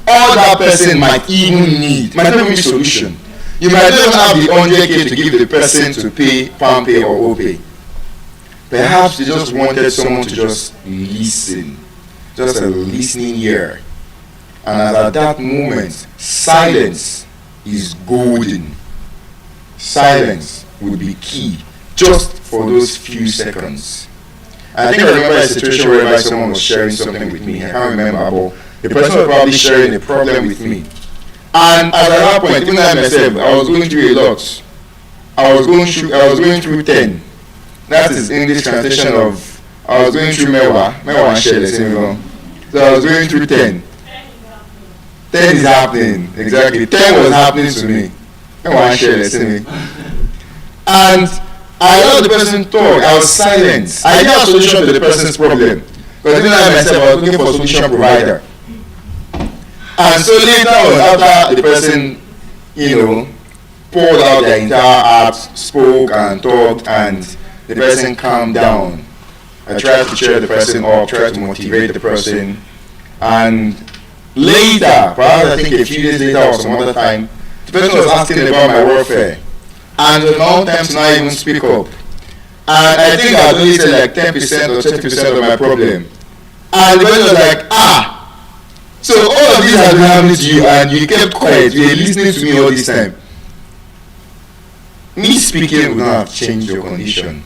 all that person might even need, might not be solution. You might not have the 100k to give the person to pay palm pay or OPay. Perhaps they just wanted someone to just listen, just a listening ear. And at that moment, silence is golden. Silence would be key, just for those few seconds. I think I remember a situation where someone was sharing something with me. I can't remember, but the person was probably sharing a problem with me. And at that point, even I myself, I was going through a lot. I was going through 10. That is English translation of I was going through Mewa and Shell. So I was going through 10. 10 is happening, exactly. 10 was happening to me. Mewa and Shell. And I heard the person talk. I was silent. I didn't have a solution to the person's problem. Because even I myself, I was looking for a solution provider. And so later on, after the person, poured out their entire heart, spoke and talked, and the person calmed down. I tried to cheer the person up, tried to motivate the person. And later, perhaps I think a few days later or some other time, the person was asking about my welfare. And a long time to not even speak up. And I think I only said like 10% or 30% of my problem. And the person was like, so all of these have been happening to you and you kept quiet, you were listening to me all this time. Me speaking would not have changed your condition.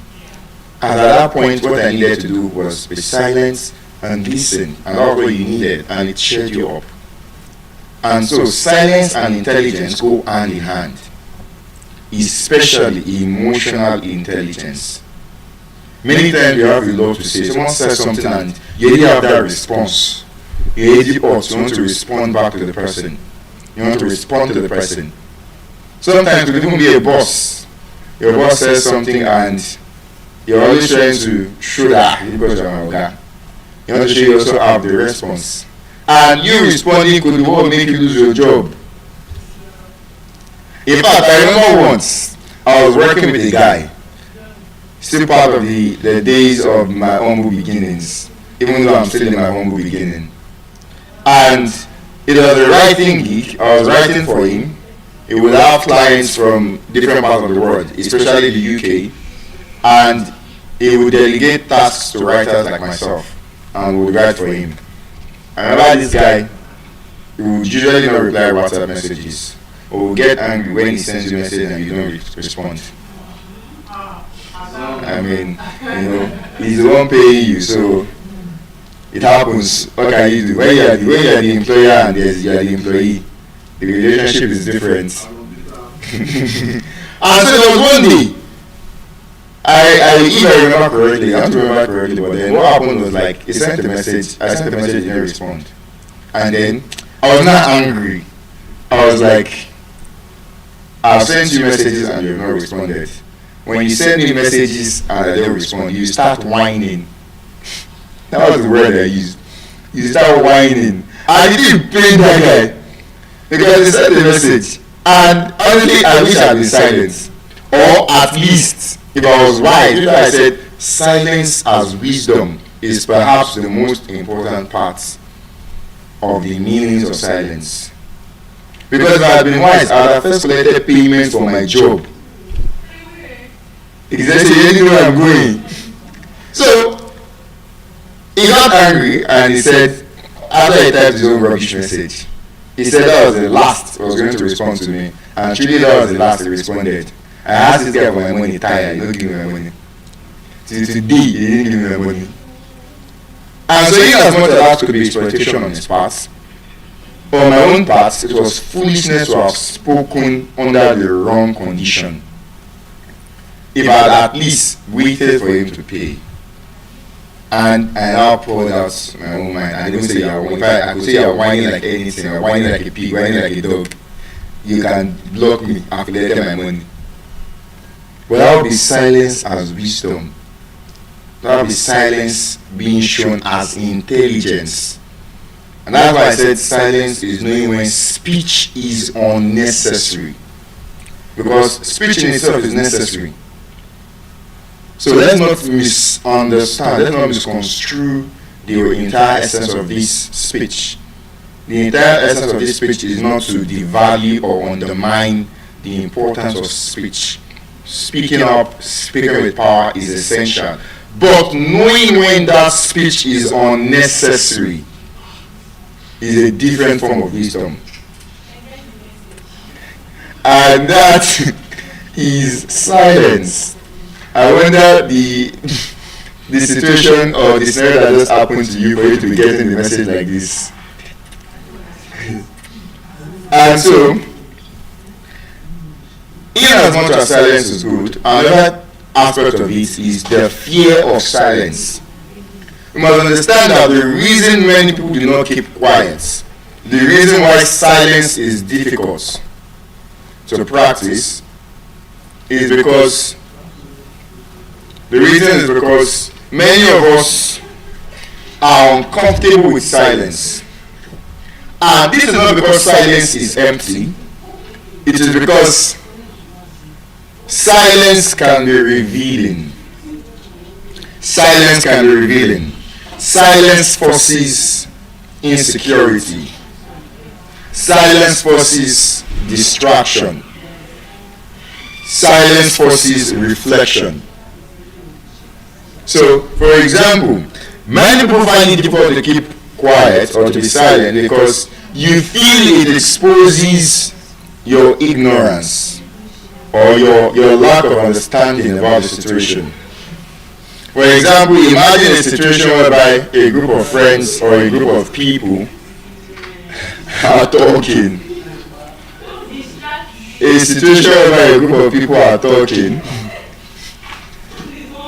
And at that point, what I needed to do was be silent and listen. And that's what you needed, and it cheered you up. And so silence and intelligence go hand in hand. Especially emotional intelligence. Many times you have a lot to say. Someone says something and you already have that response. You already ought to want to respond back to the person. You want to respond to the person. Sometimes it could even be a boss. Your boss says something and you're always trying to show that because you're an guy. You want to show you also have the response. And you responding could well make you lose your job. In fact, I remember once I was working with a guy, still part of the days of my humble beginnings, even though I'm still in my humble beginning. And it was a writing gig. I was writing for him. He would have clients from different parts of the world, especially the UK, and he would delegate tasks to writers like myself, and we would write for him. I remember this guy, he would usually not reply WhatsApp messages, or will get angry when he sends you a message and you don't respond. I mean, he's the one paying you, so it happens. What can you do? When you are the employer and you are the employee, the relationship is different. And so there was one day, if I remember correctly, I don't remember correctly, but then what happened was like, he sent a message, I sent a message, he didn't respond. And then, I was not angry. I was like, I've sent you messages and you have not responded. When you send me messages and I don't respond, you start whining. That was the word I used. You start whining. And it didn't pain that guy. Because he sent the message. And honestly, I wish I had been silent. Or at least, if I was wise, I said, silence as wisdom is perhaps the most important part of the meanings of silence. Because if I had been wise, I would have first collected payment for my job. Exactly, you know where I'm going. So, got angry and he said, after he typed his own rubbish message, he said that was the last he was going to respond to me. And truly that was the last he responded. I asked this guy for my money, tired, he didn't give me my money. Till today, he didn't give me my money. And so in as much as that could be exploitation on his part, on my own part, it was foolishness to have spoken under the wrong condition. If I had at least waited for him to pay, and I now poured out my own mind, I didn't say I could say you're whining like anything, you're whining like a pig, whining like a dog, you can block me, I've collected my money. But that would be silence as wisdom. That would be silence being shown as intelligence. And that's why I said silence is knowing when speech is unnecessary. Because speech in itself is necessary. So let's not misunderstand, let's not misconstrue the entire essence of this speech. The entire essence of this speech is not to devalue or undermine the importance of speech. Speaking up, speaking with power is essential. But knowing when that speech is unnecessary is a different form of wisdom. And that is silence. I wonder the situation or the scenario that just happened to you for you to be getting the message like this. And so, in as much as silence is good, another aspect of it is the fear of silence. You must understand that the reason many people do not keep quiet, the reason why silence is difficult to practice, is because many of us are uncomfortable with silence. And this is not because silence is empty, it is because silence can be revealing. Silence can be revealing. Silence forces insecurity. Silence forces distraction. Silence forces reflection. So, for example, many people find it difficult to keep quiet or to be silent because you feel it exposes your ignorance or your lack of understanding about the situation. For example, imagine a situation whereby a group of friends or a group of people are talking. A situation whereby a group of people are talking.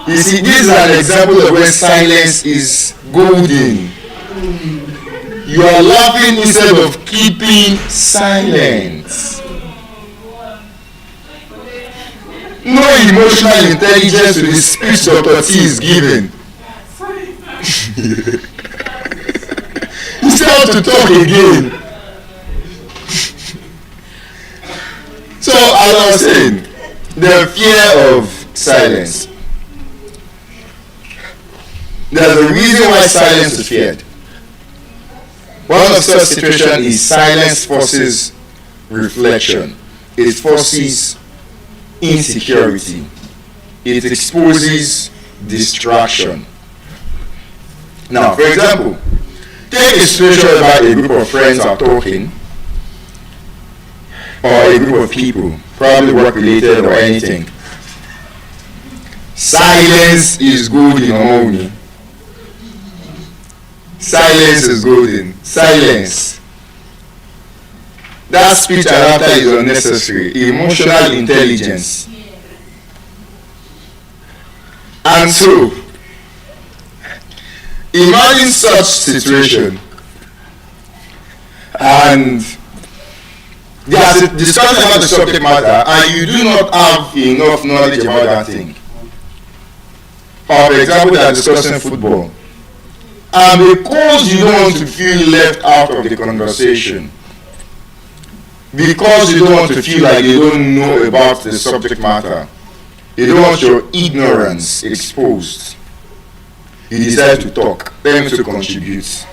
You see, this is an example of when silence is golden. You are laughing instead of keeping silent. No emotional intelligence to the speech Dr. T is giving. You still have to talk again. So, as I was saying, the fear of silence. There's a reason why silence is feared. One of such situations is silence forces reflection. It forces insecurity. It exposes distraction. Now, for example, take a situation whereby a group of friends are talking, or a group of people, probably work related or anything. Silence is good in harmony. Silence is golden. Silence. That speech and laughter is unnecessary. Emotional intelligence. And so, imagine such situation, and there's a discussion about the subject matter, and you do not have enough knowledge about that thing. Or, for example, they are discussing football. And because you don't want to feel left out of the conversation, because you don't want to feel like you don't know about the subject matter, you don't want your ignorance exposed, you decide to talk, them to contribute.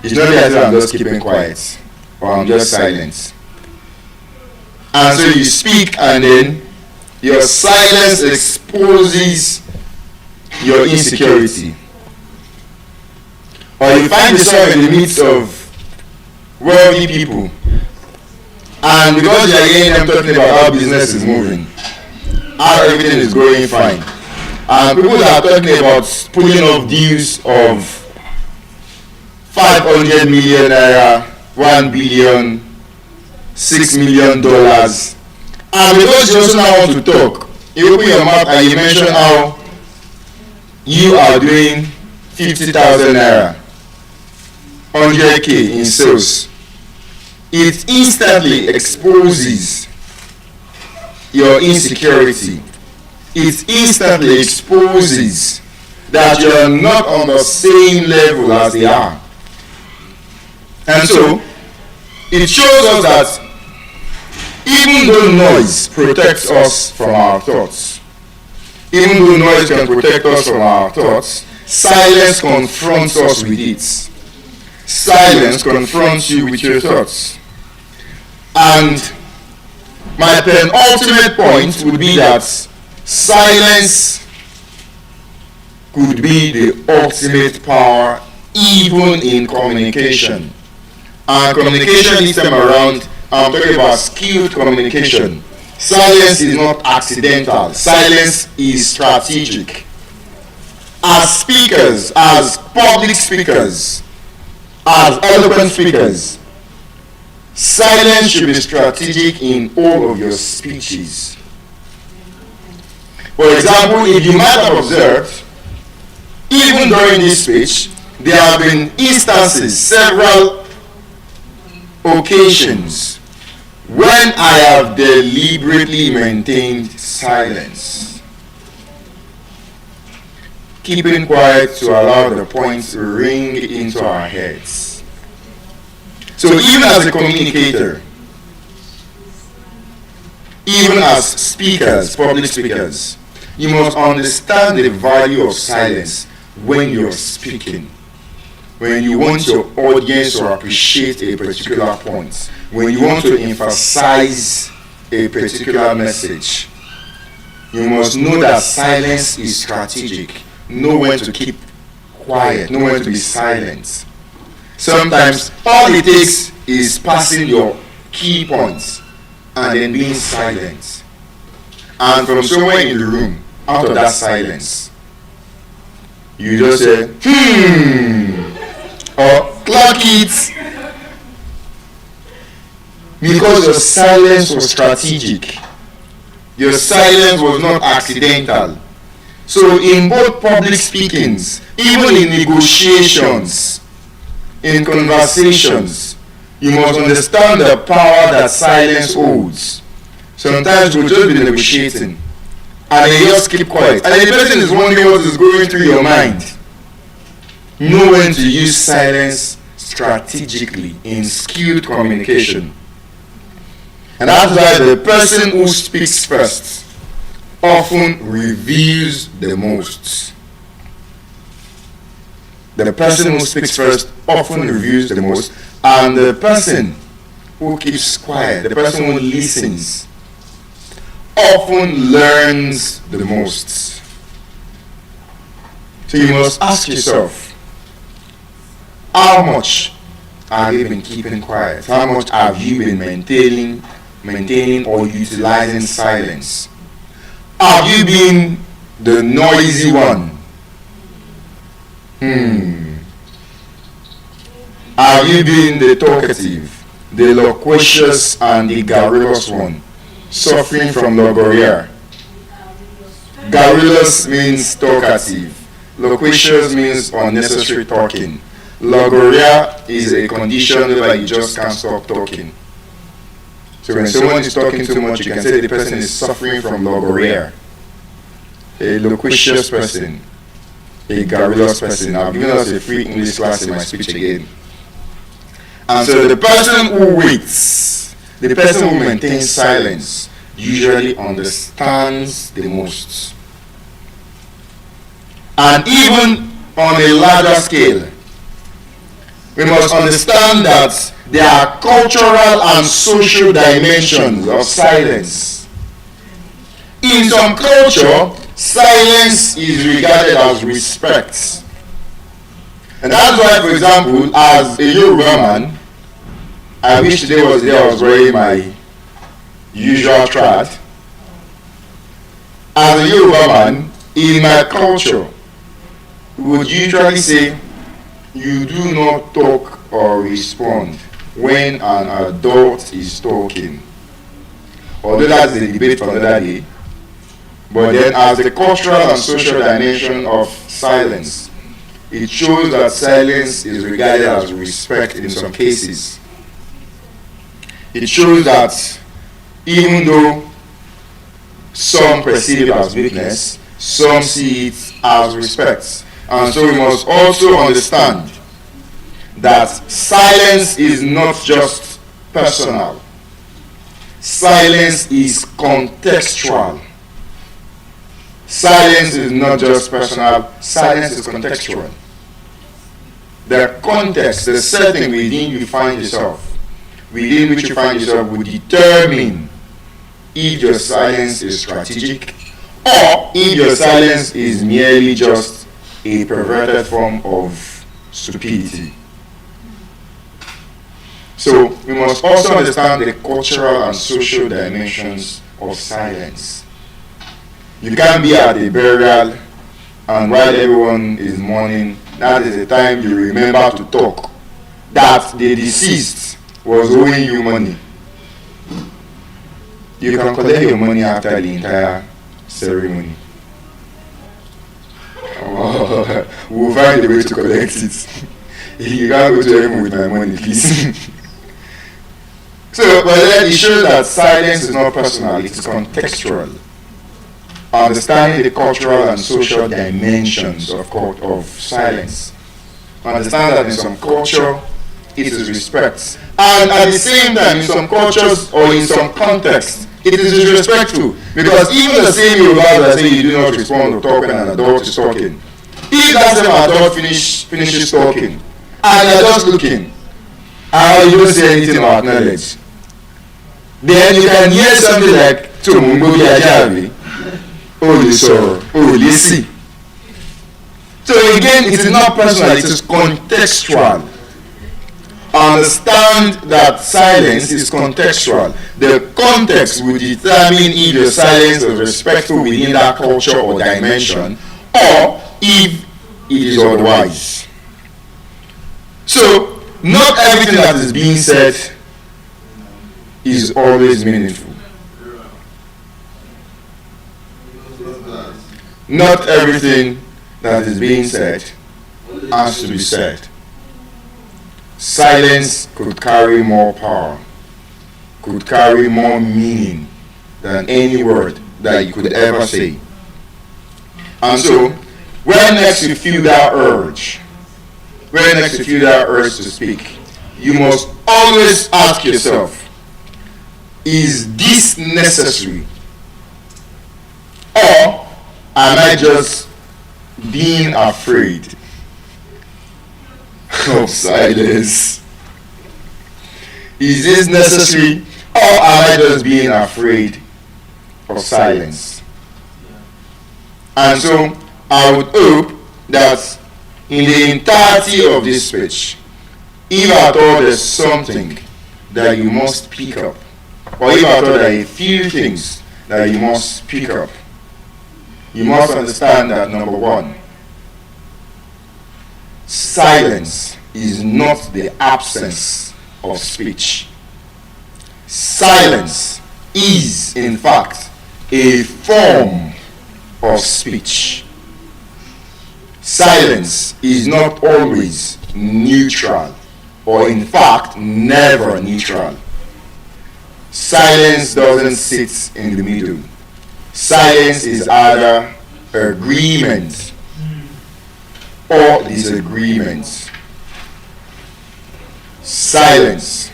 It's not as if I'm just keeping quiet or I'm just silent. And so you speak, and then your silence exposes your insecurity. or you find yourself in the midst of wealthy people, and because you are hearing them talking about how business is moving, how everything is going fine, and people that are talking about pulling off deals of 500 million naira, 1 billion, $6 million, and because you also now want to talk, you open your mouth and you mention how you are doing 50,000 naira, 100k in sales. It instantly exposes your insecurity. It instantly exposes that you are not on the same level as they are. And so, it shows us that even though noise protects us from our thoughts, even though noise can protect us from our thoughts, silence confronts us with it. Silence confronts you with your thoughts. And my penultimate point would be that silence could be the ultimate power even in communication. And communication this time around, I'm talking about skilled communication. Silence is not accidental. Silence is strategic. As speakers, as public speakers, as eloquent speakers, silence should be strategic in all of your speeches. For example, if you might have observed, even during this speech, there have been instances, several occasions, when I have deliberately maintained silence, keeping quiet to allow the points to ring into our heads. So even as a communicator, even as speakers, public speakers, you must understand the value of silence when you're speaking. When you want your audience to appreciate a particular point, when you want to emphasize a particular message, you must know that silence is strategic. Know when to keep quiet, know when to be silent. Sometimes all it takes is passing your key points and then being silent. And from somewhere in the room, out of that silence, you just say, or clock it, because your silence was strategic. Your silence was not accidental. So in both public speakings, even in negotiations, in conversations, you must understand the power that silence holds. Sometimes we'll just be negotiating and then you just keep quiet, and the person is wondering what is going through your mind. Know when to use silence strategically in skilled communication. And that's why the person who speaks first often reveals the most. The person who speaks first often reveals the most, and the person who keeps quiet, the person who listens, often learns the most. So you must ask yourself, how much have you been keeping quiet? How much have you been maintaining or utilizing silence? Have you been the noisy one? Have you been the talkative, the loquacious, and the garrulous one, suffering from logorrhea? Garrulous means talkative. Loquacious means unnecessary talking. Logorrhea is a condition where you just can't stop talking. So when someone is talking too much, you can say the person is suffering from logorrhea. A loquacious person, a garrulous person. I've given us a free English class in my speech again. And so the person who waits, the person who maintains silence, usually understands the most. And even on a larger scale, we must understand that there are cultural and social dimensions of silence. In some culture, silence is regarded as respect. And that's why, for example, as a Yoruba man, I wish today was the day I was wearing my usual trad. As a Yoruba man, in my culture, we would usually say, you do not talk or respond when an adult is talking. Although that's a debate for another day, but then as the cultural and social dimension of silence, it shows that silence is regarded as respect in some cases. It shows that even though some perceive it as weakness, some see it as respect. And so we must also understand that silence is not just personal. Silence is contextual. Silence is not just personal, silence is contextual. The context, the setting within which you find yourself will determine if your silence is strategic or if your silence is merely just a perverted form of stupidity. So we must also understand the cultural and social dimensions of silence. You can't be at a burial and while everyone is mourning, that is the time you remember to talk that the deceased was owing you money. You can collect your money after the entire ceremony. We'll find a way to collect it. You can't go to heaven with my money, please. So, but then it shows that silence is not personal, it is contextual. Understanding the cultural and social dimensions of silence. Understand that in some culture, it is respect. And at the same time, in some cultures or in some contexts, it is disrespectful. Because even the same Yoruba that say you do not respond to talk when an adult is talking, if that same adult finishes talking, and you're just looking, and you don't say anything or acknowledge, then you can hear something like, So again, it is not personal, it is contextual. Understand that silence is contextual. The context will determine if your silence is respectful within that culture or dimension, or if it is otherwise. So, not everything that is being said is always meaningful. Not everything that is being said has to be said. Silence could carry more power, could carry more meaning than any word that you could ever say. And so, when next you feel that urge, to speak, you must always ask yourself, is this necessary? Or am I just being afraid of silence? Is this necessary, or am I just being afraid of silence? And so I would hope that in the entirety of this speech, if at all there's something that you must pick up, or if at all there are a few things that you must pick up, you must understand that number one, silence is not the absence of speech. Silence is, in fact, a form of speech. Silence is not always neutral, or in fact, never neutral. Silence doesn't sit in the middle. Silence is either agreement or disagreement. Silence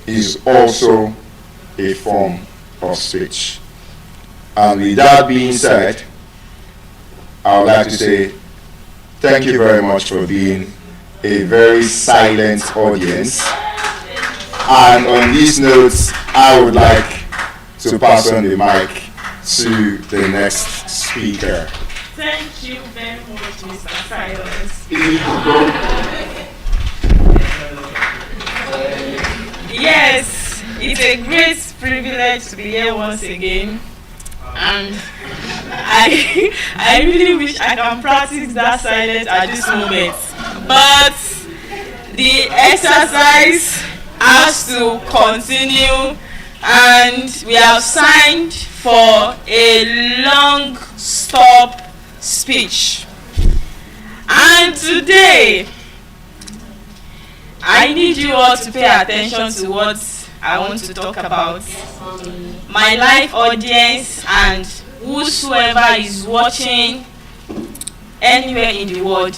is also a form of speech. And with that being said, I would like to say thank you very much for being a very silent audience. And on these notes, I would like to pass on the mic to the next speaker. Thank you very much, Mr. Silence. a great privilege to be here once again, and I really wish I can practice that silence at this moment, but the exercise has to continue, and we have signed for a long stop speech. And today, I need you all to pay attention to what I want to talk about. My live audience and whosoever is watching anywhere in the world,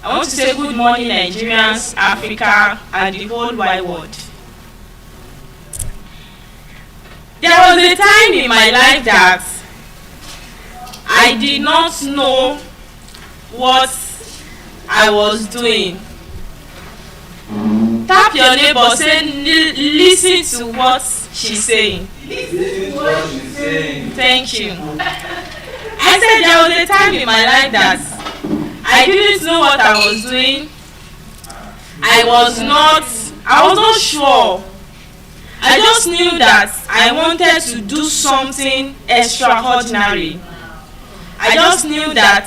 I want to say good morning, Nigerians, Africa, and the whole wide world. There was a time in my life that I did not know what I was doing. Tap your neighbor, say, listen to what she's saying. Listen to what she's saying. Thank you. I said there was a time in my life that I didn't know what I was doing. I was not sure. I just knew that I wanted to do something extraordinary. I just knew that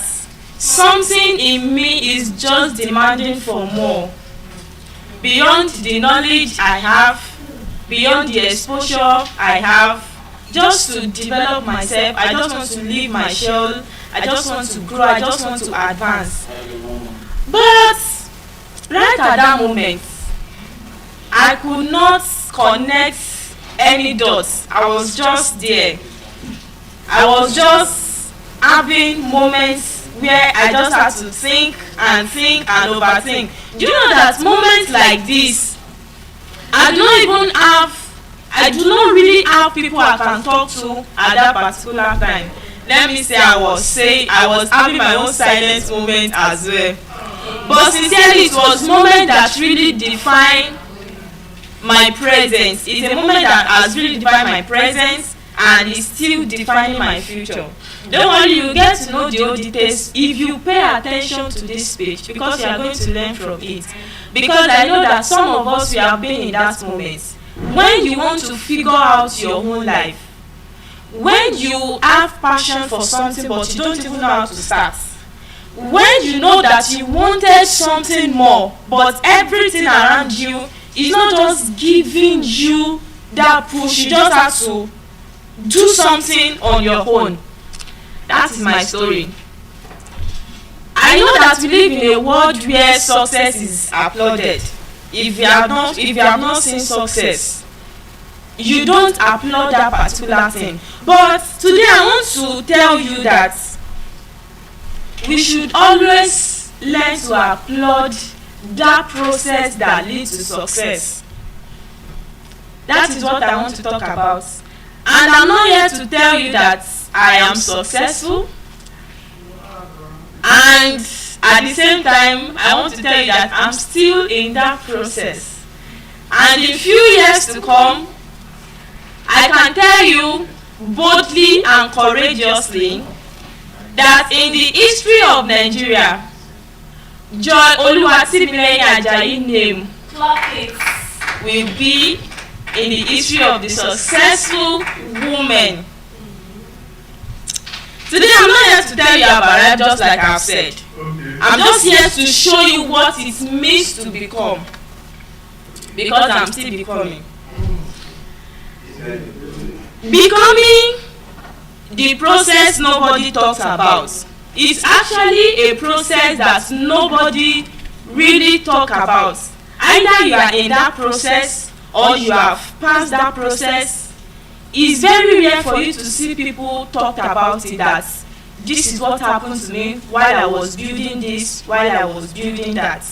something in me is just demanding for more. Beyond the knowledge I have, beyond the exposure I have, just to develop myself, I just want to leave my shell, I just want to grow, I just want to advance. But right at that moment, I could not connect any dots. I was just there. I was just having moments where I just had to think and overthink. Do you know that moments like this, I do not really have people I can talk to at that particular time. Let me say I was having my own silent moment as well. But sincerely, it was moment that really defined my presence. It's a moment that has really defined my presence and is still defining my future. Don't worry, you get to know the whole details if you pay attention to this speech, because you are going to learn from it. Because I know that some of us, we have been in that moment when you want to figure out your own life, when you have passion for something but you don't even know how to start, when you know that you wanted something more but everything around you is not just giving you that push, you just have to do something on your own. That is my story. I know that we live in a world where success is applauded. If you have not seen success, you don't applaud that particular thing. But today I want to tell you that we should always learn to applaud that process that leads to success. That is what I want to talk about. And I'm not here to tell you that I am successful, and at the same time I want to tell you that I'm still in that process. And in few years to come, I can tell you boldly and courageously that in the history of Nigeria, Joy Oluwatimileyin Ajayi name will be in the history of the successful women. Today I'm not here to tell you about it, just like I've said. I'm just here to show you what it means to become, because I'm still becoming. Becoming the process nobody talks about. It's actually a process that nobody really talks about. Either you are in that process or you have passed that process. It's very rare for you to see people talk about it, that this is what happened to me while I was building this, while I was building that.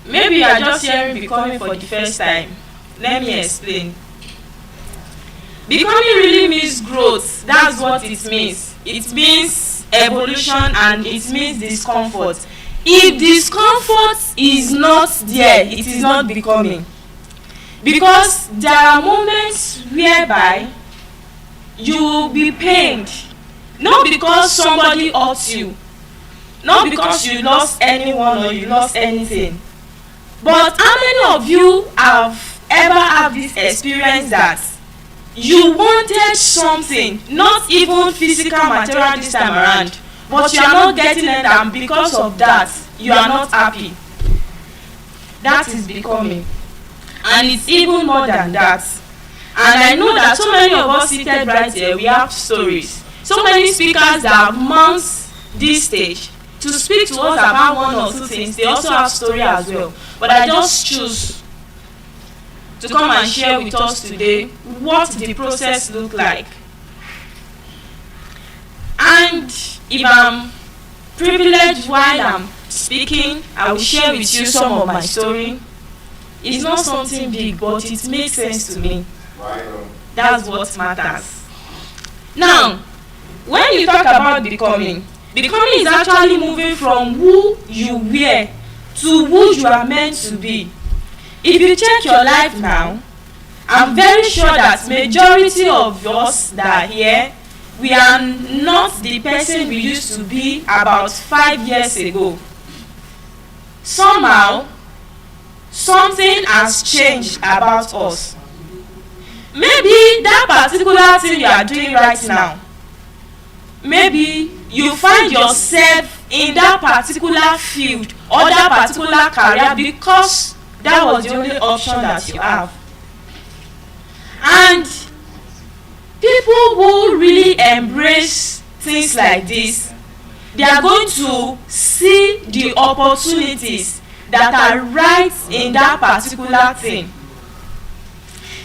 Maybe you are just hearing becoming for the first time. Let me explain. Becoming really means growth. That's what it means. It means evolution and it means discomfort. If discomfort is not there, it is not becoming. Because there are moments whereby you will be pained, not because somebody hurt you, not because you lost anyone or you lost anything, but how many of you have ever have this experience that you wanted something, not even physical material this time around, but you are not getting it, and because of that you are not happy? That is becoming. And it's even more than that. And I know that so many of us seated right here, we have stories. So many speakers that have mounted this stage to speak to us about one or two things, they also have story as well. But I just choose to come and share with us today what the process looked like. And if I'm privileged while I'm speaking, I will share with you some of my story. It's not something big, but it makes sense to me. That's what matters. Now, when you talk about becoming is actually moving from who you were to who you are meant to be. If you check your life now, I'm very sure that majority of us that are here, we are not the person we used to be about 5 years ago. Somehow, something has changed about us. Maybe that particular thing you are doing right now, maybe you find yourself in that particular field or that particular career because that was the only option that you have. And people who really embrace things like this, they are going to see the opportunities that are right in that particular thing.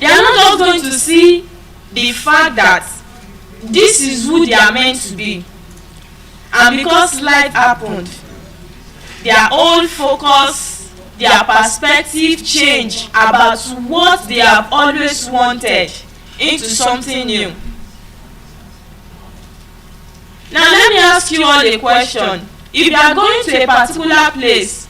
They are not just going to see the fact that this is who they are meant to be, and because life happened, their whole focus, their perspective change about what they have always wanted into something new. Now let me ask you all a question. If you are going to a particular place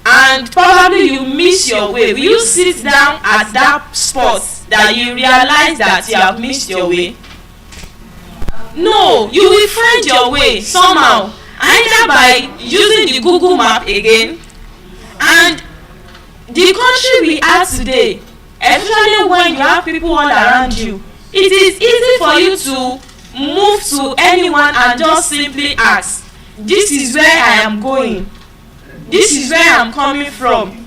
and probably you miss your way, will you sit down at that spot that you realize that you have missed your way? No, you will find your way somehow, either by using the Google map again. And the country we are today, especially when you have people all around you, it is easy for you to move to anyone and just simply ask, this is where I am going, this is where I am coming from,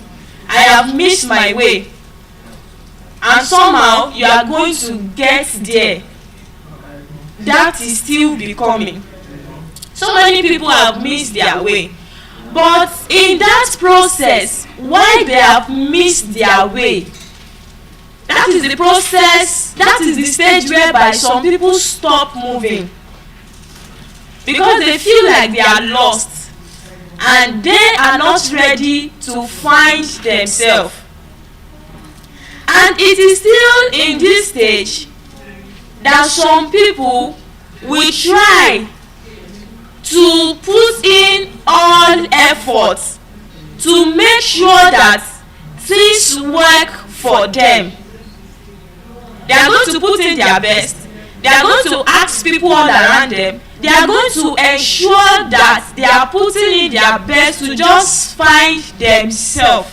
I have missed my way, and somehow you are going to get there. That is still becoming. So many people have missed their way, but in that process, why they have missed their way, that is the process, that is the stage whereby some people stop moving because they feel like they are lost and they are not ready to find themselves. And it is still in this stage that some people will try to put in all efforts to make sure that things work for them. They are going to put in their best. They are going to ask people all around them. They are going to ensure that they are putting in their best to just find themselves.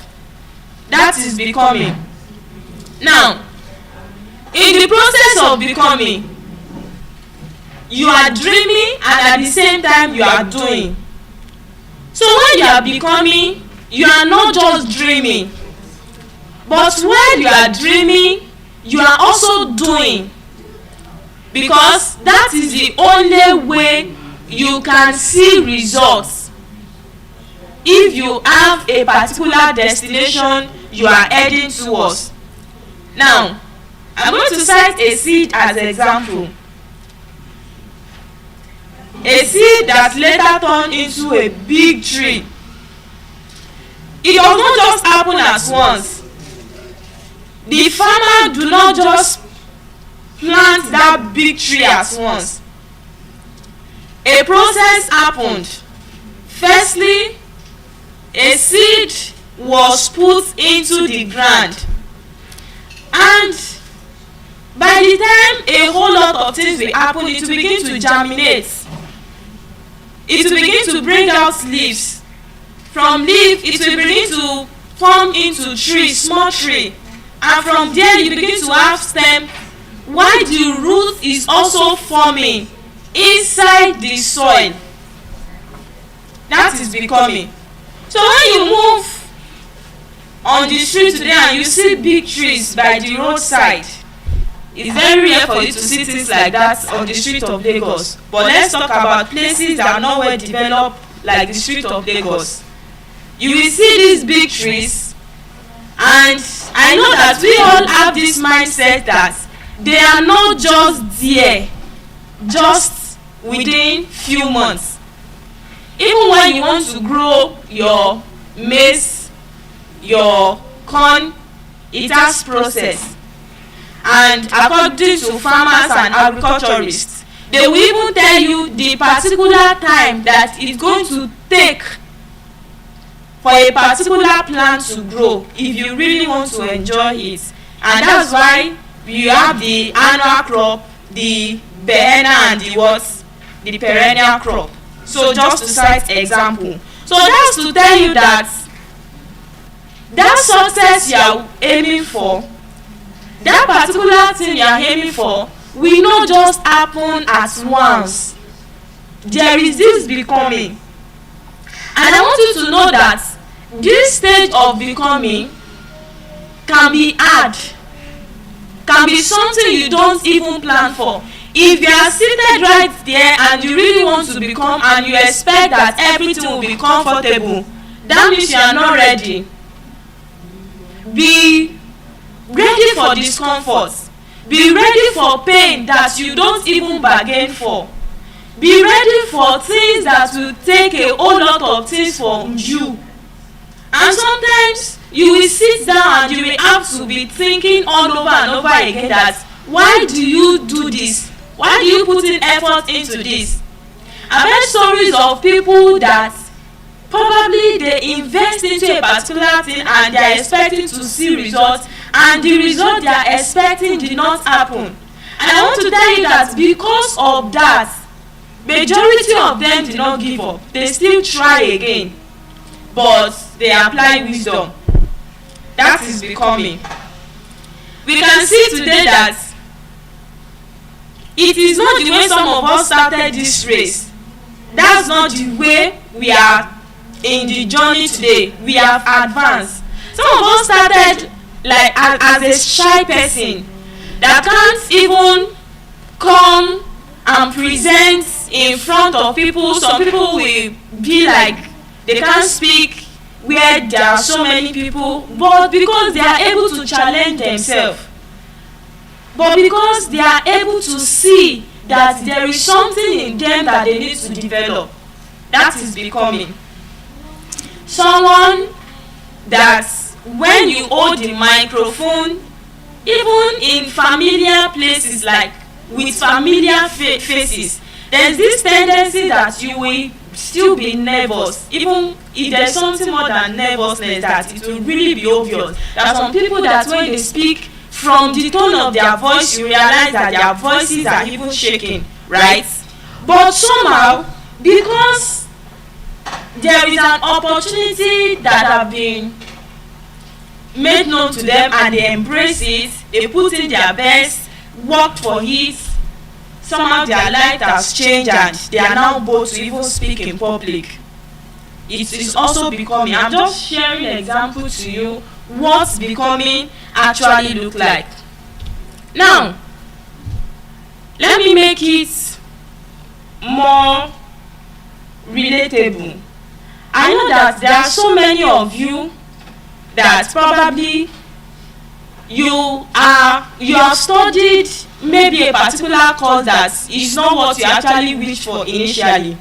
That is becoming. Now, in the process of becoming, you are dreaming and at the same time you are doing. So when you are becoming, you are not just dreaming, but when you are dreaming, you are also doing, because that is the only way you can see results. If you have a particular destination you are heading towards. Now, I'm going to cite a seed as an example. A seed that later turned into a big tree. It does not just happen at once. The farmer do not just plant that big tree at once. A process happened. Firstly, a seed was put into the ground, and by the time a whole lot of things will happen, it will begin to germinate. It will begin to bring out leaves. From leaf, it will begin to form into tree, small tree, and from there you begin to have stem, while the root is also forming inside the soil. That is becoming. So when you move on the street today and you see big trees by the roadside, it's very rare for you to see things like that on the street of Lagos. But let's talk about places that are not well developed like the street of Lagos. You will see these big trees, and I know that we all have this mindset that they are not just there just within few months. Even when you want to grow your maize, your corn, it has process. And according to farmers and agriculturists, they will even tell you the particular time that it's going to take for a particular plant to grow if you really want to enjoy it. And that's why you have the annual crop, the biennial, and the perennial crop. So just to cite example. So that's to tell you that success you are aiming for, that particular thing you are aiming for, will not just happen at once. There is this becoming. And I want you to know that this stage of becoming can be hard, can be something you don't even plan for. If you are seated right there and you really want to become, and you expect that everything will be comfortable, that means you are not ready. Be ready for discomfort. Be ready for pain that you don't even bargain for. Be ready for things that will take a whole lot of things from you. And sometimes you will sit down and you will have to be thinking all over and over again that why do you do this? Why do you put in effort into this? I've heard stories of people that probably they invest into a particular thing and they are expecting to see results, and the result they are expecting did not happen. And I want to tell you that because of that, majority of them did not give up. They still try again, but they apply wisdom. That is becoming. We can see today that it is not the way some of us started this race. That's not the way we are in the journey today. We have advanced. Some of us started like as a shy person that can't even come and present in front of people. Some people will be like they can't speak where there are so many people, but because they are able to challenge themselves, but because they are able to see that there is something in them that they need to develop. That is becoming. Someone that when you hold the microphone, even in familiar places like with familiar faces, there's this tendency that you will still be nervous. Even if there's something more than nervousness, that it will really be obvious. There are some people that when they speak, from the tone of their voice, you realize that their voices are even shaking, right? But somehow, because there is an opportunity that have been made known to them and they embrace it, they put in their best, worked for it, somehow their life has changed and they are now bold to even speak in public. It is also becoming. I'm just sharing an example to you what becoming actually look like. Now, let me make it more relatable. I know that there are so many of you that probably you have studied maybe a particular course that is not what you actually wish for initially.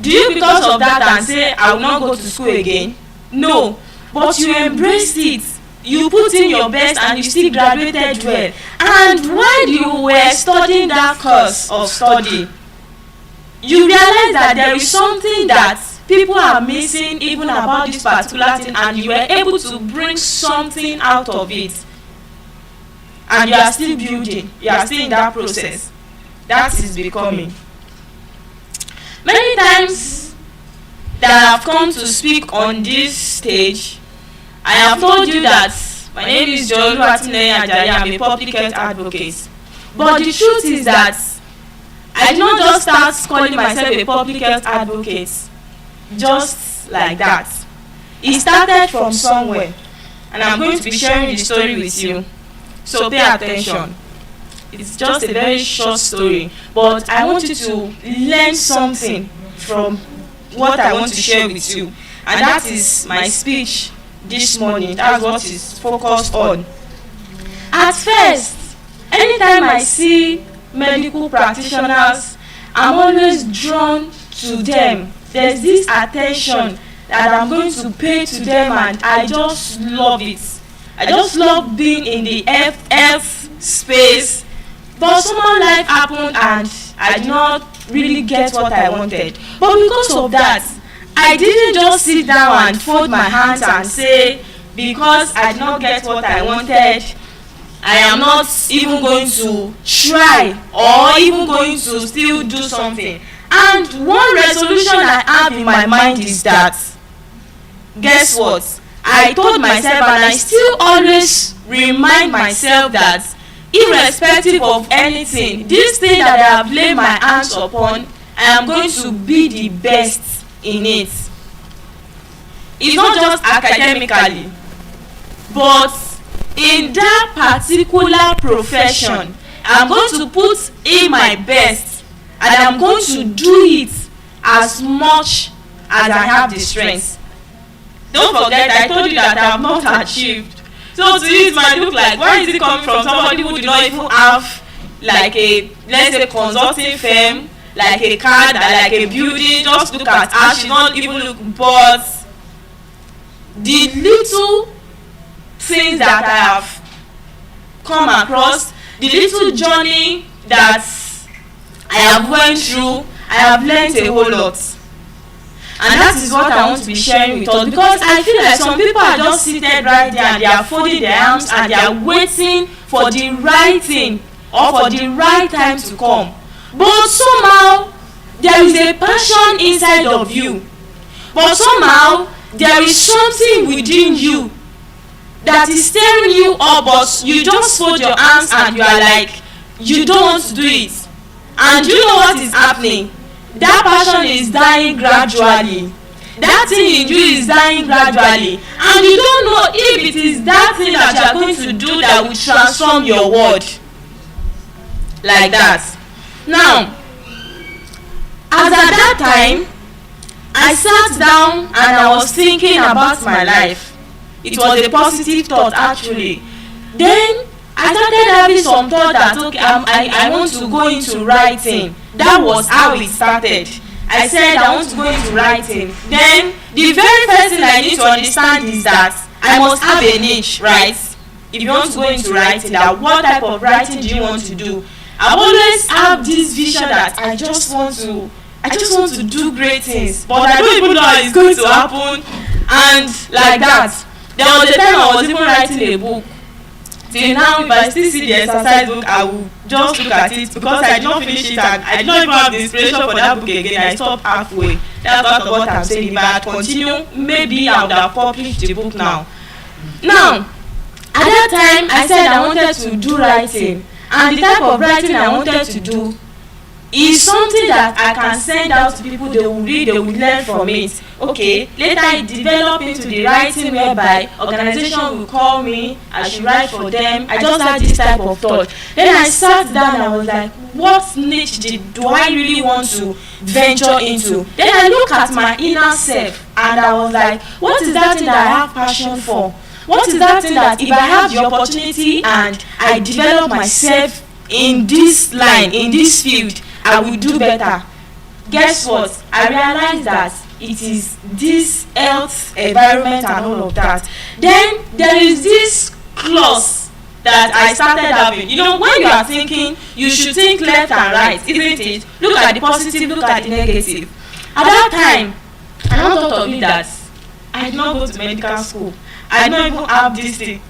Do you because of that and say I will not go to school again? No, but you embraced it. You put in your best and you still graduated well. And while you were studying that course of study, you realize that there is something that people are missing even about this particular thing, and you were able to bring something out of it. And you are still building. You are still in that process. That is becoming. Many times that I have come to speak on this stage, I I have told you that my name is Joel Atinleye Ajayi. I'm a public health advocate. But the truth is that I did not just start calling myself a public health advocate just like that. It started from somewhere, and I'm going to be sharing the story with you. So pay attention. It's just a very short story, but I want you to learn something from what I want to share with you. And that is my speech this morning. That's what is focused on. At first, anytime I see medical practitioners, I'm always drawn to them. There's this attention that I'm going to pay to them, and I just love it. I just love being in the health space. But somehow life happened and I did not really get what I wanted. But because of that, I didn't just sit down and fold my hands and say, because I did not get what I wanted, I am not even going to try or even going to still do something. And one resolution I have in my mind is that, guess what? I told myself, and I still always remind myself, that irrespective of anything, this thing that I have laid my hands upon, I am going to be the best in it. It's not just academically, but in that particular profession, I'm going to put in my best, and I'm going to do it as much as I have the strength. Don't forget, I told you that I have not achieved. So to you it might look like, where is it coming from? Somebody who did not even have like a, let's say, consulting firm, like a car, like a building. Just look at her, she's not even looking. But the little things that I have come across, the little journey that I have went through, I have learned a whole lot. And that is what I want to be sharing with us, because I feel like some people are just seated right there and they are folding their arms and they are waiting for the right thing or for the right time to come. But somehow there is a passion inside of you. But somehow there is something within you that is stirring you up, but you just fold your arms and you are like, you don't want to do it. And you know what is happening? That passion is dying gradually. That thing in you is dying gradually. And you don't know if it is that thing that you are going to do that will transform your world. Like that. Now, as at that time, I sat down and I was thinking about my life. It was a positive thought, actually. Then I started having some thought that, okay, I want to go into writing. That was how it started. I said I want to go into writing. Then the very first thing I need to understand is that I must have a niche, right? If you want to go into writing, that what type of writing do you want to do? I always have this vision that I just want to do great things, but I don't even know how it's going to happen. And like that, there was a time I was even writing a book. Till now, if I still see the exercise book, I will just look at it, because I did not finish it and I did not even have the inspiration for that book again. I stopped halfway. That's part of what I'm saying. If I had continued, maybe I would have published the book now. Now, at that time, I said I wanted to do writing, and the type of writing I wanted to do is something that I can send out to people. They will read, they will learn from it. Okay, later I develop into the writing whereby organization will call me, I should write for them. I just had this type of thought. Then I sat down and I was like, what niche do I really want to venture into? Then I look at my inner self and I was like, what is that thing that I have passion for? What is that thing that if I have the opportunity and I develop myself in this line, in this field, I will do better? Guess what? I realized that it is this health environment and all of that. Then there is this clause that I started having. You know, when you are thinking, you should think left and right, isn't it? Look at the positive, look at the negative. At that time, I not thought of it that I did not go to medical school. I did not even have this thing.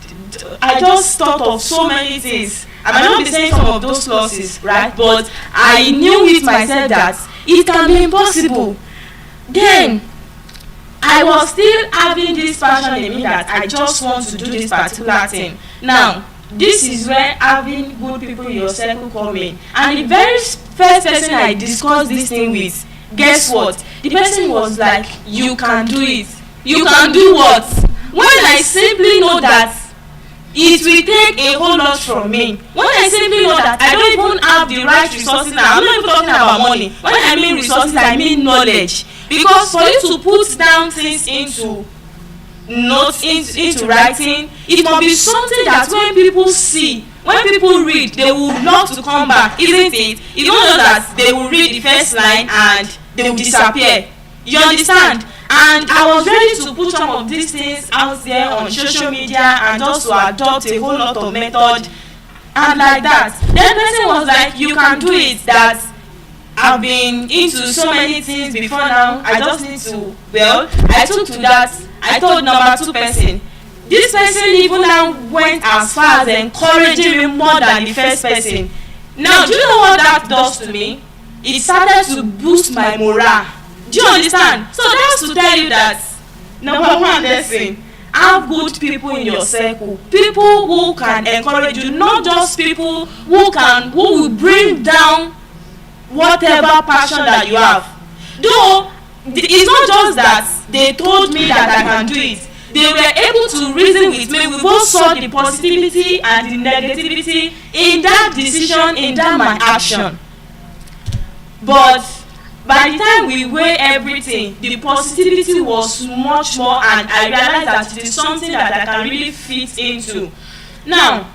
I just thought of so many things. I might not be saying some of those clauses, right? But I knew with myself that it can be impossible. Then I I was still having this passion in me that I just want to do this particular thing. Now, this is where having good people in your circle come in. And the very first person I discussed this thing with, guess what? The person was like, you can do it. You can do what? When I simply know that it will take a whole lot from me. When I simply know that I don't even have the right resources now. I'm not even talking about money. When I mean resources, I mean knowledge. Because for you to put down things into notes, into writing, it must be something that when people see, when people read, they will love to come back, isn't it? You don't know that they will read the first line and they will disappear. You understand? And I was ready to put some of these things out there on social media and just to adopt a whole lot of method and like that. Then the person was like, you can do it, that I've been into so many things before now, I just need to, well, I took to that. I told number 2 person. This person even now went as far as encouraging me more than the first person. Now, do you know what that does to me? It started to boost my morale. Do you understand? So that's to tell you that, number 1 lesson, have good people in your circle. People who can encourage you, not just people who will bring down whatever passion that you have. Though, it's not just that they told me that I can do it. They were able to reason with me. We both saw the positivity and the negativity in that decision, in that my action. But by the time we weigh everything, the positivity was much more, and I realized that it is something that I can really fit into. Now,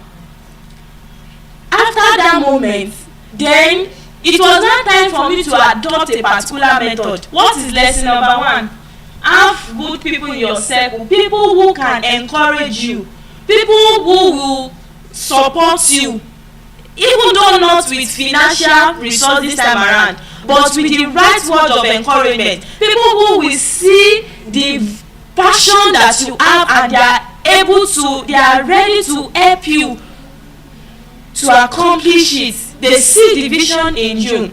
after that moment, then it was not time for me to adopt a particular method. What is lesson number 1? Have good people in your circle, people who can encourage you, people who will support you, even though not with financial resources this time around, but with the right word of encouragement. People who will see the passion that you have and they are ready to help you to accomplish it. They see the vision in you.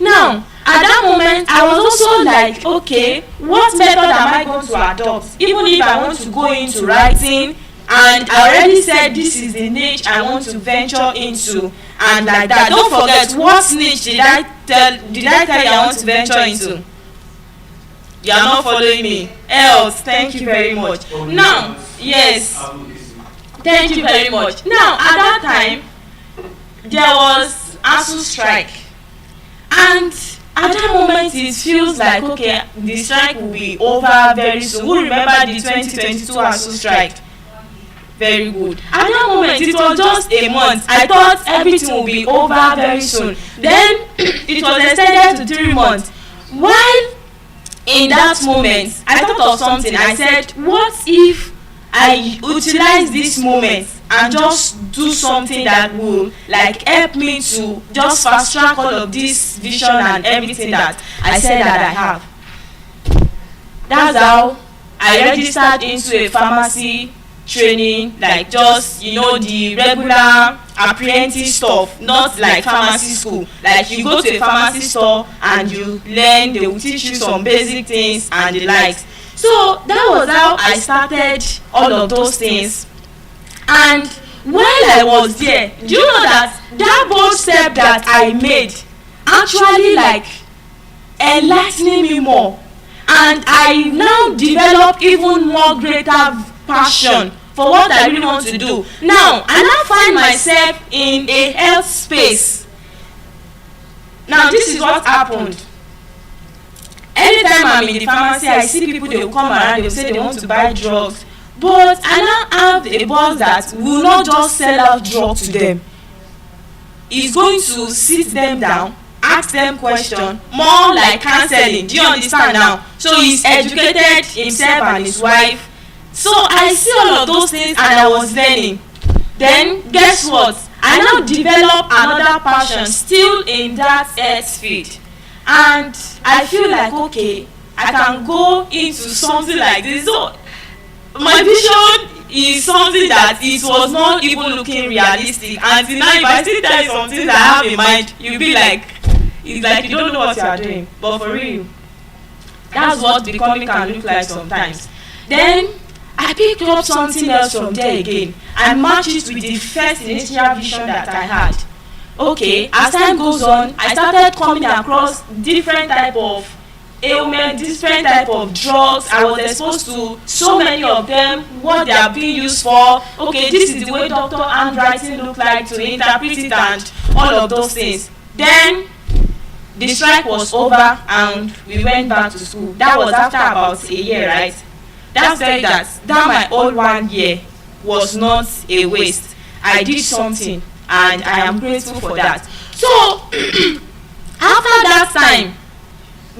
Now, at that moment, I was also like, okay, what method am I going to adopt? Even if I want to go into writing, and I already said this is the niche I want to venture into, and like that. Don't forget, what niche did I tell you I want to venture into? You are not following me. Else, thank you very much. Now, yes, thank you very much. Now, at that time, there was ASUU strike, and at that moment it feels like, okay, the strike will be over very soon. Who remember the 2022 ASUU strike? Very good. At that moment it was just a month. I thought everything will be over very soon. Then it was extended to 3 months. While in that moment I thought of something. I said, what if I utilize this moment and just do something that will like help me to just fast track all of this vision and everything that I said that I have. That's how I registered into a pharmacy training, like just, you know, the regular apprentice stuff, not like pharmacy school. Like you go to a pharmacy store and you learn, they will teach you some basic things and the likes. So that was how I started all of those things. And while I was there, do you know that bold step that I made actually like enlightening me more, and I now developed even more greater passion for what I really want to do. Now I now find myself in a health space. Now this is what happened. Anytime I'm in the pharmacy, I see people, they will come around, they will say they want to buy drugs. But I now have a boss that will not just sell out drugs to them. He's going to sit them down, ask them questions, more like counseling. Do you understand now? So he's educated himself and his wife. So I see all of those things and I was learning. Then guess what? I now develop another passion still in that health field. And I feel like, okay, I can go into something like this. So my vision is something that it was not even looking realistic until now. If I still tell you something that I have in mind, you'll be like, it's like you don't know what you are doing. But for real, That's what becoming can look like sometimes. Then I picked up something else from there again and matched it with the first initial vision that I had. Okay, as time goes on, I started coming across different type of ailment, different type of drugs. I was exposed to so many of them, what they are being used for. Okay, this is the way doctor handwriting look like to interpret it and all of those things. Then the strike was over and we went back to school. That was after about a year, right? That said that my old 1 year was not a waste. I did something and I am grateful for that. So after that time,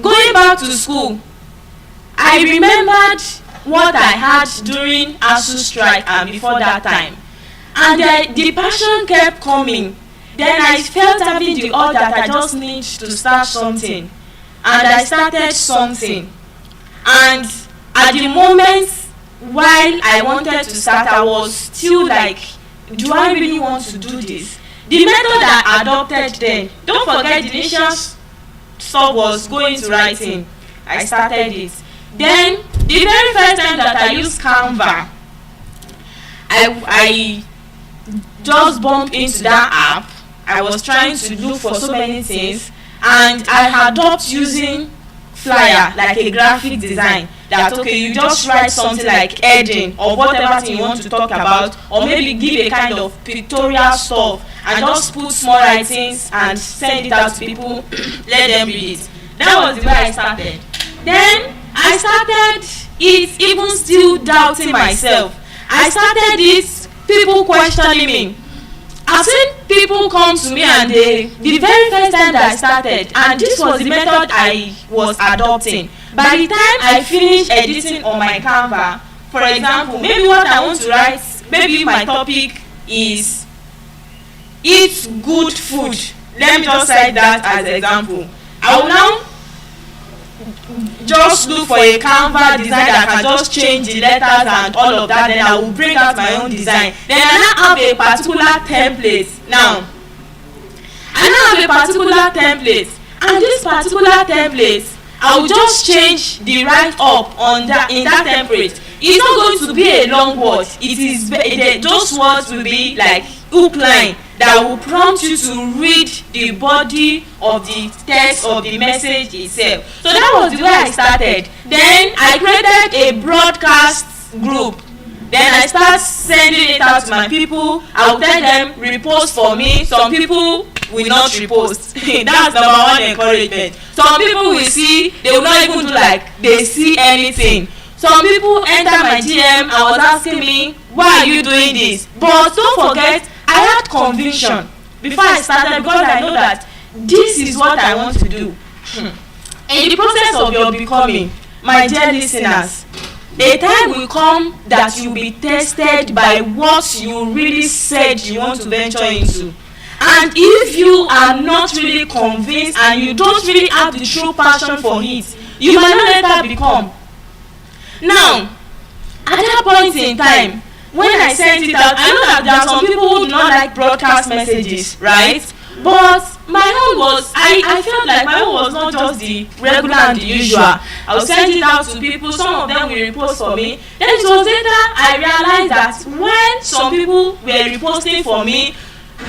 going back to school, I remembered what I had during ASU strike and before that time, and the passion kept coming. Then I felt having the urge that I just need to start something, and I started something. And at the moment while I wanted to start, I was still like, do I really want to do this? The method I adopted then, don't forget the initial stuff was going to writing. I started it. Then the very first time that I used Canva, I just bumped into that app. I was trying to look for so many things, and I adopted using flyer, like a graphic design, that okay, you just write something like heading or whatever thing you want to talk about, or maybe give a kind of pictorial stuff and just put small writings and send it out to people, let them read it. That was the way I started. Then I started it even still doubting myself. I started it, people questioning me. I've seen people come to me and the very first time that I started, and this was the method I was adopting. By the time I finished editing on my Canva, for example, maybe what I want to write, maybe my topic is eat good food. Let me just cite that as an example. I will now just look for a Canva design that can just change the letters and all of that. Then I will bring out my own design. Then I now have a particular template. Now I now have a particular template, and this particular template, I will just change the write up on that in that template. It's not going to be a long word. It is those words will be like hook line that will prompt you to read the body of the text of the message itself. So that was the way I started. Then I created a broadcast group. Then I start sending it out to my people. I will tell them repost for me. Some people will not repost. That's number one encouragement. Some people will see, they will not even do like they see anything. Some people enter my DM and was asking me, why are you doing this? But don't forget, I had conviction before I started, because I know that this is what I want to do. In the process of your becoming, my dear listeners, a time will come that you'll be tested by what you really said you want to venture into. And if you are not really convinced and you don't really have the true passion for it, you might not later become. Now, at that point in time, when I sent it out, I know that there are some people who do not like broadcast messages, right? But my own was, I felt like my own was not just the regular and the usual. I was sending it out to people, some of them will repost for me. Then it was later I realized that when some people were reposting for me,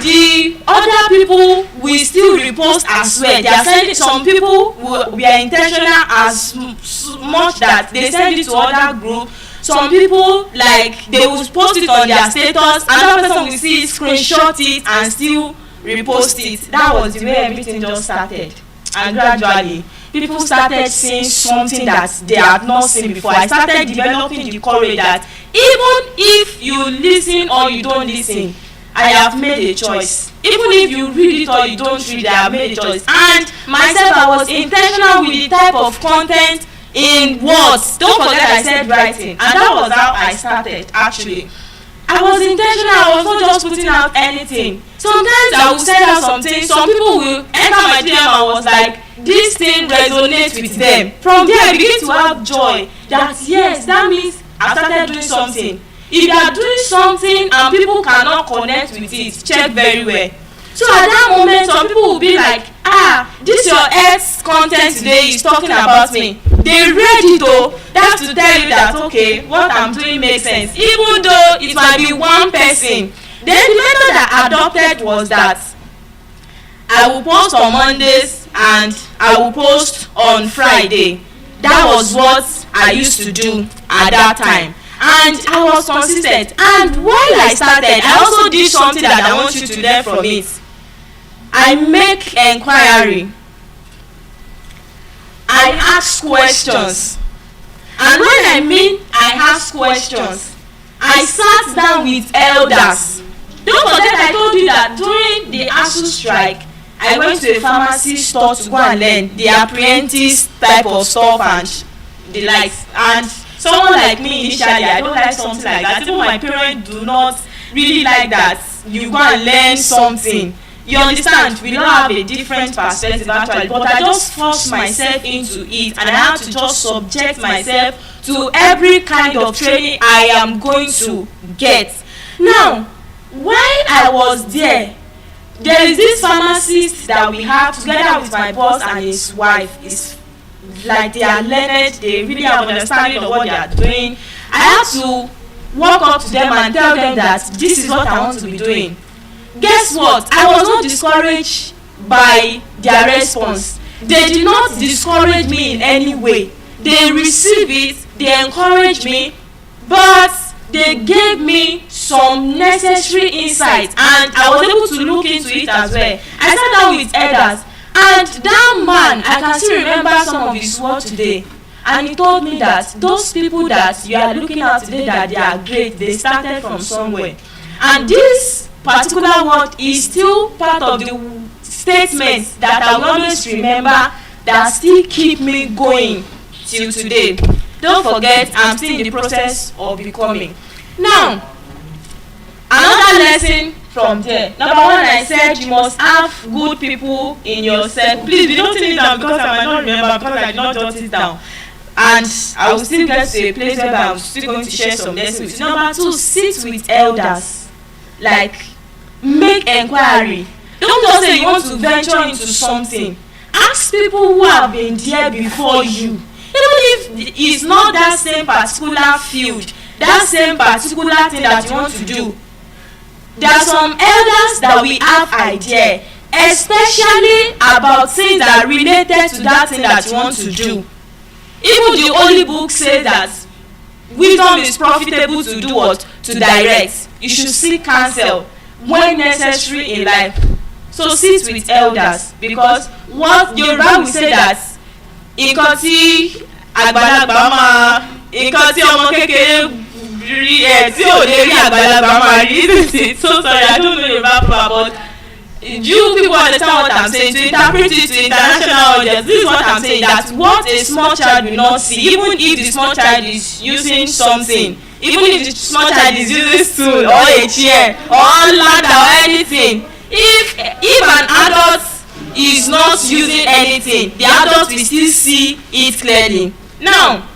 the other people will still repost as well. They are sending, some people were intentional as much that they send it to other group. Some people, like, they will post it on their status, another person will see it, screenshot it and still repost it. That was the way everything just started. And gradually people started seeing something that they had not seen before. I started developing the courage that even if you listen or you don't listen, I have made a choice. Even if you read it or you don't read it, I have made a choice. And myself, I was intentional with the type of content in words. Don't forget I said writing, and that was how I started. Actually, I was intentional. I was not just putting out anything. Sometimes I will send out something, some people will enter my DM and was like, this thing resonates with them. From there I begin to have joy that yes, that means I started doing something. If you are doing something and people cannot connect with it, check very well. So at that moment, some people will be like, this your earth content today is talking about me. They read it though. That's to tell you that okay, what I'm doing makes sense, even though it might be one person. Then the method I adopted was that I will post on Mondays and I will post on Friday. That was what I used to do at that time, and I was consistent. And while I started, I also did something that I want you to learn from it. I make inquiry. I ask questions. And when I mean I ask questions, I sat down with elders. Don't forget I told you that during the ASU strike, I went to a pharmacy store to go and learn the apprentice type of stuff and the likes. And someone like me initially, I don't like something like that. Even my parents do not really like that. You go and learn something. You understand? We don't have a different perspective actually, but I just forced myself into it, and I have to just subject myself to every kind of training I am going to get. Now, while I was there is this pharmacist that we have together with my boss and his wife. It's like they are learned, they really have an understanding of what they are doing. I have to walk up to them and tell them that this is what I want to be doing. Guess what? I was not discouraged by their response. They did not discourage me in any way. They received it, they encouraged me, but they gave me some necessary insights, and I was able to look into it as well. I sat down with elders, and that man, I can still remember some of his words today, and he told me that those people that you are looking at today, that they are great, they started from somewhere. And this particular word is still part of the statements that I will always remember, that still keep me going till today. Don't forget, I'm still in the process of becoming. Now, another lesson from there. Number one, I said you must have good people in your circle. Please, be noting it down because I might not remember, because I did not jot it down. And I will still get to a place where I'm still going to share some lessons with you. Number two, sit with elders. Like, make inquiry. Don't just say you want to venture into something. Ask people who have been there before you. Even if it's not that same particular field, that same particular thing that you want to do, there are some elders that we have idea, especially about things that are related to that thing that you want to do. Even the Holy Book says that wisdom is profitable to do what? To direct. You should seek counsel when necessary in life. So sit with elders, because what Yoruba will say that nǹkan tí àgbàlagbà máa, nǹkan tí ọmọ kékeré rí tí ò lè rí àgbàlagbà máa rí. So sorry, I don't know Yoruba proper, but you people understand what I'm saying. To interpret it to international audience, this is what I'm saying, that what a small child will not see, even if the small child is using something, even if the small child is using stool or a chair or ladder or anything, if an adult is not using anything, the adult will still see it clearly. Now,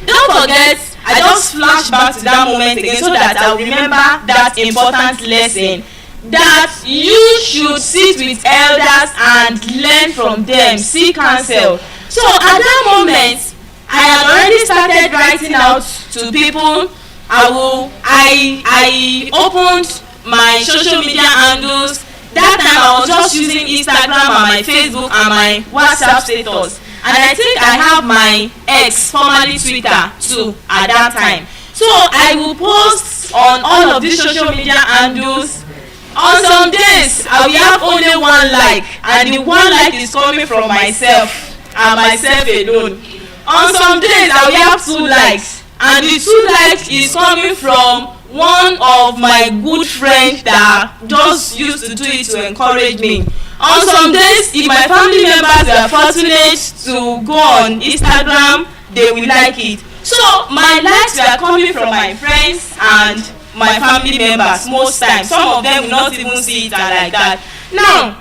don't forget, I just flash back to that moment again so that I will remember that important lesson, that you should sit with elders and learn from them, seek counsel. So at that moment, I had already started writing out to people. I opened my social media handles. That time I was just using Instagram and my Facebook and my WhatsApp status, and I think I have my ex, formerly Twitter, too at that time. So I will post on all of these social media handles. On some days I will have only one like, and the one like is coming from myself and myself alone. On some days I will have 2 likes, and the 2 likes is coming from one of my good friends that just used to do it to encourage me. On some days, if my family members are fortunate to go on Instagram, they will like it. So my likes were coming from my friends and my family members most times. Some of them will not even see it like that. Now,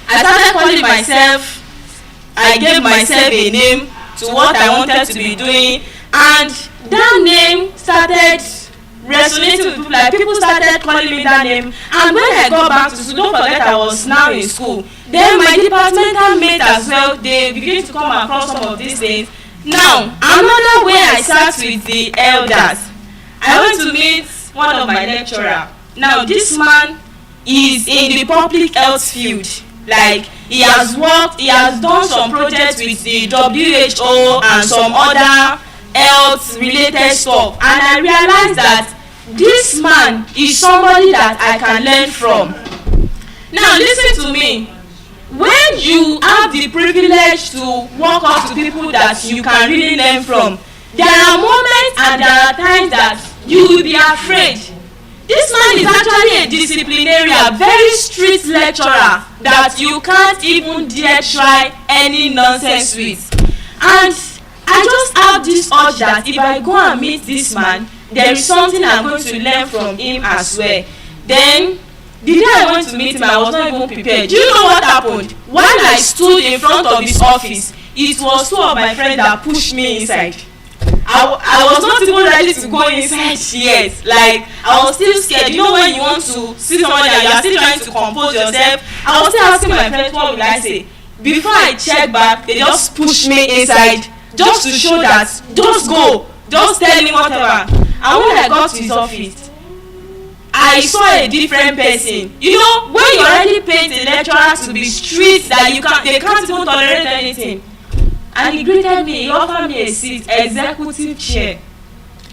I started calling myself, I gave myself a name to what I wanted to be doing, and that name started resonating with people. Like people started calling me that name. And when I got back to school, don't forget I was now in school. Then my departmental mate as well, they begin to come across some of these things. Now, another way I sat with the elders, I went to meet one of my lecturer. Now, this man is in the public health field. Like, he has done some projects with the WHO and some other health related stuff. And I realized that this man is somebody that I can learn from. Now, listen to me. When you have the privilege to walk up to people that you can really learn from, there are moments and there are times that you will be afraid. This man is actually a disciplinarian, very strict lecturer that you can't even dare try any nonsense with. And I just have this urge that if I go and meet this man, there is something I'm going to learn from him as well. Then, the day I went to meet him, I was not even prepared. Do you know what happened? While I stood in front of his office, it was two of my friends that pushed me inside. I was not even ready to go inside yet. Like, I was still scared. You know when you want to see somebody and you are still trying to compose yourself? I was still asking my friends, what will I say? Before I check back, they just pushed me inside just to show that, just go, just tell me whatever. And when I got to his office, I saw a different person. You know, when you already paid the lecturer to be strict that they can't even tolerate anything. And he greeted me, he offered me a seat, executive chair.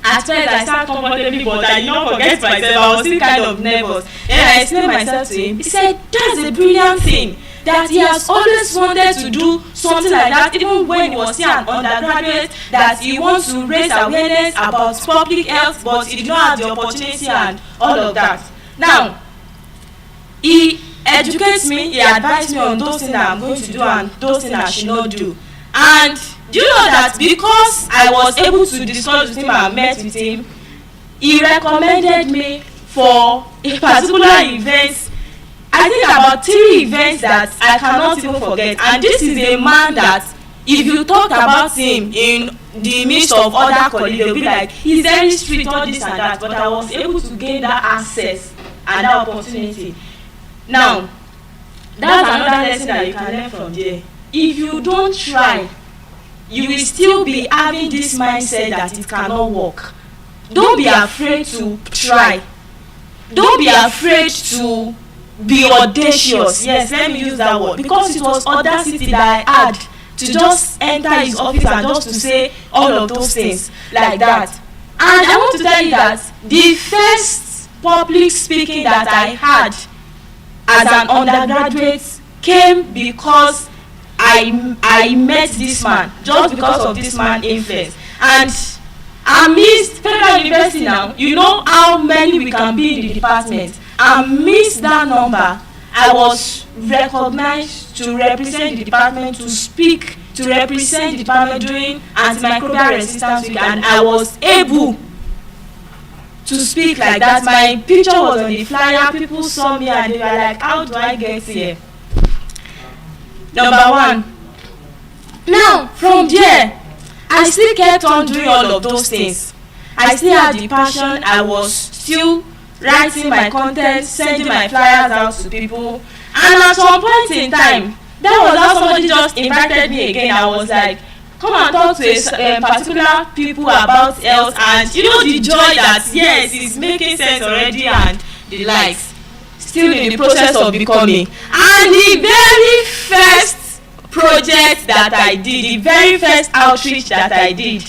At first I sat comfortably, but I did not forget myself. I was still kind of nervous. Then I explained myself to him. He said, that's a brilliant thing. That he has always wanted to do something like that, even when he was still an undergraduate, that he wants to raise awareness about public health, but he did not have the opportunity and all of that. Now, he educates me, he advised me on those things that I'm going to do and those things I should not do. And do you know that because I was able to discuss with him and met with him, he recommended me for a particular event. I think about 3 events that I cannot even forget. And this is a man that if you talk about him in the midst of other colleagues, they'll be like, he's very strict, all this and that. But I was able to gain that access and that opportunity. Now, that's another lesson that you can learn from there. If you don't try, you will still be having this mindset that it cannot work. Don't be afraid to try. Don't be afraid to be audacious. Yes, let me use that word. Because it was audacity that I had to just enter his office and just to say all of those things like that. And I want to tell you that the first public speaking that I had as an undergraduate came because I met this man, just because of this man's influence. And amidst Federal University now, you know how many we can be in the department. Amidst that number, I was recognized to represent the department, to speak, to represent the department during antimicrobial resistance week, and I was able to speak like that. My picture was on the flyer, people saw me and they were like, how do I get here? Number 1. Now, from there, I still kept on doing all of those things. I still had the passion. I was still writing my content, sending my flyers out to people. And at some point in time, that was how somebody just invited me again. I was like, come and talk to a particular people about health, and you know the joy that, yes, it's making sense already and the likes. Still in the process of becoming. And the very first project that I did, the very first outreach that I did,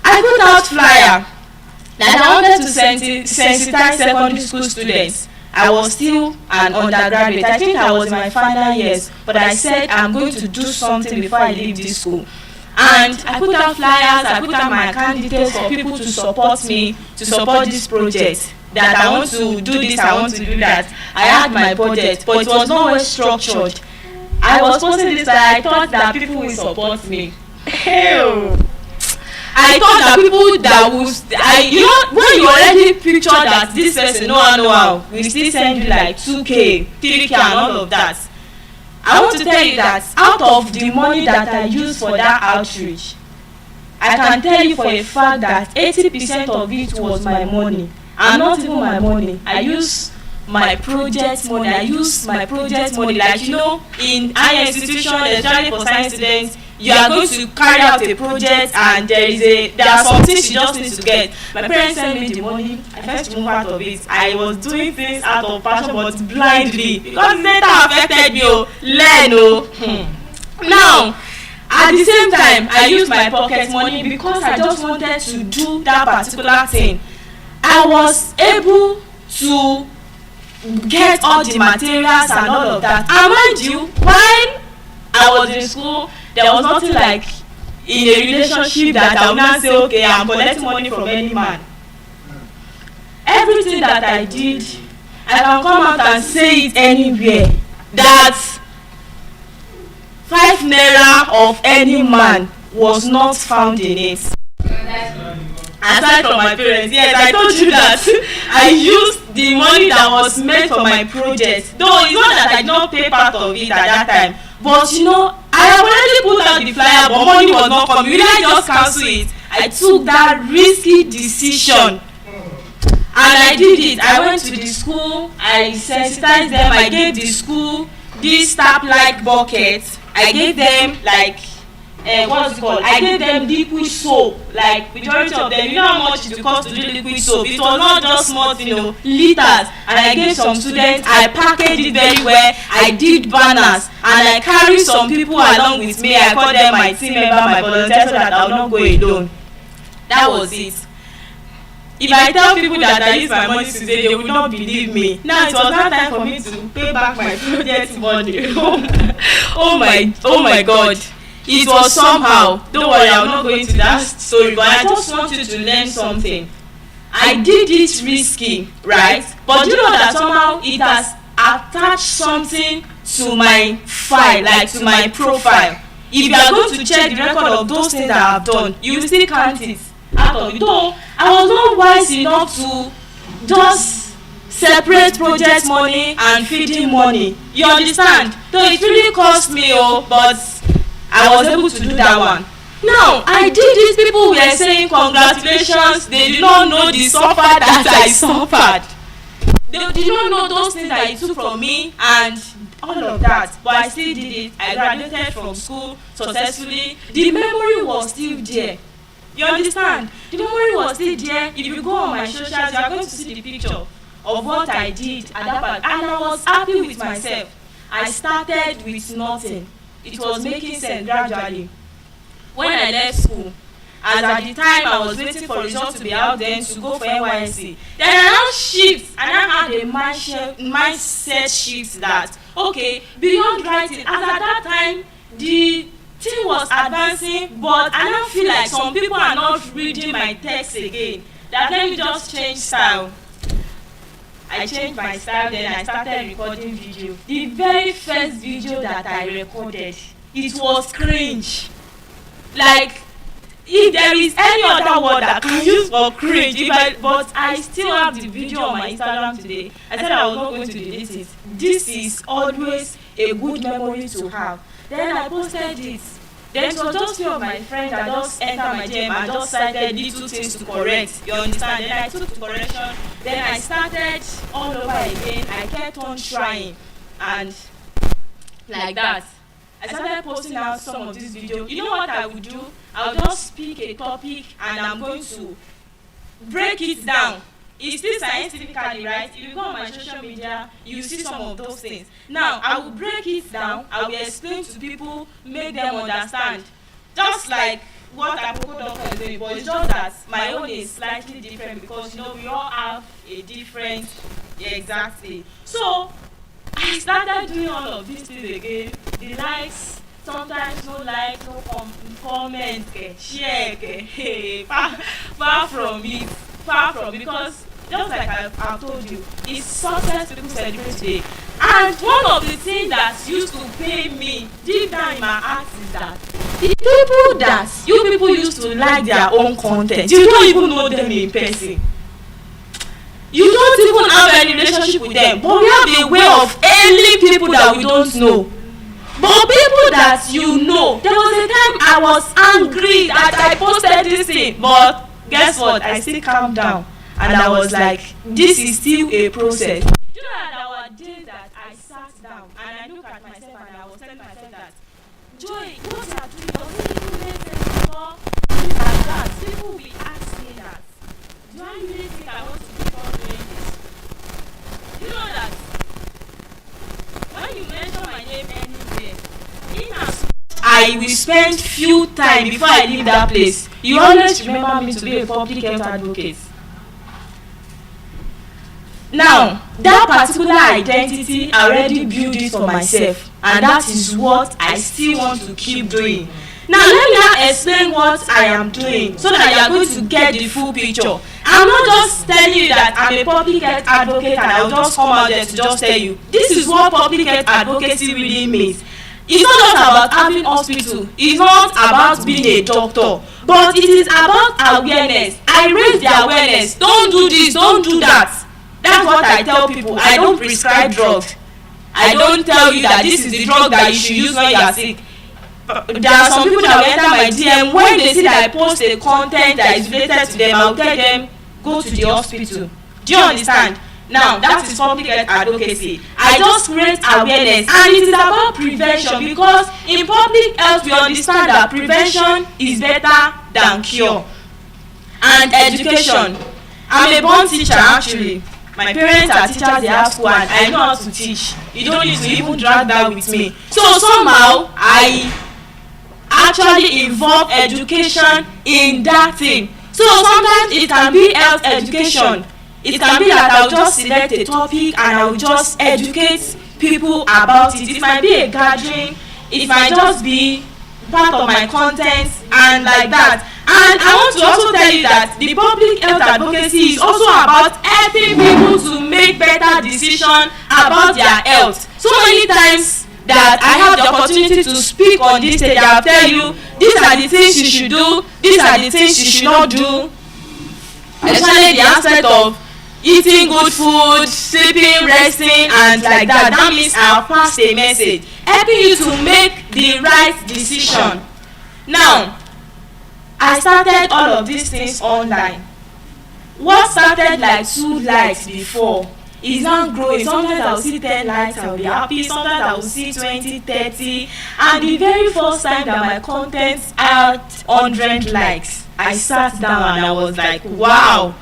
I put out flyer that I wanted to sensitize secondary school students. I was still an undergraduate. I think I was in my final years, but I said I'm going to do something before I leave this school. And I put out flyers, I put out my account details for people to support me, to support this project. That I want to do this, I want to do that. I had my budget, but it was not well structured. I was posting this, but I thought that people will support me. I thought that people that would, you know, when you already picture that this person, no, we still send you like 2K, 3K and all of that. I want to tell you that out of the money that I used for that outreach, I I can tell you for a fact that 80% of it was my money, and not even my money. I use my project money. Like, you know, in higher institution, especially for science students, you are going to carry out a project, and there are some things you just need to get. My parents sent me the money. I first move out of it. I was doing things out of passion, but blindly, because it later affected me. Now, at the same time, I used my pocket money because I just wanted to do that particular thing. I was able to get all the materials and all of that. And mind you, while I was in school, there was nothing like in a relationship that I would not say, okay, I'm collecting money from any man. Everything that I did, I can come out and say it anywhere, that 5 naira of any man was not found in it. Aside from my parents, yes, I told you that I used the money that was meant for my project. Though it's not that I did not pay part of it at that time, but you know, I have already put out the flyer, but money was not coming. Will I just cancel it? I took that risky decision, and I did it. I went to the school, I sensitized them, I gave the school this tap-like bucket. I gave them like what's it called? I gave them liquid soap. Like majority of them, you know how much it costs to do liquid soap. It was not just small, you know, liters. And I gave some students. I packaged it very well. I did banners, and I carried some people along with me. I called them my team member, my volunteers, so that I will not go alone. That was it. If I tell people that I use my money today, they will not believe me. Now it was not time for me to pay back my project money. Oh my God. It was somehow. Don't worry, I'm not going to that story, but I just want you to learn something. I did it risky, right? But you know that somehow it has attached something to my file, like to my profile. If you are going to check the record of those things that I have done, you will still count it out of it. Though I was not wise enough to just separate project money and feeding money. You understand? Though it really cost me, but I was able to do that one. Now, I did this. People were saying congratulations. They did not know the suffer that I suffered. They did not know those things that you took from me and all of that. But I still did it. I graduated from school successfully. The memory was still there. You understand? The memory was still there. If you go on my socials, you are going to see the picture of what I did at that part. And I was happy with myself. I started with nothing. It was making sense gradually. When I left school, as at the time I was waiting for results to be out then to go for NYSC, then I now shift, and I had a mindset shift that, okay, beyond writing, as at that time, the thing was advancing, but I now feel like some people are not reading my text again. That let me just change style. I changed my style, then I started recording video. The very first video that I recorded, it was cringe. Like, if there is any other word that I can use for cringe, but I still have the video on my Instagram today. I said I was not going to delete it. This is always a good memory to have. Then I posted it. Then it was just few of my friends that just entered my DM and just cited little things to correct. You understand? Then I took the correction. Then I started all over again. I kept on trying, and like that, I started posting out some of these videos. You know what I would do? I'll just pick a topic and I'm going to break it down. It's still scientifically, right? If you go on my social media, you see some of those things. Now, I will break it down. I will explain to people, make them understand. Just like what Apoko Doctor is doing, but it's just that my own is slightly different because, you know, we all have a different, exactly. So, I started doing all of these things again. The likes, sometimes no likes, no comments, share, hey, far from it, because just like I've told you, it's success people celebrate today. And one of the things that used to pain me deep down in my heart is that the people that you people used to like their own content, you don't even know them in person. You don't even have any relationship with them, but we have a way of hailing people that we don't know. But people that you know, there was a time I was angry that I posted this thing. But guess what? I still calmed down, and I was like, this is still a process. You know that there were days that I sat down and I looked at myself and I was telling myself that, Joy, what you are doing doesn't even make sense at all. Things like that. People will ask me that. Do I really think I want to keep on doing this? You know that when you mention my name anywhere, in as I will spend few time before I leave that place, you always remember me to be a public health advocate. Now, that particular identity, I already built it for myself, and that is what I still want to keep doing. Now, let me now explain what I am doing so that you are going to get the full picture. I'm not just telling you that I'm a public health advocate and I'll just come out there to just tell you. This is what public health advocacy really means. It's not just about having hospital. It's not about being a doctor. But it is about awareness. I raise the awareness. Don't do this, don't do that. That's what I tell people. I don't prescribe drugs. I don't tell you that this is the drug that you should use when you are sick. There are some people that will enter my DM when they see that I post a content that is related to them. I'll tell them, go to the hospital. Do you understand? Now, that is public health advocacy. I just create awareness, and it is about prevention, because in public health we understand that prevention is better than cure. And education. I'm a born teacher actually. My parents are teachers, they have school, and I know how to teach. You don't need to even drag that with me. So somehow I actually involve education in that thing. So sometimes it can be health education. It can be that I'll just select a topic and I'll just educate people about it. It might be a gathering, it might just be part of my content and like that. And I want to also tell you that the public health advocacy is also about helping people to make better decisions about their health. So many times that I have the opportunity to speak on this stage, I'll tell you, these are the things you should do, these are the things you should not do. Especially the aspect of eating good food, sleeping, resting, and like that. That means I'll pass a message, helping you to make the right decision. Now, I started all of these things online. What started like 2 likes before is now growing. Sometimes I'll see 10 likes, I'll be happy. Sometimes I'll see 20, 30. And the very first time that my content had 100 likes, I sat down and I was like, wow.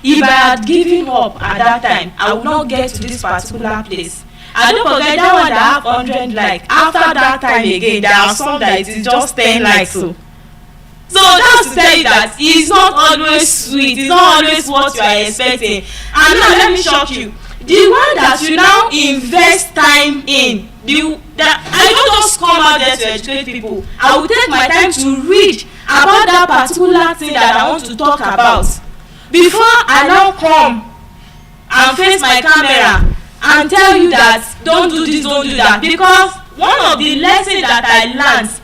If I had given up at that time, I would not get to this particular place. And don't forget that one that have 100 likes. After that time again, there are some that it is just 10 likes. So that's to tell you that it's not always sweet. It's not always what you are expecting. And now let me shock you. The one that you now invest time in, I don't just come out there to educate people. I will take my time to read about that particular thing that I want to talk about. Before I now come and face my camera and tell you that don't do this, don't do that, because one of the lessons that I learned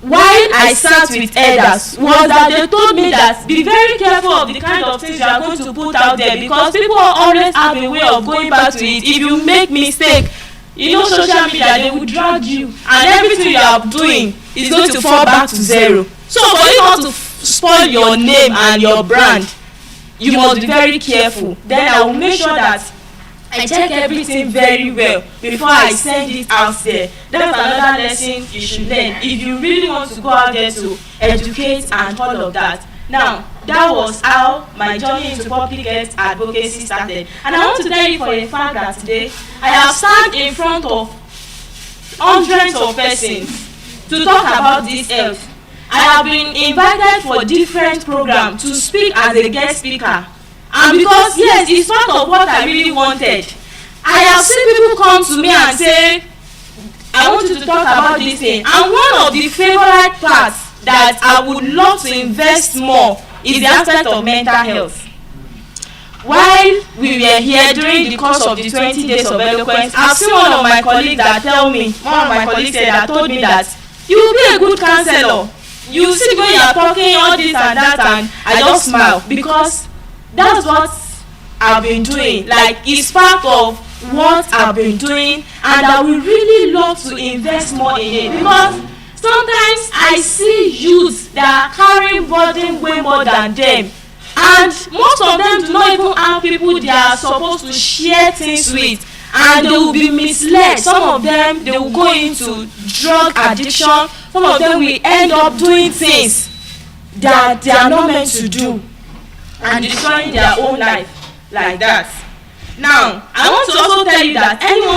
while I sat with elders was that they told me that be very careful of the kind of things you are going to put out there, because people always have a way of going back to it. If you make mistake, you know, social media, they will drag you and everything you are doing is going to fall back to zero. So for you not to spoil your name and your brand, you must be very careful. Then I will make sure that I check everything very well before I send it out there. That's another lesson you should learn if you really want to go out there to educate and all of that. Now, that was how my journey into public health advocacy started. And I want to tell you for a fact that today I have stand in front of hundreds of persons to talk about this health. I have been invited for different programs to speak as a guest speaker. And because, yes, it's part of what I really wanted. I have seen people come to me and say, I want you to talk about this thing. And one of the favorite parts that I would love to invest more is the aspect of mental health. While we were here during the course of the 20 days of Eloquence, I've seen one of my colleagues that told me that you will be a good counselor. You see when you are talking all this and that, and I just smile, because that's what I've been doing. Like, it's part of what I've been doing, and I would really love to invest more in it, because sometimes I see youths that are carrying burden way more than them, and most of them do not even have people they are supposed to share things with, and they will be misled. Some of them, they will go into drug addiction. Some of them will end up doing things that they are not meant to do and destroying their own life like that. Now I want to also tell you that anyone